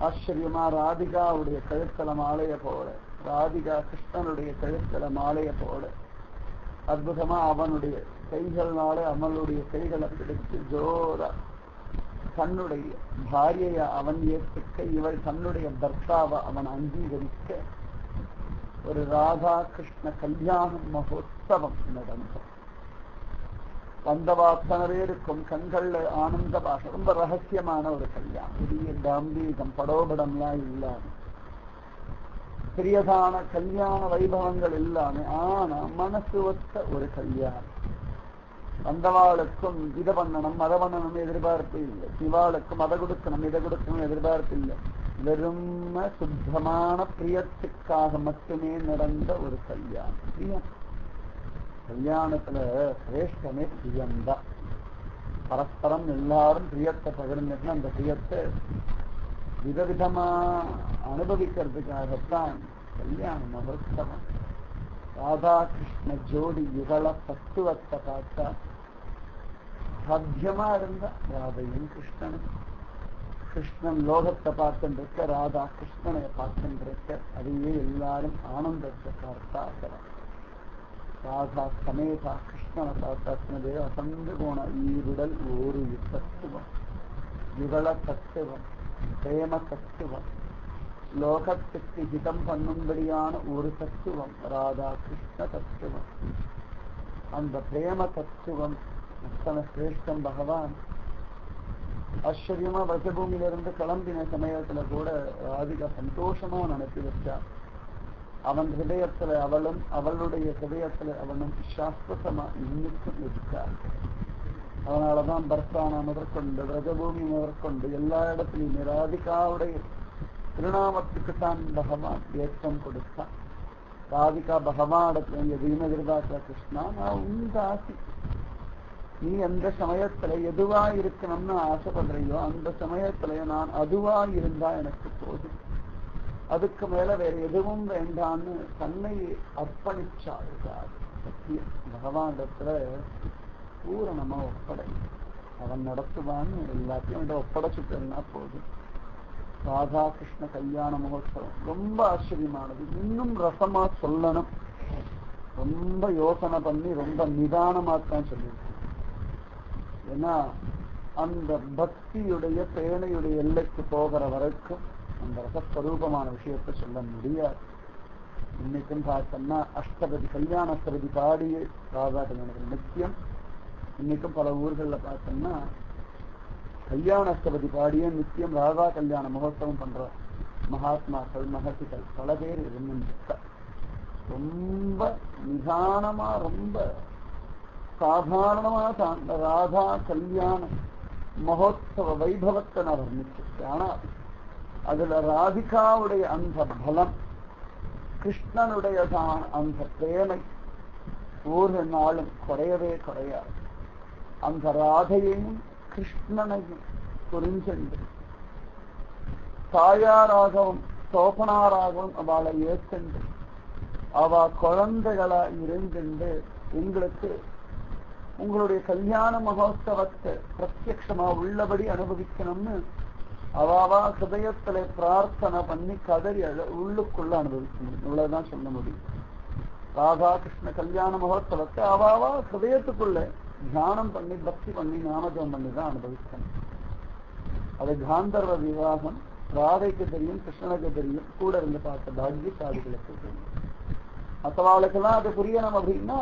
ஆச்சரியமா ராதிகாவுடைய கழுத்தல மாலைய போல, ராதிகா கிருஷ்ணனுடைய கழுத்தல மாலைய போல அற்புதமா அவனுடைய கைகள்னால அவனுடைய கைகளை பிடித்து ஜோரா தன்னுடைய பாரியைய அவன் ஏற்றுக்க, இவள் தன்னுடைய பர்த்தாவை அவன் அங்கீகரிக்க ஒரு ராதா கிருஷ்ண கல்யாண மகோத்சவம் நடந்தது. வந்தவா அத்தனை பேருக்கும் கண்கள்ல ஆனந்த பாஷம். ரொம்ப ரகசியமான ஒரு கல்யாணம், பெரிய காம்பீகம் படோபடம்லாம் இல்லாம பெரியதான கல்யாண வைபவங்கள் இல்லாம ஆனா மனசு ஒத்த ஒரு கல்யாணம். வந்தவாளுக்கும் இதை பண்ணணும் அதை பண்ணணும் எதிர்பார்ப்பு இல்லை, சிவாளுக்கும் அதை கொடுக்கணும் இதை கொடுக்கணும் எதிர்பார்ப்பு இல்லை. வெறும் சுத்தமான பிரியத்துக்காக மட்டுமே நடந்த ஒரு கல்யாணம். பிரியம் கல்யாணத்துல சிரேஷ்டமே பிரியம்தான். பரஸ்பரம் எல்லாரும் பிரியத்தை பகிர்ந்துட்டு அந்த பிரியத்தை விதவிதமா அனுபவிக்கிறதுக்காகத்தான் கல்யாண மகோத்சவம். ராதா கிருஷ்ண ஜோடி யுகல தத்துவத்தை பார்த்தா சாத்தியமா இருந்தா ராதையும் கிருஷ்ணனும், கிருஷ்ணன் லோகத்தை பார்த்துருக்க ராதா கிருஷ்ணனை பார்த்துருக்க, அதையே எல்லாரும் ஆனந்தத்தை பார்த்தாக்கலாம். ராதா சமேதா கிருஷ்ணனை பார்த்தாச்சுனதே அசந்து போன ஈருடல் ஒரு தத்துவம், யுகல தத்துவம், பிரேம தத்துவம், லோகத்துக்கு ஹிதம் பண்ணும்படியான ஒரு தத்துவம் ராதா கிருஷ்ண தத்துவம். அந்த பிரேம தத்துவம் அத்தனை சிரேஷ்டம். பகவான் ஆச்சரியமா வசபூமியிலிருந்து கிளம்பின சமயத்துல கூட ராதிகா சந்தோஷமா நினைச்சு வச்சா. அவன் ஹிருதயத்துல அவளும் அவளுடைய ஹிருதயத்துல அவனும் சாஸ்வதமா இன்னுக்கும் இருக்கார். அதனாலதான் பர்த்தானா முதற்கொண்டு விரஜபூமி முதற்கொண்டு எல்லா இடத்துலையுமே ராதிகாவுடைய திருநாமத்துக்கு தான் பகவான் ஏற்றம் கொடுத்தான். ராதிகா பகவானிடத்துல எதையும் எதிர்பார்க்கிற கிருஷ்ணா நான் உன் தாசி, நீ எந்த சமயத்துல எதுவா இருக்கணும்னு ஆசைப்படுறியோ அந்த சமயத்துல நான் அதுவா இருந்தா எனக்கு போதும், அதுக்கு மேல வேற எதுவும் வேண்டான்னு தன்னை அர்ப்பணிச்சாள். சத்தியம் பகவானிடத்துல பூரணமா ஒப்படை, அவன் நடத்துவான்னு எல்லாத்தையும் அவன் ஒப்படைச்சுட்டா போதும். ராதா கிருஷ்ண கல்யாண மகோத்சவம் ரொம்ப ஆச்சரியமானது. இன்னும் ரசமா சொல்லணும், ரொம்ப யோசனை பண்ணி ரொம்ப நிதானமாத்தான் சொல்லியிருக்கு. ஏன்னா அந்த பக்தியுடைய பேணையுடைய எல்லைக்கு போகிற வரைக்கும் அந்த ரசஸ்வரூபமான விஷயத்தை சொல்ல முடியாது. இன்னைக்கும் பார்த்தோம்னா அஷ்டபதி கல்யாண அஷ்டபதி பாடிய ராதா கல்யாணத்தில் நித்தியம். இன்னைக்கும் பல ஊர்கள்ல பார்த்தோம்னா கல்யாண அஷ்டபதி பாடிய நித்தியம் ராதா கல்யாண மகோத்சவம் பண்ற மகாத்மாக்கள் மகசிகள் பல பேர் இருந்துட்ட. ரொம்ப நிதானமா ரொம்ப சாதாரணமா தான் ராதா கல்யாண மகோத்சவ வைபவத்தை நான் வர்ணிச்சிருக்கேன். ஆனா அதுல ராதிகாவுடைய அந்த பலம், கிருஷ்ணனுடைய தான் அந்த பிரேமை ஒரு நாளும் குறையவே குறையாது. அந்த ராதையையும் கிருஷ்ணனையும் புரிஞ்சென்று தாயாராகவும் சோபனாராகவும் அவளை ஏற்கென்று அவ குழந்தைகளா இருந்துண்டு எங்களுக்கு உங்களுடைய கல்யாண மகோத்சவத்தை பிரத்யட்சமா உள்ளபடி அனுபவிக்கணும்னு அவாவா ஹிருதயத்துல பிரார்த்தனை பண்ணி கதறி உள்ளுக்குள்ள அனுபவிக்கணும். இவ்வளவுதான் சொல்ல முடியும். ராதா கிருஷ்ண கல்யாண மகோத்சவத்தை அவாவா ஹிருதயத்துக்குள்ள தியானம் பண்ணி பக்தி பண்ணி நாமஜம் பண்ணி தான் அனுபவிக்கணும். அது காந்தர்வ விவாகம் ராதைக்கு தெரியும், கிருஷ்ணனுக்கு தெரியும், கூட இருந்து பார்த்த பாக்யசாலிகளுக்கு தெரியும். மற்றவாளுக்கெல்லாம் அது புரியணும் அப்படின்னா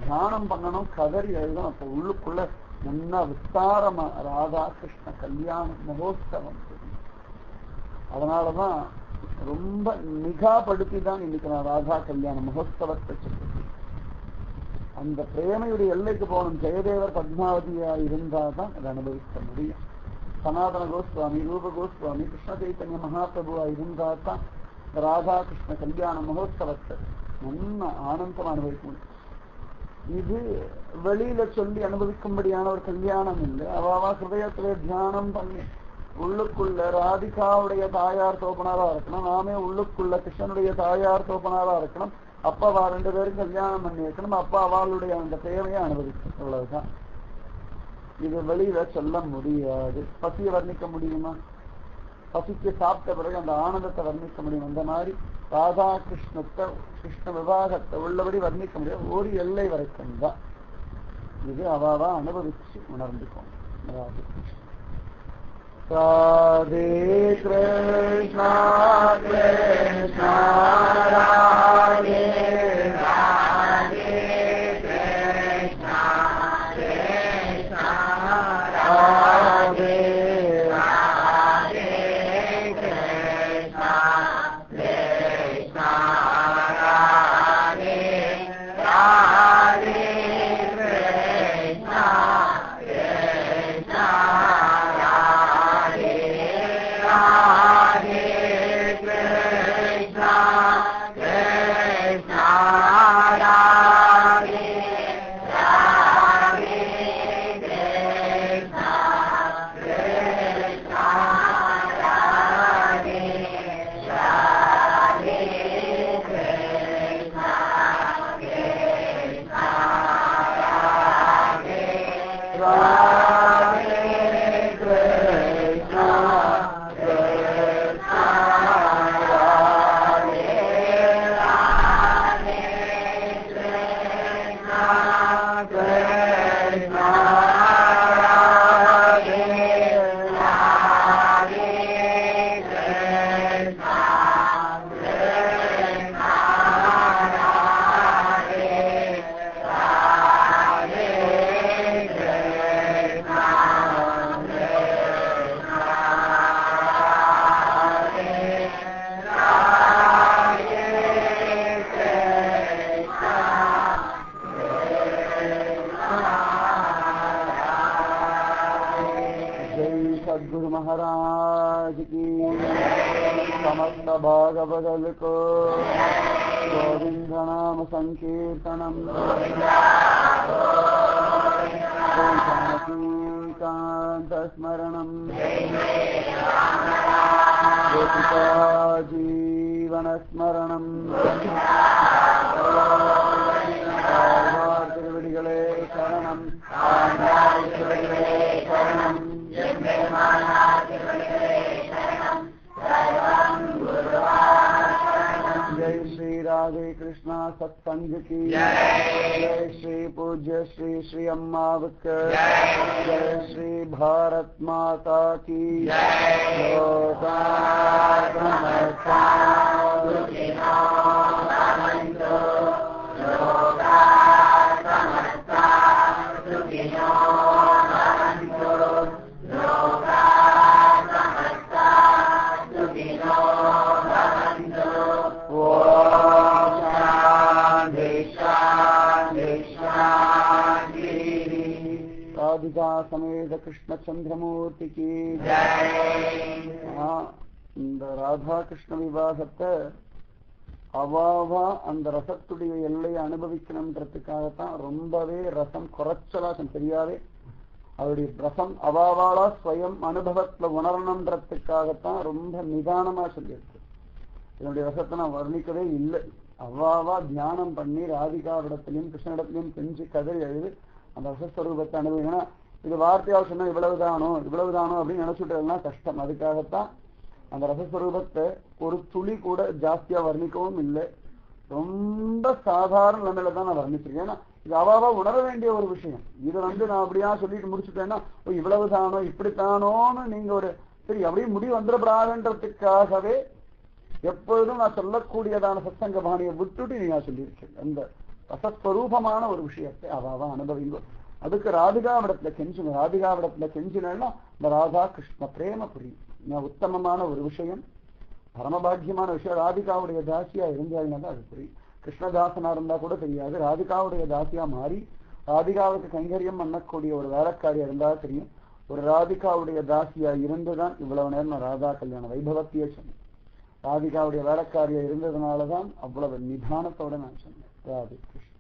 தியானம் பண்ணணும், கதறி எழுதணும். அப்ப உள்ளுக்குள்ள நல்லா விஸ்தாரமா ராதா கிருஷ்ண கல்யாண மகோத்சவம் தெரியும். அதனாலதான் ரொம்ப மிகாப்படுத்தி தான் இன்னைக்கு நான் ராதா கல்யாண மகோத்சவத்தை சொல்றேன். அந்த பிரேமையுடைய எல்லைக்கு போகணும். ஜெயதேவர் பத்மாவதியா இருந்தாதான் அதை அனுபவிக்க முடியும். சனாதன கோஸ்வாமி, ரூப கோஸ்வாமி, கிருஷ்ண சைத்தன்ய மகாபிரபுவா இருந்தாதான் ராதா கிருஷ்ண கல்யாண மகோத்சவத்தை நல்ல ஆனந்தமா அனுபவிக்க முடியும். இது வெளியில சொல்லி அனுபவிக்கும்படியான ஒரு கல்யாணம் இல்லை. அவாவா ஹிருதயத்துல தியானம் பண்ணி உள்ளுக்குள்ள ராதிகாவுடைய தாயார் தோப்பனாரா இருக்கணும், நாமே உள்ளுக்குள்ள கிருஷ்ணனுடைய தாயார் தோப்பனாரா இருக்கணும். அப்பா அவ 2 பேரும் கல்யாணம் பண்ணி வைக்கணும். அப்பா அவளுடைய அந்த தேவையை அனுபவிக்கணும். அவ்வளவுதான். இது வெளியில சொல்ல முடியாது. பசியை வர்ணிக்க முடியுமா? பசிக்கு சாப்பிட்ட பிறகு அந்த ஆனந்தத்தை வர்ணிக்க முடியும். அந்த மாதிரி ராதா கிருஷ்ணத்தை கிருஷ்ண விவாகத்தை உள்ளபடி வர்ணிக்க முடியாது. ஒரு எல்லை வரைக்கும் தான். இது அவாவா அனுபவிச்சு உணர்ந்துக்கும். ராதே கிருஷ்ணா கிருஷ்ணா ராதே ராதே கிருஷ்ணா கிருஷ்ணா ராதே ராதே கிருஷ்ணா கிருஷ்ணா ராதே ராதே கிருஷ்ணா கிருஷ்ணா सद्गुरु महाराज की समस्त भागवदल को गोविंद नाम संकीर्तनम कांत स्मरणम गोपिका जीवन स्मरणम திருவடிகளே சரணம் சரணம் जय श्री राधे कृष्णा सत्संग की जय श्री पूज्य श्री श्री अम्मावकर जय श्री भारत माता की लोका समस्ता सुखिनो भवन्तु लोका समस्ता सुखिनो भवन्तु लोका समस्ता सुखिनो भवन्तु ओम शांति शांति शांति। राधिका समेत कृष्ण चंद्रमूर्ति की जय। இந்த ராதா கிருஷ்ண விவாகத்தை அவாவா அந்த ரசத்துடைய எல்லையை அனுபவிக்கணும்ன்றதுக்காகத்தான் ரொம்பவே ரசம் குறைச்சலா தெரியாவே அவருடைய ரசம் அவாவாளா ஸ்வயம் அனுபவத்துல உணரணும்ன்றதுக்காகத்தான் ரொம்ப நிதானமா சொல்லியிருக்கு. இதனுடைய ரசத்தை நான் வர்ணிக்கவே இல்லை. அவாவா தியானம் பண்ணி ராதிகாவிடத்திலையும் கிருஷ்ணனிடத்திலையும் கெஞ்சி கதறி எழுது அந்த ரசஸ்வரூபத்தை அனுபவிக்கணும். இது வார்த்தையால் சொன்னா இவ்வளவுதானோ அப்படின்னு நினைச்சுட்டதுன்னா கஷ்டம். அதுக்காகத்தான் அந்த ரசஸ்வரூபத்தை ஒரு துளி கூட ஜாஸ்தியா வர்ணிக்கவும் இல்லை. ரொம்ப சாதாரண நிலைமையில தான் நான் வர்ணிச்சிருக்கேன். ஏன்னா இது அவாவா உணர வேண்டிய ஒரு விஷயம். இதை நான் அப்படியா சொல்லிட்டு முடிச்சுட்டேன்னா இவ்வளவுதானோ இப்படித்தானோன்னு நீங்க ஒரு சரி அப்படியே முடிவு வந்துடப்படாதுன்றதுக்காகவே எப்பொழுதும் நான் சொல்லக்கூடியதான சத்சங்க பாணியை விட்டுட்டு நீங்க சொல்லியிருக்கேன். அந்த ரசஸ்வரூபமான ஒரு விஷயத்தை அவாவா அனுபவிங்க. அதுக்கு ராதிகாவிடத்துல கெஞ்சுங்க. ராதிகாவிடத்துல கெஞ்சினா இந்த ராதா கிருஷ்ண பிரேம புரியும். உத்தமமான ஒரு விஷயம், பரமபாக்கியமான விஷயம். ராதிகாவுடைய தாசியா இருந்தாலும் அது புரியும். கிருஷ்ணதாசனா இருந்தா கூட தெரியாது. ராதிகாவுடைய தாசியா மாறி ராதிகாவுக்கு கைங்கரியம் பண்ணக்கூடிய ஒரு வேலைக்காரியா இருந்தா தெரியும். ஒரு ராதிகாவுடைய தாசியா இருந்துதான் இவ்வளவு நேரம் ராதா கல்யாண வைபவத்தையே சொன்னேன். ராதிகாவுடைய வேலைக்காரியா இருந்ததுனாலதான் அவ்வளவு நிதானத்தோட நான் சொன்னேன். ராதே கிருஷ்ண.